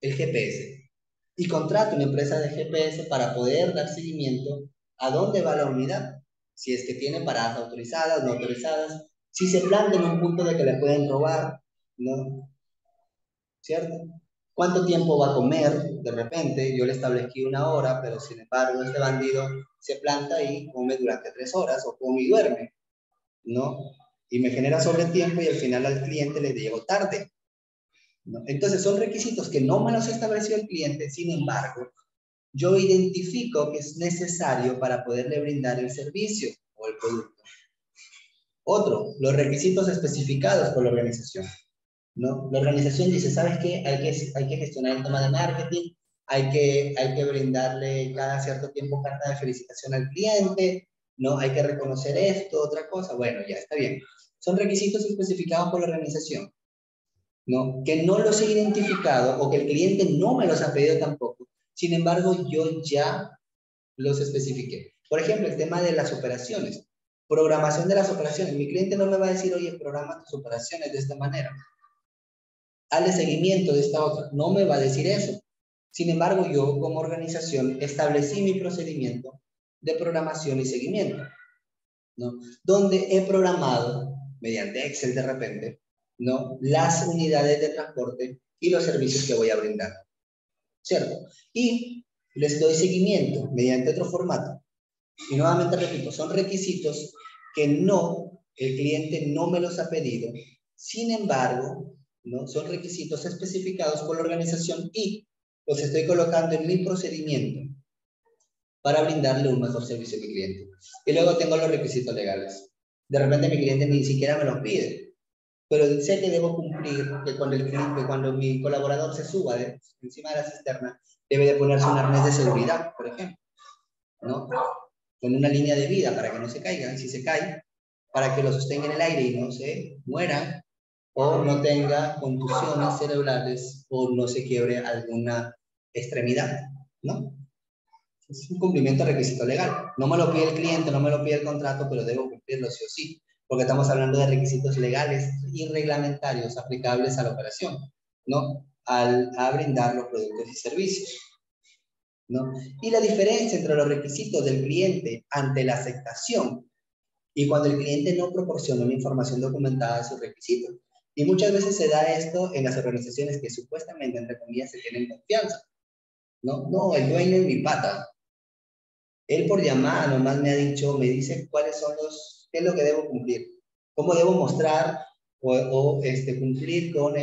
el GPS y contrato una empresa de GPS para poder dar seguimiento a dónde va la unidad, si es que tiene paradas autorizadas, no autorizadas, si se planta en un punto de que le pueden robar, ¿no? ¿Cierto? ¿Cuánto tiempo va a comer? De repente, yo le establecí una hora, pero sin embargo, este bandido se planta y come durante 3 horas o come y duerme, ¿no? Y me genera sobretiempo y al final al cliente le llego tarde, ¿no? Entonces, son requisitos que no me los estableció el cliente, sin embargo, yo identifico que es necesario para poderle brindar el servicio o el producto. Otro, los requisitos especificados por la organización, ¿no? La organización dice, ¿sabes qué? Hay que gestionar el tema de marketing, hay que brindarle cada cierto tiempo carta de felicitación al cliente, ¿no? Hay que reconocer esto, otra cosa. Bueno, ya está bien. Son requisitos especificados por la organización, ¿no? Que no los he identificado o que el cliente no me los ha pedido tampoco. Sin embargo, yo ya los especifiqué. Por ejemplo, el tema de las operaciones. Programación de las operaciones. Mi cliente no me va a decir, oye, programa tus operaciones de esta manera. Hazle seguimiento de esta otra. No me va a decir eso. Sin embargo, yo como organización establecí mi procedimiento de programación y seguimiento, ¿no? Donde he programado, mediante Excel de repente, ¿no? Las unidades de transporte y los servicios que voy a brindar, ¿cierto? Y les doy seguimiento mediante otro formato. Y nuevamente repito, son requisitos que no, el cliente no me los ha pedido. Sin embargo, ¿no? Son requisitos especificados por la organización y los estoy colocando en mi procedimiento para brindarle un mejor servicio a mi cliente. Y luego tengo los requisitos legales. De repente mi cliente ni siquiera me los pide, pero sé que debo cumplir que cuando mi colaborador se suba encima de la cisterna, debe de ponerse un arnés de seguridad, por ejemplo, ¿no? Con una línea de vida para que no se caigan, si se cae, para que lo sostenga en el aire y no se muera, o no tenga contusiones cerebrales o no se quiebre alguna extremidad, ¿no? Es un cumplimiento de requisito legal. No me lo pide el cliente, no me lo pide el contrato, pero debo cumplirlo sí o sí, porque estamos hablando de requisitos legales y reglamentarios aplicables a la operación, ¿no? A brindar los productos y servicios, ¿no? Y la diferencia entre los requisitos del cliente ante la aceptación y cuando el cliente no proporciona una información documentada de sus requisitos. Y muchas veces se da esto en las organizaciones que supuestamente, entre comillas, se tienen confianza, ¿no? No, el dueño es mi pata. Él por llamada nomás me ha dicho, me dice cuáles son qué es lo que debo cumplir, cómo debo mostrar cumplir con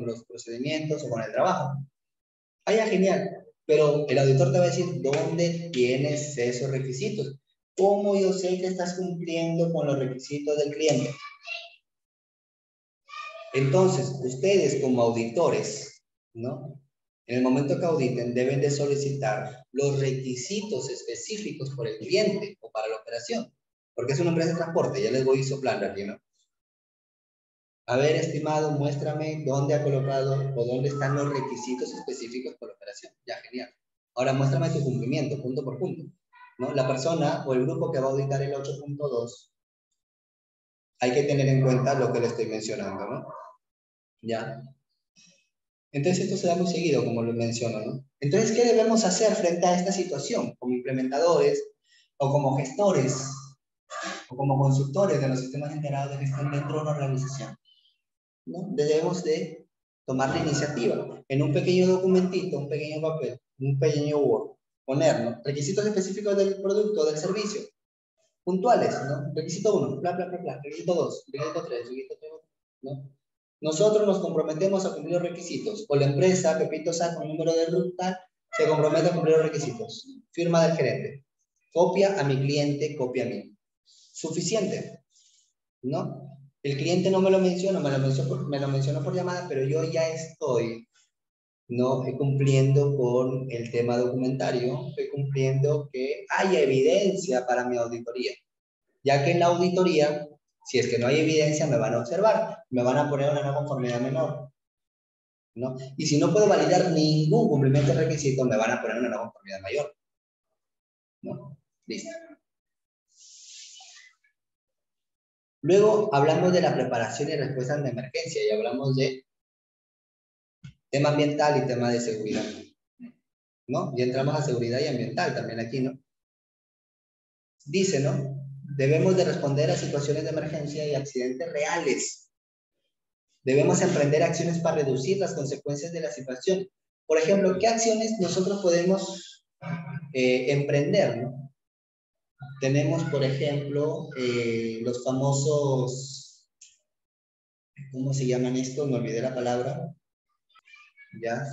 los procedimientos o con el trabajo. Ah, ya, genial. Pero el auditor te va a decir, ¿dónde tienes esos requisitos? ¿Cómo yo sé que estás cumpliendo con los requisitos del cliente? Entonces, ustedes como auditores, ¿no? En el momento que auditen, deben de solicitar los requisitos específicos por el cliente o para la operación. porque es una empresa de transporte, ya les voy soplando aquí, ¿no? A ver, estimado, muéstrame dónde ha colocado o dónde están los requisitos específicos por operación. Ya, genial. Ahora muéstrame tu cumplimiento, punto por punto, ¿no? La persona o el grupo que va a auditar el 8.2, hay que tener en cuenta lo que le estoy mencionando, ¿no? Ya. Entonces esto se da muy seguido, como lo menciono, ¿no? Entonces, ¿qué debemos hacer frente a esta situación? Como implementadores, o como gestores, o como consultores de los sistemas integrados de gestión dentro de una organización, ¿no? Debemos de tomar la iniciativa en un pequeño documentito, un pequeño papel, un pequeño Word, poner, ¿no? Requisitos específicos del producto, del servicio, puntuales, ¿no? Requisito 1, bla, bla, bla, bla, requisito 2, requisito 3, requisito 3, ¿no? Nosotros nos comprometemos a cumplir los requisitos, o la empresa, Pepito saca un número de ruta, se compromete a cumplir los requisitos. Firma del gerente. Copia a mi cliente, copia a mí. Suficiente, ¿no? El cliente no me lo mencionó, me lo mencionó por llamada, pero yo ya estoy, ¿no? Cumpliendo con el tema documentario, estoy cumpliendo que haya evidencia para mi auditoría, ya que en la auditoría, si es que no hay evidencia, me van a observar, me van a poner una no conformidad menor, ¿no? Y si no puedo validar ningún cumplimiento de requisito, me van a poner una no conformidad mayor, ¿no? Listo. Luego hablamos de la preparación y respuesta ante emergencia y hablamos de tema ambiental y tema de seguridad, ¿no? Y entramos a seguridad y ambiental también aquí, ¿no? Dice, ¿no? Debemos de responder a situaciones de emergencia y accidentes reales. Debemos emprender acciones para reducir las consecuencias de la situación. Por ejemplo, ¿qué acciones nosotros podemos emprender, ¿no? Tenemos, por ejemplo, los famosos, ¿cómo se llaman esto? Me olvidé la palabra. ¿Ya?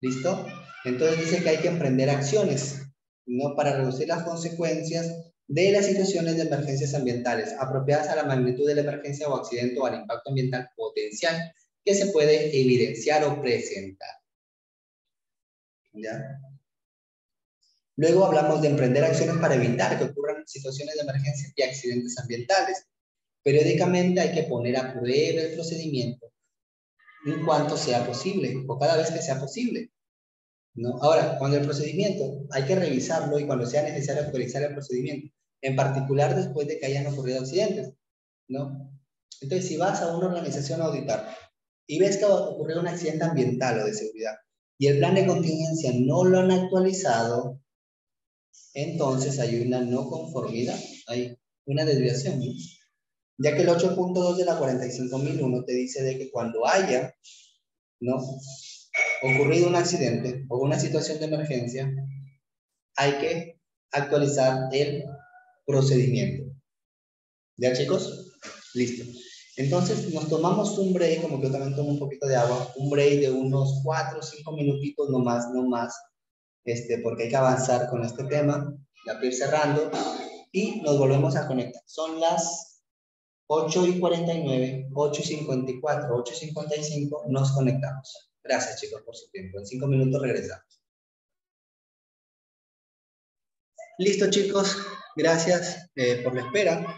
¿Listo? Entonces dice que hay que emprender acciones, ¿no? Para reducir las consecuencias de las situaciones de emergencias ambientales, apropiadas a la magnitud de la emergencia o accidente o al impacto ambiental potencial que se puede evidenciar o presentar. ¿Ya? Luego hablamos de emprender acciones para evitar que ocurran situaciones de emergencia y accidentes ambientales. Periódicamente hay que poner a prueba el procedimiento en cuanto sea posible, o cada vez que sea posible, ¿no? Ahora, cuando el procedimiento hay que revisarlo y cuando sea necesario actualizar el procedimiento, en particular después de que hayan ocurrido accidentes, ¿no? Entonces, si vas a una organización a auditar y ves que ocurrió un accidente ambiental o de seguridad y el plan de contingencia no lo han actualizado, entonces hay una no conformidad, hay una desviación, ¿no? Ya que el 8.2 de la 45.001 te dice de que cuando haya, ¿no?, ocurrido un accidente o una situación de emergencia, hay que actualizar el procedimiento. ¿Ya, chicos? Listo. Entonces nos tomamos un break, como que yo también tomo un poquito de agua, un break de unos 4 o 5 minutitos, no más, porque hay que avanzar con este tema, ya para ir cerrando, y nos volvemos a conectar. Son las 8:49, 8:54, 8:55, nos conectamos. Gracias, chicos, por su tiempo. En 5 minutos regresamos. Listo, chicos. Gracias por la espera.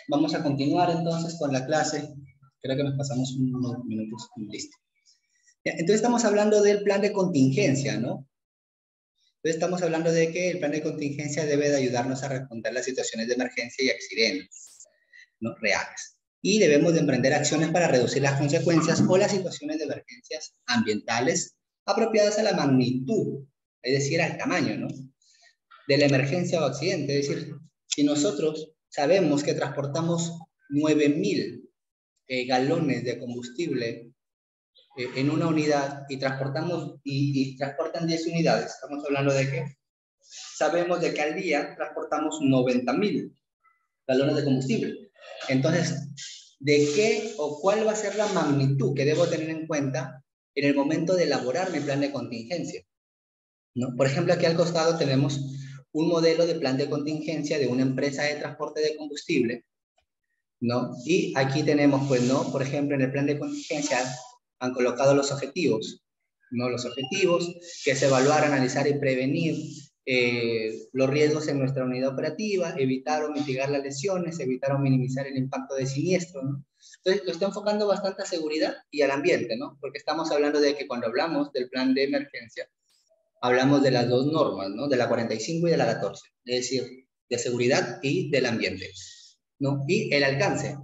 Vamos a continuar entonces con la clase. Creo que nos pasamos unos minutos. Listo. Entonces estamos hablando del plan de contingencia, ¿no? Entonces estamos hablando de que el plan de contingencia debe de ayudarnos a responder las situaciones de emergencia y accidentes, ¿no?, reales. Y debemos de emprender acciones para reducir las consecuencias o las situaciones de emergencias ambientales apropiadas a la magnitud, es decir, al tamaño, ¿no?, de la emergencia o accidente. Es decir, si nosotros sabemos que transportamos 9.000 galones de combustible en una unidad y transportamos y transportan 10 unidades, estamos hablando de que sabemos de que al día transportamos 90.000 galones de combustible. Entonces, ¿de qué o cuál va a ser la magnitud que debo tener en cuenta en el momento de elaborar mi plan de contingencia, ¿no? Por ejemplo, aquí al costado tenemos un modelo de plan de contingencia de una empresa de transporte de combustible, ¿no? Y aquí tenemos, pues, ¿no?, por ejemplo, en el plan de contingencia han colocado los objetivos, ¿no? Los objetivos, que es evaluar, analizar y prevenir los riesgos en nuestra unidad operativa, evitar o mitigar las lesiones, evitar o minimizar el impacto de siniestro, ¿no? Entonces, lo está enfocando bastante a seguridad y al ambiente, ¿no? Porque estamos hablando de que cuando hablamos del plan de emergencia, hablamos de las dos normas, ¿no? De la 45 y de la 14, es decir, de seguridad y del ambiente, ¿no? Y el alcance,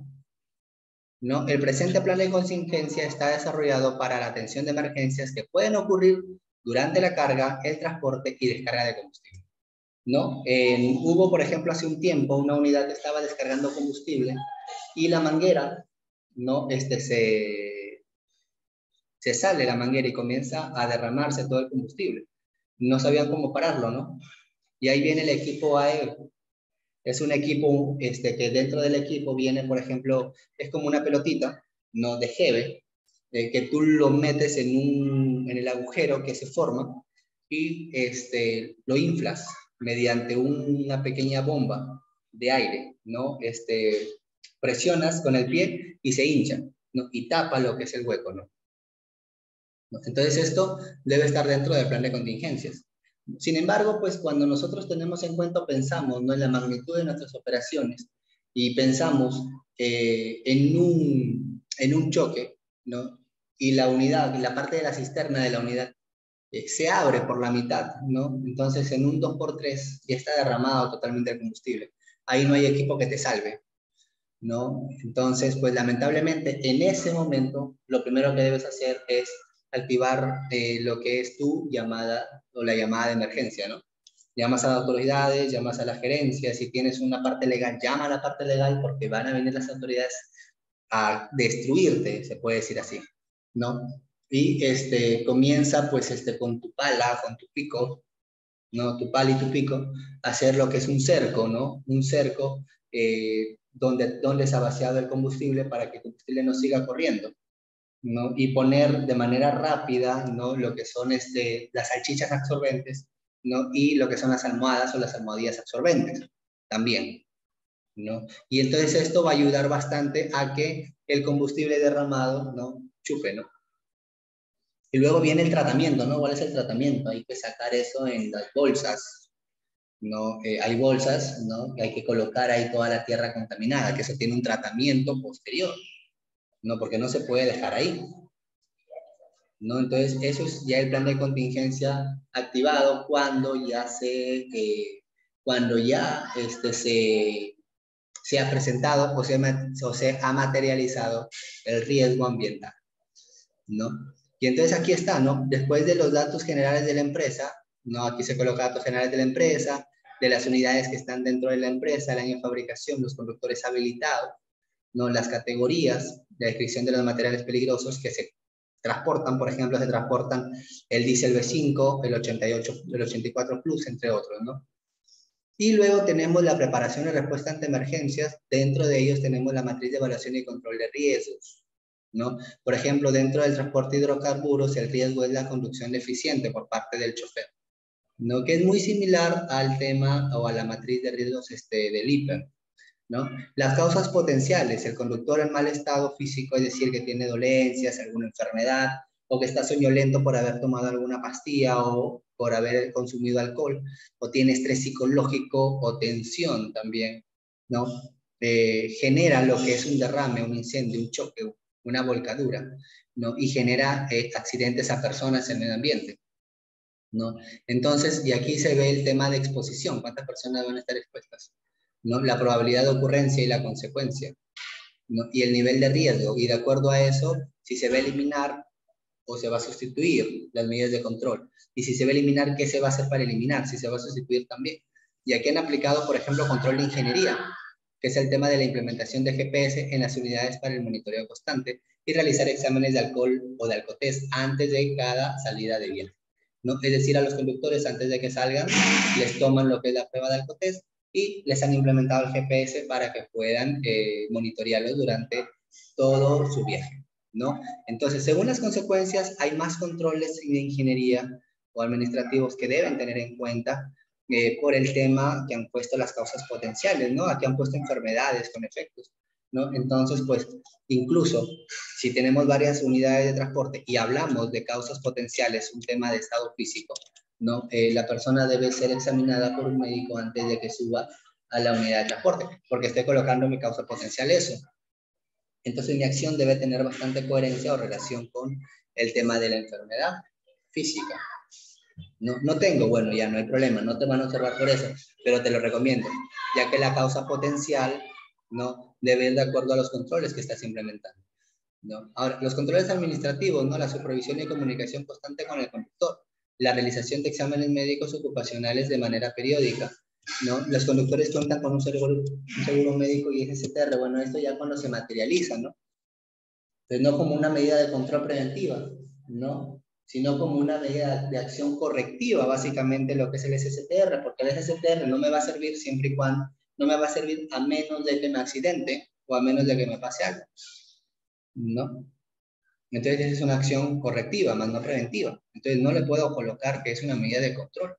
¿no? El presente plan de contingencia está desarrollado para la atención de emergencias que pueden ocurrir durante la carga, el transporte y descarga de combustible, ¿no? Hubo, por ejemplo, hace un tiempo una unidad que estaba descargando combustible y la manguera, ¿no? Se sale la manguera y comienza a derramarse todo el combustible. No sabían cómo pararlo, ¿no? Y ahí viene el equipo AEO. Es un equipo que dentro del equipo viene, por ejemplo, es como una pelotita, ¿no? De Hebe, que tú lo metes en el agujero que se forma y lo inflas mediante una pequeña bomba de aire, ¿no? Presionas con el pie y se hincha, ¿no? Y tapa lo que es el hueco, ¿no? Entonces esto debe estar dentro del plan de contingencias. Sin embargo, pues cuando nosotros tenemos en cuenta, pensamos, ¿no? En la magnitud de nuestras operaciones y pensamos en un choque, ¿no? Y la unidad, y la parte de la cisterna de la unidad se abre por la mitad, ¿no? Entonces en un 2x3 ya está derramado totalmente el combustible. Ahí no hay equipo que te salve, ¿no? Entonces, pues lamentablemente en ese momento lo primero que debes hacer es activar lo que es tu llamada o la llamada de emergencia, ¿no? Llamas a las autoridades, llamas a la gerencia, si tienes una parte legal, llama a la parte legal porque van a venir las autoridades a destruirte, se puede decir así, ¿no? Y comienza pues con tu pala, con tu pico, ¿no? Tu pala y tu pico, hacer lo que es un cerco, ¿no? Un cerco donde se ha vaciado el combustible para que el combustible no siga corriendo, ¿no? Y poner de manera rápida, ¿no? Lo que son las salchichas absorbentes, ¿no? Y lo que son las almohadas o las almohadillas absorbentes también, ¿no? Y entonces esto va a ayudar bastante a que el combustible derramado, ¿no? Chupe, ¿no? Y luego viene el tratamiento, ¿no? ¿Cuál es el tratamiento? Hay que sacar eso en las bolsas, ¿no? Hay bolsas, ¿no? Que hay que colocar ahí toda la tierra contaminada, que eso tiene un tratamiento posterior, ¿no? Porque no se puede dejar ahí, ¿no? Entonces, eso es ya el plan de contingencia activado cuando ya cuando ya se ha presentado o se ha materializado el riesgo ambiental, ¿no? Y entonces aquí está, ¿no? Después de los datos generales de la empresa, ¿no? Aquí se coloca datos generales de la empresa, de las unidades que están dentro de la empresa, el año de fabricación, los conductores habilitados, ¿no? Las categorías, la descripción de los materiales peligrosos que se transportan, por ejemplo, se transportan el diésel B5, el 88, el 84 Plus, entre otros, ¿no? Y luego tenemos la preparación y respuesta ante emergencias. Dentro de ellos tenemos la matriz de evaluación y control de riesgos, ¿no? Por ejemplo, dentro del transporte de hidrocarburos, el riesgo es la conducción deficiente por parte del chofer, ¿no? Que es muy similar al tema o a la matriz de riesgos del IPER, ¿no? Las causas potenciales, el conductor en mal estado físico, es decir, que tiene dolencias, alguna enfermedad, o que está soñolento por haber tomado alguna pastilla o por haber consumido alcohol, o tiene estrés psicológico o tensión también, ¿no? Genera lo que es un derrame, un incendio, un choque, una volcadura, ¿no? Y genera accidentes a personas en el medio ambiente, ¿no? Entonces, y aquí se ve el tema de exposición, cuántas personas van a estar expuestas, ¿no? La probabilidad de ocurrencia y la consecuencia, ¿no? Y el nivel de riesgo, y de acuerdo a eso, si se va a eliminar o se va a sustituir las medidas de control, y si se va a eliminar, ¿qué se va a hacer para eliminar? Si se va a sustituir también. Y aquí han aplicado, por ejemplo, control de ingeniería, que es el tema de la implementación de GPS en las unidades para el monitoreo constante y realizar exámenes de alcohol o de alcotest antes de cada salida de viaje, ¿no? Es decir, a los conductores antes de que salgan les toman lo que es la prueba de alcotest y les han implementado el GPS para que puedan monitorearlos durante todo su viaje, ¿no? Entonces, según las consecuencias, hay más controles de ingeniería o administrativos que deben tener en cuenta por el tema que han puesto las causas potenciales, ¿no? Aquí han puesto enfermedades con efectos, ¿no? Entonces, pues, incluso si tenemos varias unidades de transporte y hablamos de causas potenciales, un tema de estado físico, ¿no? La persona debe ser examinada por un médico antes de que suba a la unidad de transporte, porque estoy colocando mi causa potencial eso. Entonces mi acción debe tener bastante coherencia o relación con el tema de la enfermedad física. No tengo, bueno, ya no hay problema, no te van a observar por eso, pero te lo recomiendo, ya que la causa potencial, ¿no? Debe ir de acuerdo a los controles que estás implementando, ¿no? Ahora, los controles administrativos, ¿no? La supervisión y comunicación constante con el conductor, la realización de exámenes médicos ocupacionales de manera periódica, ¿no? Los conductores cuentan con un seguro médico y SSTR, bueno, esto ya cuando se materializa, ¿no? Entonces, no como una medida de control preventiva, ¿no? Sino como una medida de acción correctiva, básicamente lo que es el SSTR, porque el SSTR no me va a servir siempre y cuando, no me va a servir a menos de que me accidente o a menos de que me pase algo, ¿no? Entonces, esa es una acción correctiva, más no preventiva. Entonces, no le puedo colocar que es una medida de control,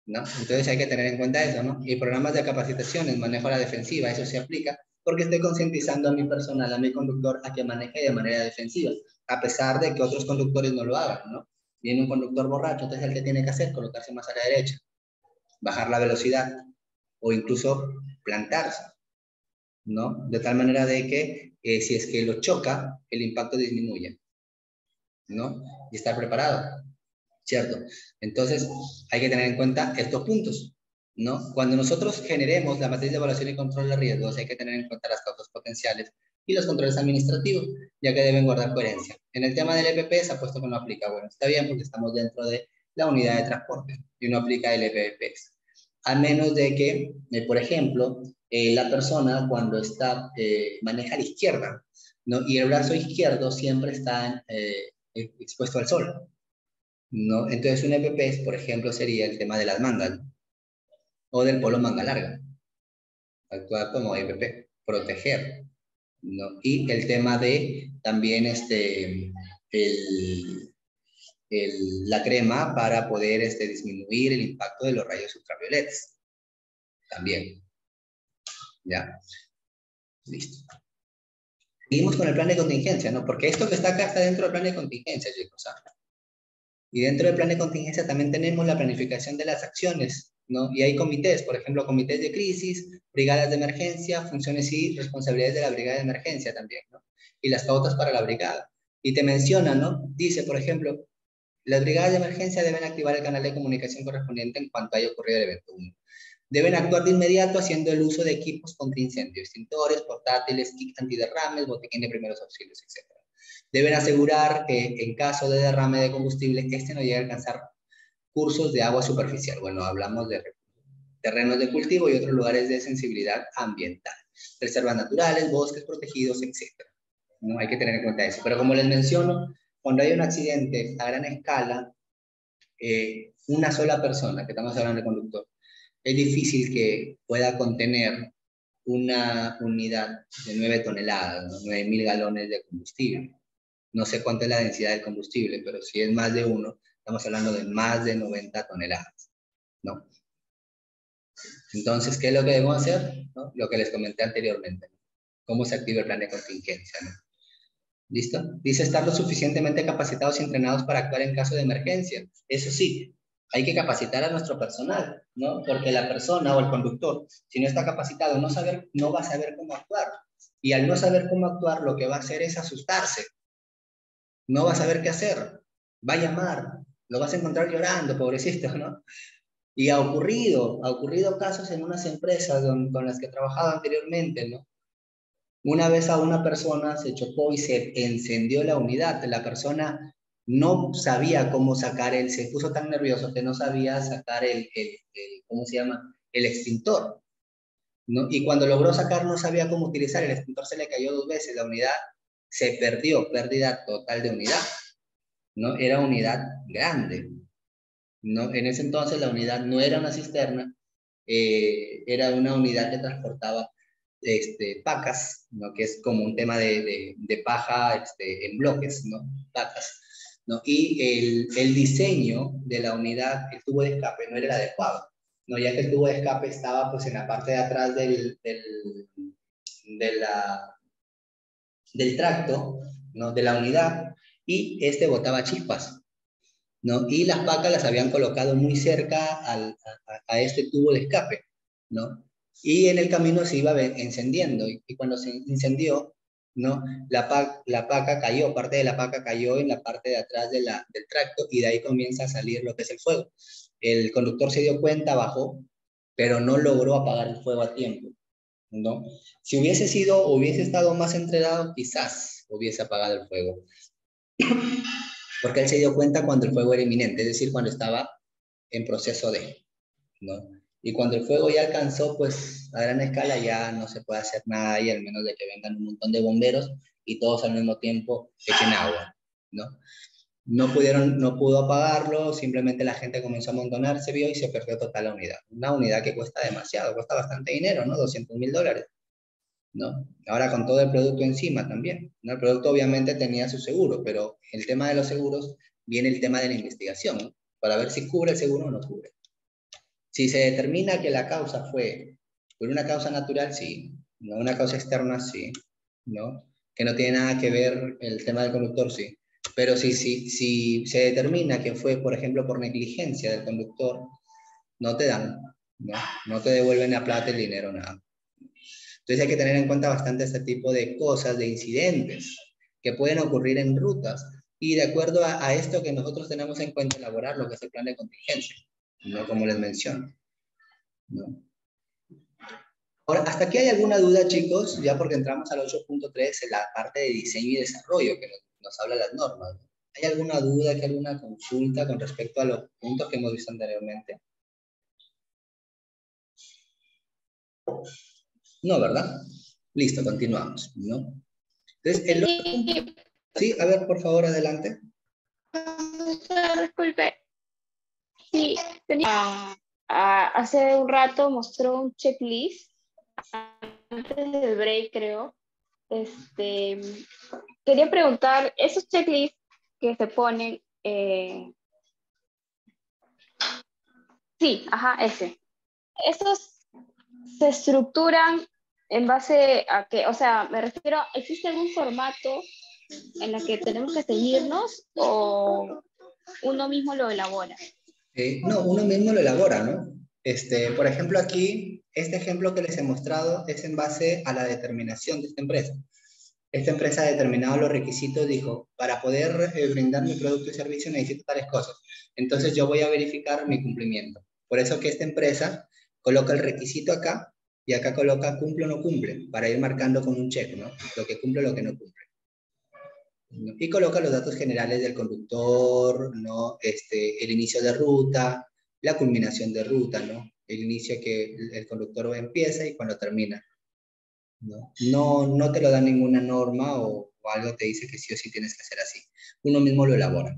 ¿no? Entonces, hay que tener en cuenta eso, ¿no? Y programas de capacitaciones, manejo a la defensiva, eso se aplica porque estoy concientizando a mi personal, a mi conductor, a que maneje de manera defensiva, a pesar de que otros conductores no lo hagan, ¿no? Viene un conductor borracho, entonces, ¿el que tiene que hacer? Colocarse más a la derecha, bajar la velocidad o incluso plantarse, ¿no? De tal manera de que si es que lo choca, el impacto disminuye, ¿no? Y estar preparado, ¿cierto? Entonces, hay que tener en cuenta estos puntos, ¿no? Cuando nosotros generemos la matriz de evaluación y control de riesgos, hay que tener en cuenta las causas potenciales y los controles administrativos, ya que deben guardar coherencia. En el tema del EPP se ha puesto que no aplica. Bueno, está bien porque estamos dentro de la unidad de transporte y no aplica el EPP. A menos de que, por ejemplo, la persona cuando está, maneja a la izquierda, ¿no? Y el brazo izquierdo siempre está expuesto al sol, ¿no? Entonces un EPP, por ejemplo, sería el tema de las mangas, ¿no? O del polo manga larga, actuar como EPP, proteger, ¿no? Y el tema de también el, la crema para poder disminuir el impacto de los rayos ultravioletas, también, ¿ya? Listo. Seguimos con el plan de contingencia, ¿no? Porque esto que está acá está dentro del plan de contingencia, chicos, ¿sabes? Y dentro del plan de contingencia también tenemos la planificación de las acciones, ¿no? Y hay comités, por ejemplo, comités de crisis, brigadas de emergencia, funciones y responsabilidades de la brigada de emergencia también, ¿no? Y las pautas para la brigada. Y te menciona, ¿no? Dice, por ejemplo, las brigadas de emergencia deben activar el canal de comunicación correspondiente en cuanto haya ocurrido el evento 1. Deben actuar de inmediato haciendo el uso de equipos contra incendios, extintores, portátiles, kit antiderrames, botiquín de primeros auxilios, etc. Deben asegurar que en caso de derrame de combustible, este no llegue a alcanzar cursos de agua superficial. Bueno, hablamos de terrenos de cultivo y otros lugares de sensibilidad ambiental, reservas naturales, bosques protegidos, etc. ¿No? Hay que tener en cuenta eso. Pero como les menciono, cuando hay un accidente a gran escala, una sola persona, que estamos hablando de conductor, es difícil que pueda contener una unidad de 9 toneladas, ¿no? 9.000 galones de combustible. No sé cuánto es la densidad del combustible, pero si es más de uno, estamos hablando de más de 90 toneladas, ¿no? Entonces, ¿qué es lo que debemos hacer? ¿No? Lo que les comenté anteriormente, ¿no? ¿Cómo se activa el plan de contingencia? ¿No? ¿Listo? Dice estar lo suficientemente capacitados y entrenados para actuar en caso de emergencia. Eso sí, hay que capacitar a nuestro personal, ¿no? Porque la persona o el conductor, si no está capacitado, no va a saber cómo actuar. Y al no saber cómo actuar, lo que va a hacer es asustarse. No va a saber qué hacer. Va a llamar. Lo vas a encontrar llorando, pobrecito, ¿no? Y ha ocurrido casos en unas empresas con las que he trabajado anteriormente, ¿no? Una vez a una persona se chocó y se encendió la unidad. La persona no sabía cómo sacar se puso tan nervioso que no sabía sacar ¿cómo se llama? El extintor, ¿no? Y cuando logró sacar no sabía cómo utilizar, el extintor se le cayó 2 veces, la unidad se perdió, pérdida total de unidad, ¿no? Era unidad grande, ¿no? En ese entonces la unidad no era una cisterna, era una unidad que transportaba pacas, ¿no? Que es como un tema de paja en bloques, ¿no? Pacas, ¿no? Y el diseño de la unidad, el tubo de escape, no era el adecuado, ¿no? Ya que el tubo de escape estaba pues en la parte de atrás de la, del tracto, ¿no? De la unidad, y botaba chispas, ¿no? Y las pacas las habían colocado muy cerca a este tubo de escape, ¿no? Y en el camino se iba encendiendo, y cuando se incendió, ¿no? La paca cayó, parte de la paca cayó en la parte de atrás del tracto, y de ahí comienza a salir lo que es el fuego. El conductor se dio cuenta, bajó, pero no logró apagar el fuego a tiempo, ¿no? Si hubiese estado más entrenado, quizás hubiese apagado el fuego, porque él se dio cuenta cuando el fuego era inminente, es decir, cuando estaba en proceso de, ¿no? Y cuando el fuego ya alcanzó, pues a gran escala ya no se puede hacer nada ahí, al menos de que vengan un montón de bomberos y todos al mismo tiempo echen agua, ¿no? No pudo apagarlo, simplemente la gente comenzó a amontonarse, vio y se perdió total la unidad. Una unidad que cuesta demasiado, cuesta bastante dinero, ¿no? $200.000, ¿no? Ahora con todo el producto encima también, ¿no? El producto obviamente tenía su seguro, pero el tema de los seguros viene el tema de la investigación, ¿no? Para ver si cubre el seguro o no cubre. Si se determina que la causa fue por una causa natural, sí, no una causa externa, sí, ¿no? Que no tiene nada que ver el tema del conductor, sí. Pero si se determina que fue, por ejemplo, por negligencia del conductor, no te dan, ¿no? No te devuelven la plata, el dinero, nada. Entonces hay que tener en cuenta bastante este tipo de cosas, de incidentes que pueden ocurrir en rutas. Y de acuerdo a esto que nosotros tenemos en cuenta, elaborar lo que es el plan de contingencia, ¿no? Como les menciono, ¿no? Ahora, ¿hasta aquí hay alguna duda, chicos? Ya porque entramos al 8.3, en la parte de diseño y desarrollo, que nos habla las normas, ¿no? ¿Hay alguna duda, hay alguna consulta con respecto a los puntos que hemos visto anteriormente? No, ¿verdad? Listo, continuamos, ¿no? Entonces, el otro punto... Sí, Sí, a ver, por favor, adelante. disculpe. Sí, tenía, hace un rato mostró un checklist antes del break, creo. Este, quería preguntar, esos checklists que se ponen, sí, ajá, esos se estructuran en base a que, o sea, me refiero, ¿existe algún formato en el que tenemos que seguirnos o uno mismo lo elabora? No, uno mismo lo elabora, ¿no? Por ejemplo, aquí, este ejemplo que les he mostrado es en base a la determinación de esta empresa. Esta empresa ha determinado los requisitos, dijo, para poder brindar mi producto y servicio necesito tales cosas. Entonces yo voy a verificar mi cumplimiento. Por eso que esta empresa coloca el requisito acá y acá coloca cumple o no cumple, para ir marcando con un check, ¿no? Lo que cumple o lo que no cumple, ¿no? Y coloca los datos generales del conductor, ¿no? El inicio de ruta, la culminación de ruta, ¿no? El inicio que el conductor empieza y cuando termina, ¿no? No te lo da ninguna norma o algo te dice que sí o sí tienes que hacer así. Uno mismo lo elabora.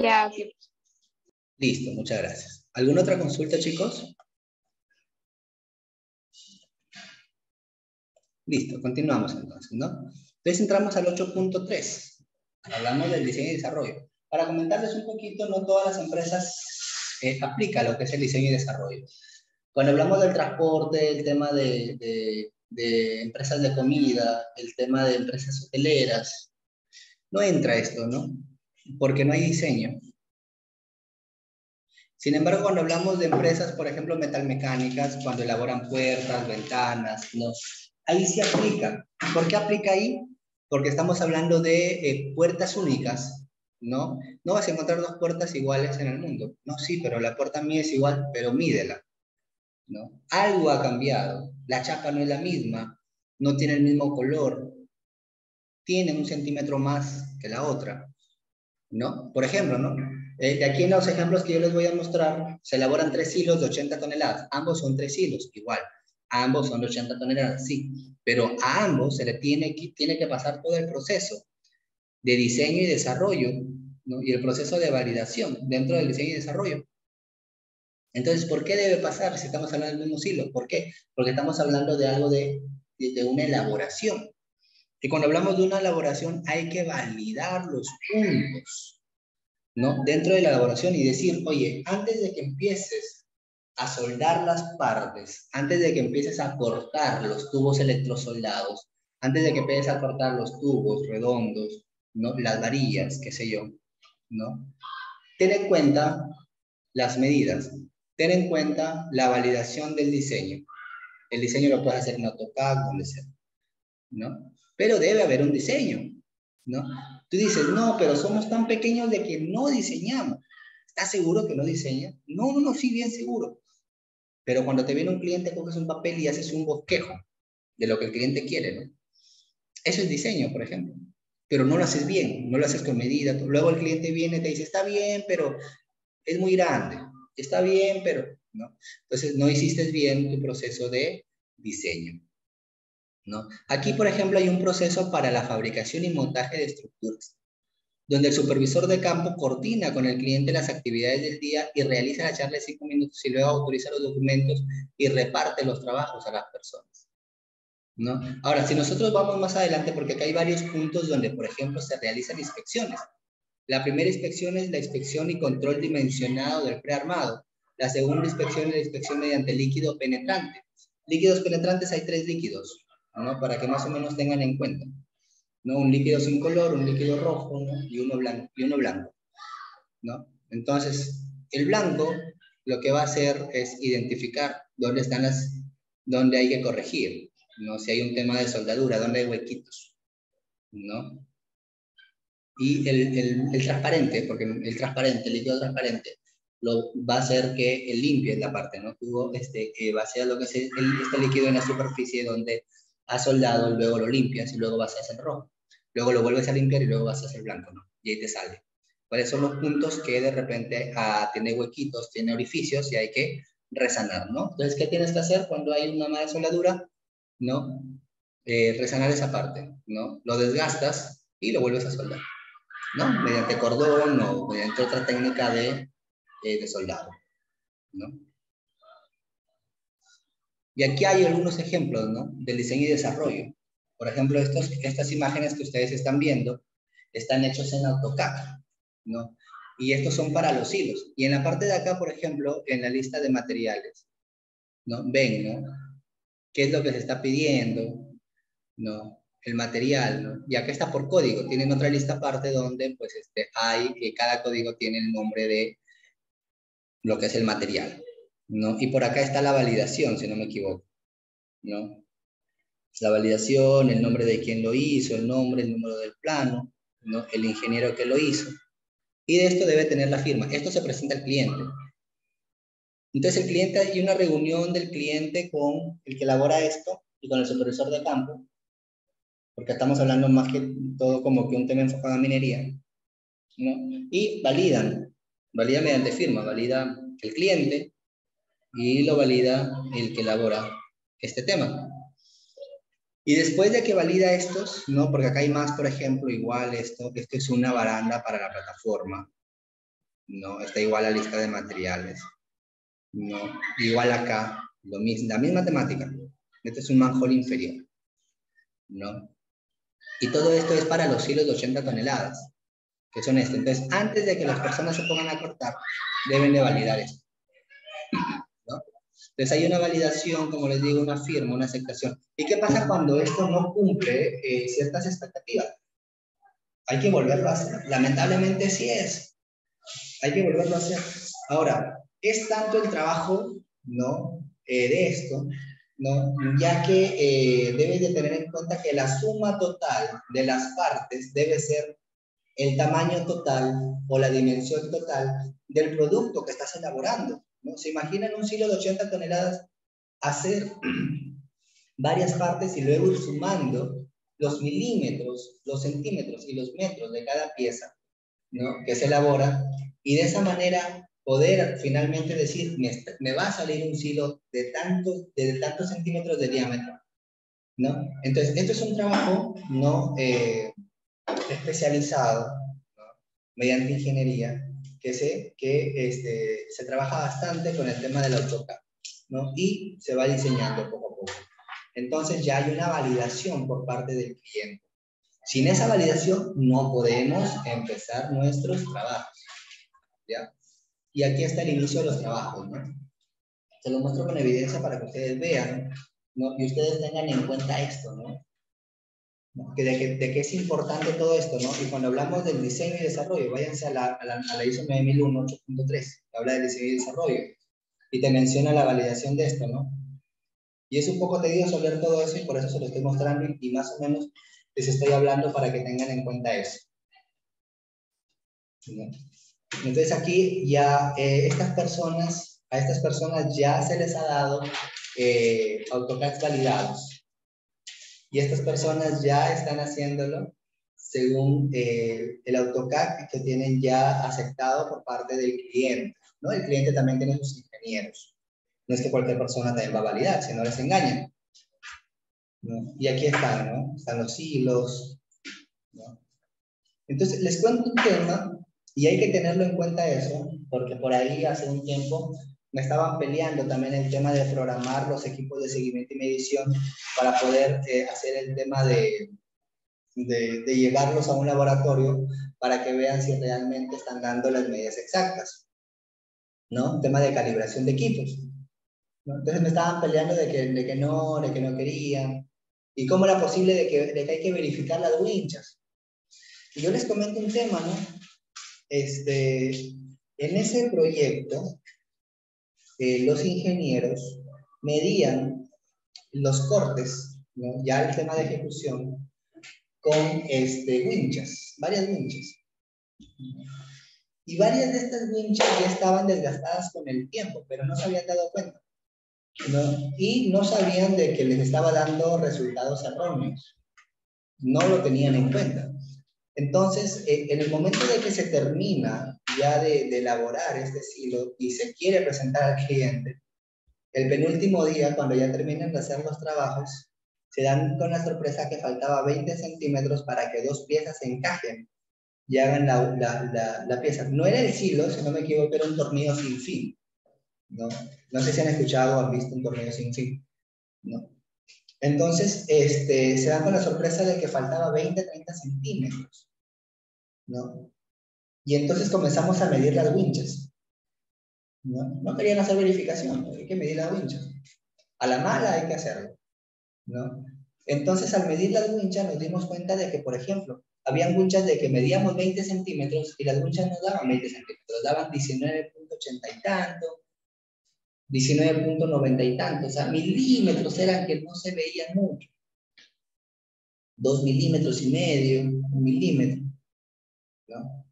Ya, ok. Listo, muchas gracias. ¿Alguna otra consulta, chicos? Listo, continuamos entonces, ¿no? Entonces entramos al 8.3. Hablamos del diseño y desarrollo. Para comentarles un poquito, no todas las empresas aplican lo que es el diseño y desarrollo. Cuando hablamos del transporte, el tema de empresas de comida, el tema de empresas hoteleras, no entra esto, ¿no? Porque no hay diseño. Sin embargo, cuando hablamos de empresas, por ejemplo, metalmecánicas, cuando elaboran puertas, ventanas, ¿no? Ahí sí aplica. ¿Por qué aplica ahí? Porque estamos hablando de puertas únicas, ¿no? No vas a encontrar dos puertas iguales en el mundo. No, sí, pero la puerta mía es igual, pero mídela, ¿no? Algo ha cambiado. La chapa no es la misma, no tiene el mismo color, tiene 1 centímetro más que la otra, ¿no? Por ejemplo, ¿no? De aquí en los ejemplos que yo les voy a mostrar, se elaboran 3 hilos de 80 toneladas. Ambos son 3 hilos, igual. Ambos son de 80 toneladas, sí. Pero a ambos se le tiene que pasar todo el proceso de diseño y desarrollo, ¿no? Y el proceso de validación dentro del diseño y desarrollo. Entonces, ¿por qué debe pasar si estamos hablando del mismo hilo? ¿Por qué? Porque estamos hablando de algo de una elaboración. Y cuando hablamos de una elaboración, hay que validar los puntos, ¿no? Dentro de la elaboración y decir, oye, antes de que empieces a soldar las partes, antes de que empieces a cortar los tubos electrosoldados, antes de que empieces a cortar los tubos redondos, ¿no? Las varillas, qué sé yo, ¿no? Ten en cuenta las medidas, ten en cuenta la validación del diseño. El diseño lo puedes hacer en AutoCAD, donde sea, ¿no? Pero debe haber un diseño, ¿no? Tú dices, no, pero somos tan pequeños de que no diseñamos. ¿Estás seguro que no diseñas? No, no, no, sí, bien seguro. Pero cuando te viene un cliente, coges un papel y haces un bosquejo de lo que el cliente quiere, ¿no? Eso es diseño, por ejemplo. Pero no lo haces bien, no lo haces con medida. Luego el cliente viene y te dice, está bien, pero es muy grande. Está bien, pero no. Entonces no hiciste bien tu proceso de diseño, ¿no? Aquí, por ejemplo, hay un proceso para la fabricación y montaje de estructuras, donde el supervisor de campo coordina con el cliente las actividades del día y realiza la charla de 5 minutos y luego autoriza los documentos y reparte los trabajos a las personas, ¿no? Ahora, si nosotros vamos más adelante, porque acá hay varios puntos donde, por ejemplo, se realizan inspecciones. La primera inspección es la inspección y control dimensionado del prearmado. La segunda inspección es la inspección mediante líquido penetrante. Líquidos penetrantes hay 3 líquidos, ¿no? Para que más o menos tengan en cuenta, ¿no? Un líquido sin color, un líquido rojo, ¿no? Y uno blanco, ¿no? Entonces, el blanco lo que va a hacer es identificar dónde están dónde hay que corregir, ¿no? Si hay un tema de soldadura, dónde hay huequitos, ¿no? Y el transparente, porque el líquido transparente, va a hacer que limpie la parte, ¿no? Tú, va a ser lo que es este líquido en la superficie donde has soldado, luego lo limpias y luego vas a hacer rojo. Luego lo vuelves a limpiar y luego vas a hacer blanco, ¿no? Y ahí te sale. ¿Cuáles son los puntos que de repente tiene huequitos, tiene orificios y hay que resanar, ¿no? Entonces, ¿qué tienes que hacer cuando hay una mala soldadura? ¿No? Resanar esa parte, ¿no? Lo desgastas y lo vuelves a soldar, ¿no? Mediante cordón o mediante otra técnica de soldado, ¿no? Y aquí hay algunos ejemplos, ¿no? Del diseño y desarrollo. Por ejemplo, estas imágenes que ustedes están viendo están hechos en AutoCAD, ¿no? Y estos son para los hilos. Y en la parte de acá, por ejemplo, en la lista de materiales, ¿no? Ven, ¿no? ¿Qué es lo que se está pidiendo? ¿No? El material, ¿no? Y acá está por código. Tienen otra lista aparte donde, pues, cada código tiene el nombre de lo que es el material, ¿no? Y por acá está la validación, si no me equivoco, ¿no? La validación, el nombre de quien lo hizo, el nombre, el número del plano, ¿no? El ingeniero que lo hizo. Y de esto debe tener la firma. Esto se presenta al cliente. Entonces el cliente, hay una reunión del cliente con el que elabora esto y con el supervisor de campo, porque estamos hablando más que todo como que un tema enfocado a minería, ¿no? Y valida mediante firma, valida el cliente y lo valida el que elabora este tema. Y después de que valida estos, ¿no? Porque acá hay más, por ejemplo, igual esto es una baranda para la plataforma, ¿no? Está igual la lista de materiales, ¿no? Igual acá, lo mismo, la misma temática. Este es un manhole inferior, ¿no? Y todo esto es para los hilos de 80 toneladas, que son estos. Entonces, antes de que las personas se pongan a cortar, deben de validar esto, ¿no? Entonces hay una validación, como les digo, una firma, una aceptación. ¿Y qué pasa cuando esto no cumple ciertas expectativas? Hay que volverlo a hacer. Lamentablemente sí es. Hay que volverlo a hacer. Ahora, es tanto el trabajo, ¿no? De esto, ¿no? Ya que debes de tener en cuenta que la suma total de las partes debe ser el tamaño total o la dimensión total del producto que estás elaborando, ¿no? Se imaginan un silo de 80 toneladas hacer varias partes y luego ir sumando los milímetros, los centímetros y los metros de cada pieza, ¿no? Que se elabora, y de esa manera poder finalmente decir, me va a salir un silo de tantos centímetros de diámetro, ¿no? Entonces, esto es un trabajo, ¿no? Especializado, ¿no? Mediante ingeniería, que se trabaja bastante con el tema del AutoCAD, ¿no? Y se va diseñando poco a poco. Entonces ya hay una validación por parte del cliente. Sin esa validación no podemos empezar nuestros trabajos, ¿ya? Y aquí está el inicio de los trabajos, ¿no? Se lo muestro con evidencia para que ustedes vean, ¿no? Y ustedes tengan en cuenta esto, ¿no? ¿no? De que es importante todo esto, ¿no? Y cuando hablamos del diseño y desarrollo, váyanse a la ISO 9001 8.3, que habla de diseño y desarrollo, y te menciona la validación de esto, ¿no? Y es un poco tedioso leer todo eso y por eso se lo estoy mostrando y más o menos les estoy hablando para que tengan en cuenta eso, ¿no? Entonces aquí ya a estas personas ya se les ha dado AutoCAD validados. Y estas personas ya están haciéndolo según el AutoCAD que tienen ya aceptado por parte del cliente, ¿no? El cliente también tiene sus ingenieros. No es que cualquier persona también va a validar, si no les engañan, ¿no? Y aquí están, ¿no? Están los hilos, ¿no? Entonces, les cuento un tema y hay que tenerlo en cuenta eso, porque por ahí hace un tiempo me estaban peleando también el tema de programar los equipos de seguimiento y medición para poder hacer el tema de llevarlos a un laboratorio para que vean si realmente están dando las medidas exactas, ¿no? Tema de calibración de equipos, ¿no? Entonces me estaban peleando de que no querían. ¿Y cómo era posible de que hay que verificar las winchas? Y yo les comento un tema, ¿no? En ese proyecto, los ingenieros medían los cortes, ¿no? Ya el tema de ejecución, con winchas, varias winchas. Y varias de estas winchas ya estaban desgastadas con el tiempo, pero no se habían dado cuenta, ¿no? Y no sabían de que les estaba dando resultados erróneos. No lo tenían en cuenta. Entonces, en el momento de que se termina ya de elaborar este silo y se quiere presentar al cliente, el penúltimo día, cuando ya terminan de hacer los trabajos, se dan con la sorpresa que faltaba 20 centímetros para que dos piezas se encajen y hagan la pieza. No era el silo, si no me equivoco, era un tornillo sin fin, ¿no? No sé si han escuchado o han visto un tornillo sin fin, ¿no? Entonces, se dan con la sorpresa de que faltaba 20, 30 centímetros, ¿no? Y entonces comenzamos a medir las winchas, ¿no? No querían hacer verificación, ¿no? Hay que medir las winchas. A la mala hay que hacerlo, ¿no? Entonces, al medir las winchas nos dimos cuenta de que, por ejemplo, habían winchas de que medíamos 20 centímetros y las winchas no daban 20 centímetros, daban 19.80 y tanto, 19.90 y tanto, o sea, milímetros eran que no se veían mucho. 2,5 milímetros, 1 milímetro, ¿no?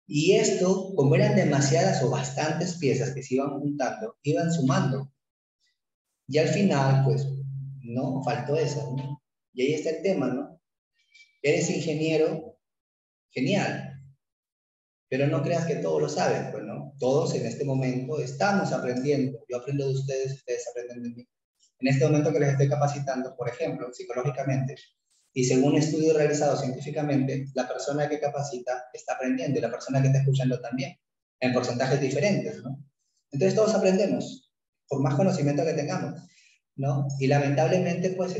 Y esto, como eran demasiadas o bastantes piezas que se iban juntando, iban sumando. Y al final, pues, no, faltó eso, ¿no? Y ahí está el tema, ¿no? Eres ingeniero, genial, pero no creas que todos lo saben, pues, ¿no? Todos en este momento estamos aprendiendo. Yo aprendo de ustedes, ustedes aprenden de mí. En este momento que les estoy capacitando, por ejemplo, psicológicamente, y según estudios realizados científicamente, la persona que capacita está aprendiendo y la persona que está escuchando también, en porcentajes diferentes, ¿no? Entonces todos aprendemos, por más conocimiento que tengamos, ¿no? Y lamentablemente, pues,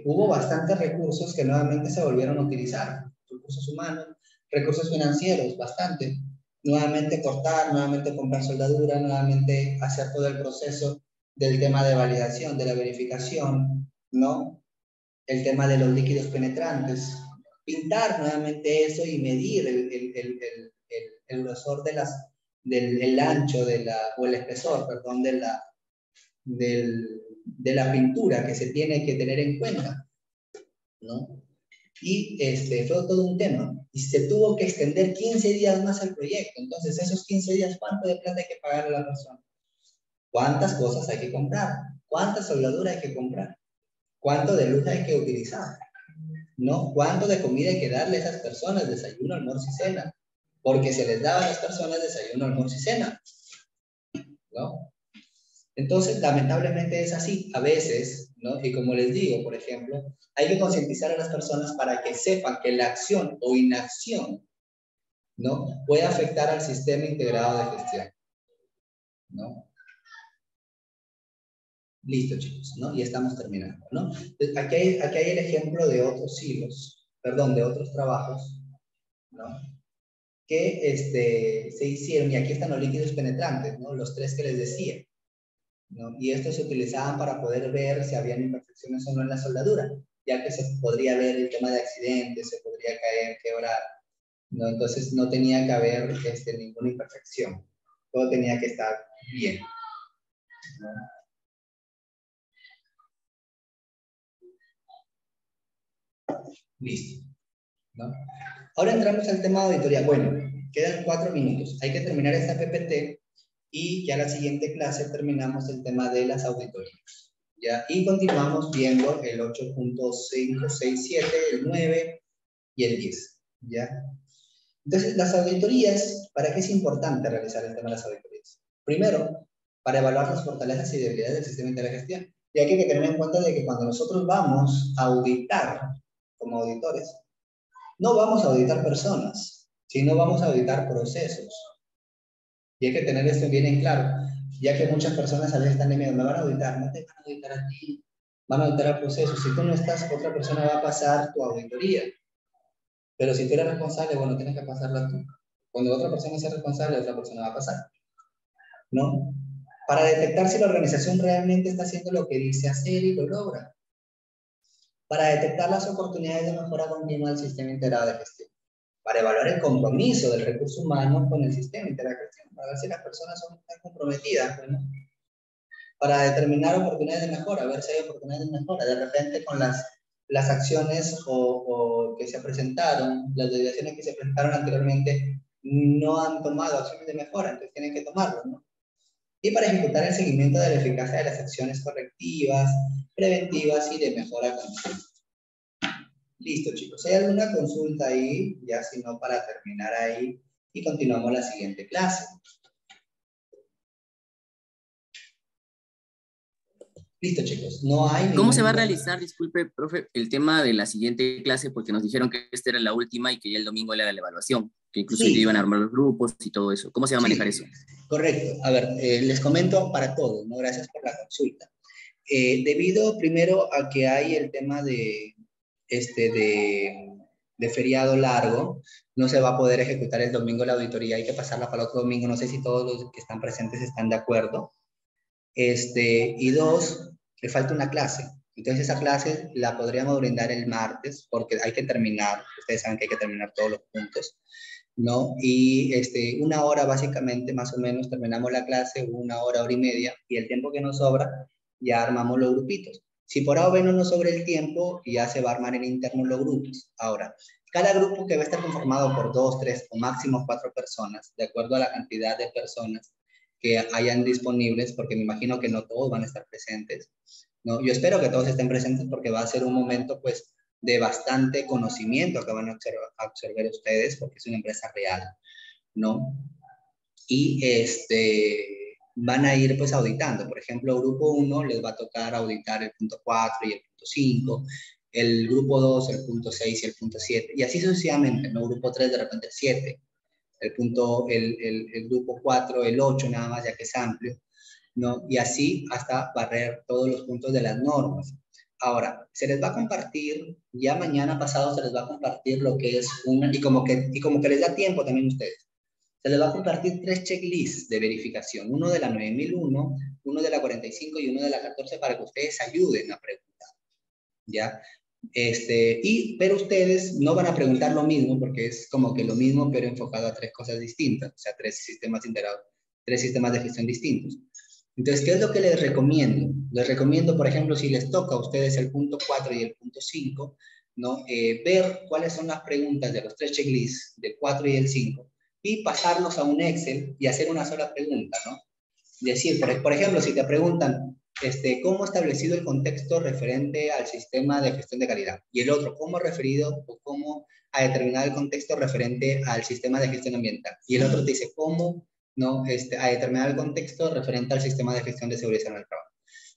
hubo bastantes recursos que nuevamente se volvieron a utilizar, recursos humanos, recursos financieros, bastante. Nuevamente cortar, nuevamente comprar soldadura, nuevamente hacer todo el proceso del tema de validación, de la verificación, ¿no? El tema de los líquidos penetrantes, pintar nuevamente eso y medir el grosor del ancho o el espesor, perdón, de la pintura que se tiene que tener en cuenta, ¿no? Y fue todo un tema. Y se tuvo que extender 15 días más el proyecto. Entonces, esos 15 días, ¿cuánto de plata hay que pagarle a la persona? ¿Cuántas cosas hay que comprar? ¿Cuánta soldadura hay que comprar? ¿Cuánto de luz hay que utilizar? ¿No? ¿Cuánto de comida hay que darle a esas personas? Desayuno, almuerzo y cena. Porque se les daba a las personas desayuno, almuerzo y cena, ¿no? Entonces, lamentablemente es así, a veces, ¿no? Y como les digo, por ejemplo, hay que concientizar a las personas para que sepan que la acción o inacción, ¿no? Puede afectar al sistema integrado de gestión, ¿no? Listo, chicos, ¿no? Y estamos terminando, ¿no? Entonces, aquí hay el ejemplo de otros hilos, perdón, de otros trabajos, ¿no? Que se hicieron, y aquí están los líquidos penetrantes, ¿no? Los tres que les decía, ¿no? Y estos se utilizaban para poder ver si habían imperfecciones o no en la soldadura, ya que se podría ver el tema de accidentes, se podría caer, quebrar, ¿no? Entonces no tenía que haber ninguna imperfección, todo tenía que estar bien, ¿no? Listo, ¿no? Ahora entramos al tema de auditoría. Bueno, quedan 4 minutos. Hay que terminar esta PPT y ya la siguiente clase terminamos el tema de las auditorías. ¿Ya? Y continuamos viendo el 8.567, el 9 y el 10. ¿Ya? Entonces, las auditorías, ¿para qué es importante realizar el tema de las auditorías? Primero, para evaluar las fortalezas y debilidades del sistema de gestión. Y hay que tener en cuenta de que cuando nosotros vamos a auditar como auditores, no vamos a auditar personas, sino vamos a auditar procesos. Y hay que tener esto bien en claro, ya que muchas personas a veces están de miedo, me van a auditar, no te van a auditar a ti, van a auditar al proceso. Si tú no estás, otra persona va a pasar tu auditoría. Pero si tú eres responsable, bueno, tienes que pasarla tú. Cuando otra persona sea responsable, otra persona va a pasar, ¿no? Para detectar si la organización realmente está haciendo lo que dice hacer y lo logra. Para detectar las oportunidades de mejora continua del sistema integrado de gestión. Para evaluar el compromiso del recurso humano con el sistema integrado de gestión. Para ver si las personas son tan comprometidas, ¿no? Para determinar oportunidades de mejora, ver si hay oportunidades de mejora. De repente con las acciones o que se presentaron, las desviaciones que se presentaron anteriormente, no han tomado acciones de mejora, entonces tienen que tomarlo, ¿no? Y para ejecutar el seguimiento de la eficacia de las acciones correctivas, preventivas y de mejora continua. Listo, chicos. ¿Hay alguna consulta ahí? Ya si no, para terminar ahí y continuamos la siguiente clase. Listo, chicos. No hay ¿Cómo se va a ningún... realizar, disculpe, profe, el tema de la siguiente clase? Porque nos dijeron que esta era la última y que ya el domingo era la evaluación, que incluso hoy día iban a Sí, armar los grupos y todo eso. ¿Cómo se va a manejar sí, eso? correcto. A ver, les comento para todos, ¿no? Gracias por la consulta. Debido primero a que hay el tema este, de, de feriado largo, no se va a poder ejecutar el domingo la auditoría, hay que pasarla para el otro domingo, no sé si todos los que están presentes están de acuerdo. Y dos, le falta una clase. Entonces esa clase la podríamos brindar el martes, porque hay que terminar, ustedes saben que hay que terminar todos los puntos, ¿no? Y una hora básicamente, más o menos, terminamos la clase, una hora, hora y media, y el tiempo que nos sobra, ya armamos los grupitos. Si por A o B no nos sobra el tiempo, ya se va a armar en interno los grupos. Ahora, cada grupo que va a estar conformado por 2, 3 o máximo 4 personas, de acuerdo a la cantidad de personas que hayan disponibles, porque me imagino que no todos van a estar presentes, ¿no? Yo espero que todos estén presentes porque va a ser un momento, pues, de bastante conocimiento que van a observar ustedes, porque es una empresa real, ¿no? Y van a ir, pues, auditando. Por ejemplo, grupo 1 les va a tocar auditar el punto 4 y el punto 5, el grupo 2, el punto 6 y el punto 7, y así sucesivamente, ¿no? Grupo 3, de repente el 7, el grupo 4, el 8 nada más, ya que es amplio, ¿no? Y así hasta barrer todos los puntos de las normas. Ahora, se les va a compartir, ya mañana pasado se les va a compartir lo que es una, y como que les da tiempo también a ustedes, se les va a compartir 3 checklists de verificación, uno de la 9001, uno de la 45 y uno de la 14 para que ustedes ayuden a preguntar, ¿ya? Pero ustedes no van a preguntar lo mismo porque es como que lo mismo pero enfocado a 3 cosas distintas, o sea, 3 sistemas integrados, 3 sistemas de gestión distintos. Entonces, ¿qué es lo que les recomiendo? Les recomiendo, por ejemplo, si les toca a ustedes el punto 4 y el punto 5, ¿no? Ver cuáles son las preguntas de los 3 checklists, del 4 y el 5, y pasarlos a un Excel y hacer una sola pregunta, ¿no? Decir, por ejemplo, si te preguntan, ¿cómo establecido el contexto referente al sistema de gestión de calidad? Y el otro, ¿cómo referido o cómo ha determinado el contexto referente al sistema de gestión ambiental? Y el otro te dice, ¿cómo no, a determinar el contexto referente al sistema de gestión de seguridad en el trabajo?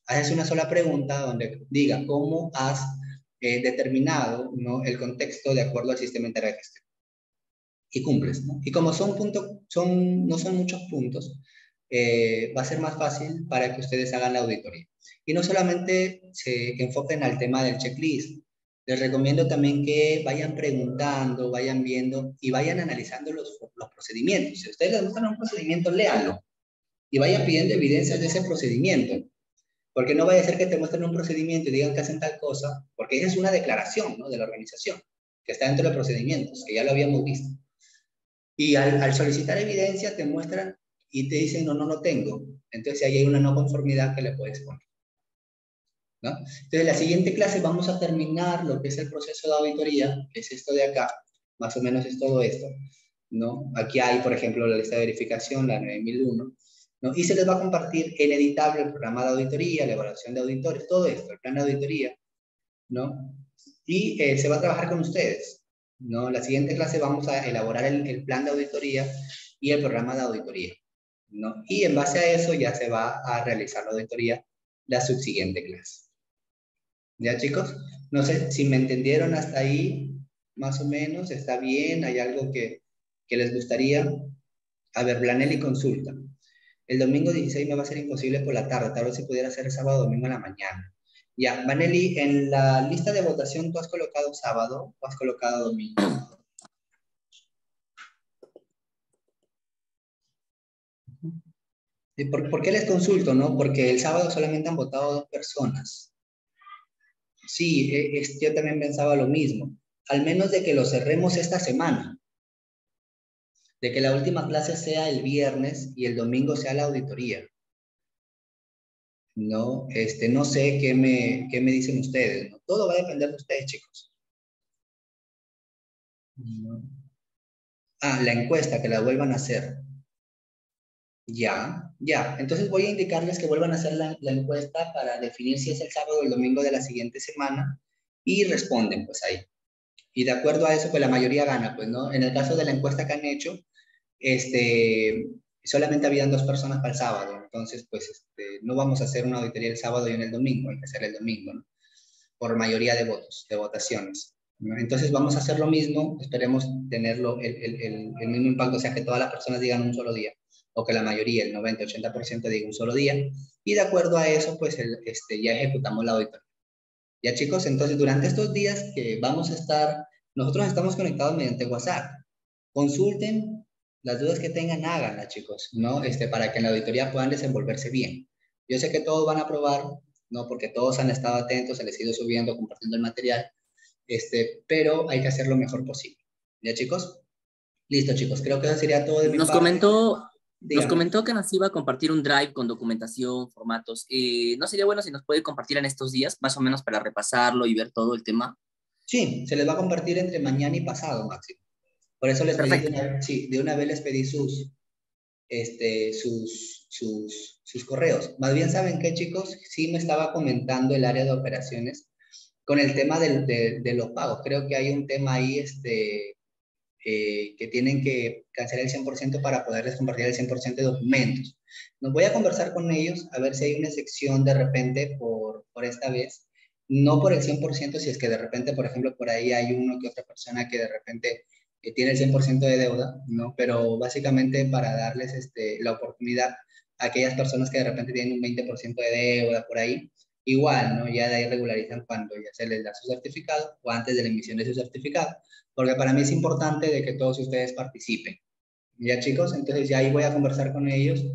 Haces una sola pregunta donde diga, ¿cómo has determinado, ¿no?, el contexto de acuerdo al sistema integral de gestión? Y cumples, ¿no? Y como no son muchos puntos, va a ser más fácil para que ustedes hagan la auditoría. Y no solamente se enfoquen al tema del checklist, les recomiendo también que vayan preguntando, vayan viendo y vayan analizando los procedimientos. Si a ustedes les gustan un procedimiento, léanlo. y vayan pidiendo evidencias de ese procedimiento. Porque no vaya a ser que te muestren un procedimiento y digan que hacen tal cosa, porque esa es una declaración, ¿no?, de la organización, que está dentro de procedimientos, que ya lo habíamos visto. Y al solicitar evidencia te muestran y te dicen, no, no, no tengo. Entonces ahí hay una no conformidad que le puedes poner, ¿no? Entonces en la siguiente clase vamos a terminar lo que es el proceso de auditoría, que es esto de acá, más o menos es todo esto, ¿no? Aquí hay, por ejemplo, la lista de verificación, la 9001, ¿no? Y se les va a compartir el editable, el programa de auditoría, la evaluación de auditores, todo esto, el plan de auditoría, ¿no? Y se va a trabajar con ustedes, ¿no? La siguiente clase vamos a elaborar el plan de auditoría y el programa de auditoría, ¿no? Y en base a eso ya se va a realizar la auditoría la subsiguiente clase. ¿Ya, chicos? No sé si me entendieron hasta ahí, más o menos, ¿está bien? ¿Hay algo que les gustaría? A ver, Blanelli consulta. El domingo 16 me va a ser imposible por la tarde, tal vez si pudiera ser el sábado o domingo en la mañana. Ya, Blanelli, en la lista de votación, ¿tú has colocado sábado o has colocado domingo? ¿Por qué les consulto, no? Porque el sábado solamente han votado 2 personas. Sí, yo también pensaba lo mismo. Al menos de que lo cerremos esta semana. De que la última clase sea el viernes y el domingo sea la auditoría. No, no sé qué me dicen ustedes, ¿no? Todo va a depender de ustedes, chicos. No. Ah, la encuesta, que la vuelvan a hacer. Ya, ya. Entonces voy a indicarles que vuelvan a hacer la encuesta para definir si es el sábado o el domingo de la siguiente semana y responden, pues ahí. Y de acuerdo a eso, pues la mayoría gana, pues, ¿no? En el caso de la encuesta que han hecho, solamente habían 2 personas para el sábado, entonces, pues, no vamos a hacer una auditoría el sábado y en el domingo, hay que hacer el domingo, ¿no? Por mayoría de votos, de votaciones, ¿no? Entonces vamos a hacer lo mismo, esperemos tenerlo, el mismo impacto, o sea, que todas las personas digan un solo día, o que la mayoría, el 90-80% diga un solo día, y de acuerdo a eso, pues, ya ejecutamos la auditoría. Ya, chicos, entonces durante estos días que vamos a estar, nosotros estamos conectados mediante WhatsApp. Consulten las dudas que tengan, háganlas, chicos, ¿no? Para que en la auditoría puedan desenvolverse bien. Yo sé que todos van a aprobar, ¿no? Porque todos han estado atentos, se les ha ido subiendo, compartiendo el material, pero hay que hacer lo mejor posible. ¿Ya, chicos? Listo, chicos, creo que eso sería todo de mi Nos parte. Dígame. comentó que nos iba a compartir un drive con documentación, formatos. ¿No sería bueno si nos puede compartir en estos días, más o menos para repasarlo y ver todo el tema? Sí, se les va a compartir entre mañana y pasado, máximo. Por eso les pedí, Perfecto. sí, de una vez les pedí sus correos. Más bien, ¿saben qué, chicos? Sí me estaba comentando el área de operaciones con el tema de los pagos. Creo que hay un tema ahí, que tienen que cancelar el 100% para poderles compartir el 100% de documentos. Nos voy a conversar con ellos a ver si hay una sección de repente por esta vez, no por el 100%, si es que de repente, por ejemplo, por ahí hay uno que otra persona que de repente tiene el 100% de deuda, ¿no? Pero básicamente para darles la oportunidad a aquellas personas que de repente tienen un 20% de deuda por ahí, igual, ¿no? Ya de ahí regularizan cuando ya se les da su certificado o antes de la emisión de su certificado, porque para mí es importante de que todos ustedes participen. ¿Ya, chicos? Entonces ya ahí voy a conversar con ellos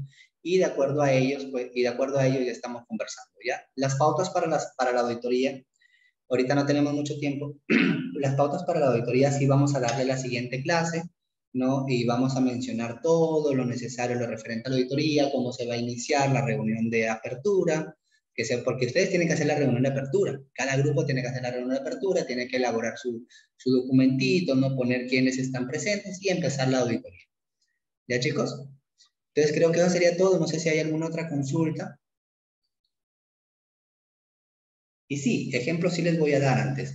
y de acuerdo a ellos, pues, y de acuerdo a ellos ya estamos conversando, ¿ya? Las pautas para la auditoría, ahorita no tenemos mucho tiempo, las pautas para la auditoría sí vamos a darle la siguiente clase, ¿no? Y vamos a mencionar todo lo necesario, lo referente a la auditoría, cómo se va a iniciar la reunión de apertura, porque ustedes tienen que hacer la reunión de apertura, cada grupo tiene que hacer la reunión de apertura, tiene que elaborar su documentito, ¿no? Poner quiénes están presentes y empezar la auditoría. ¿Ya, chicos? Entonces creo que eso sería todo, no sé si hay alguna otra consulta. Y sí, ejemplos sí les voy a dar antes,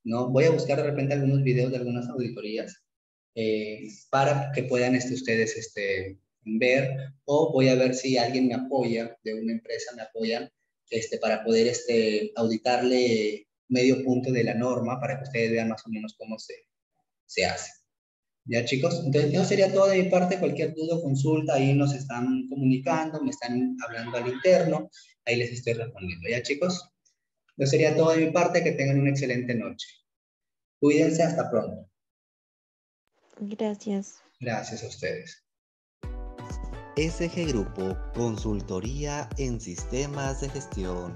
¿no? Voy a buscar de repente algunos videos de algunas auditorías para que puedan ustedes ver, o voy a ver si alguien me apoya, de una empresa me apoya, para poder auditarle medio punto de la norma para que ustedes vean más o menos cómo se hace. ¿Ya, chicos? Entonces, eso sería todo de mi parte. Cualquier duda o consulta, ahí nos están comunicando, me están hablando al interno, ahí les estoy respondiendo. ¿Ya, chicos? Eso sería todo de mi parte. Que tengan una excelente noche. Cuídense, hasta pronto. Gracias. Gracias a ustedes. SG Grupo, consultoría en sistemas de gestión.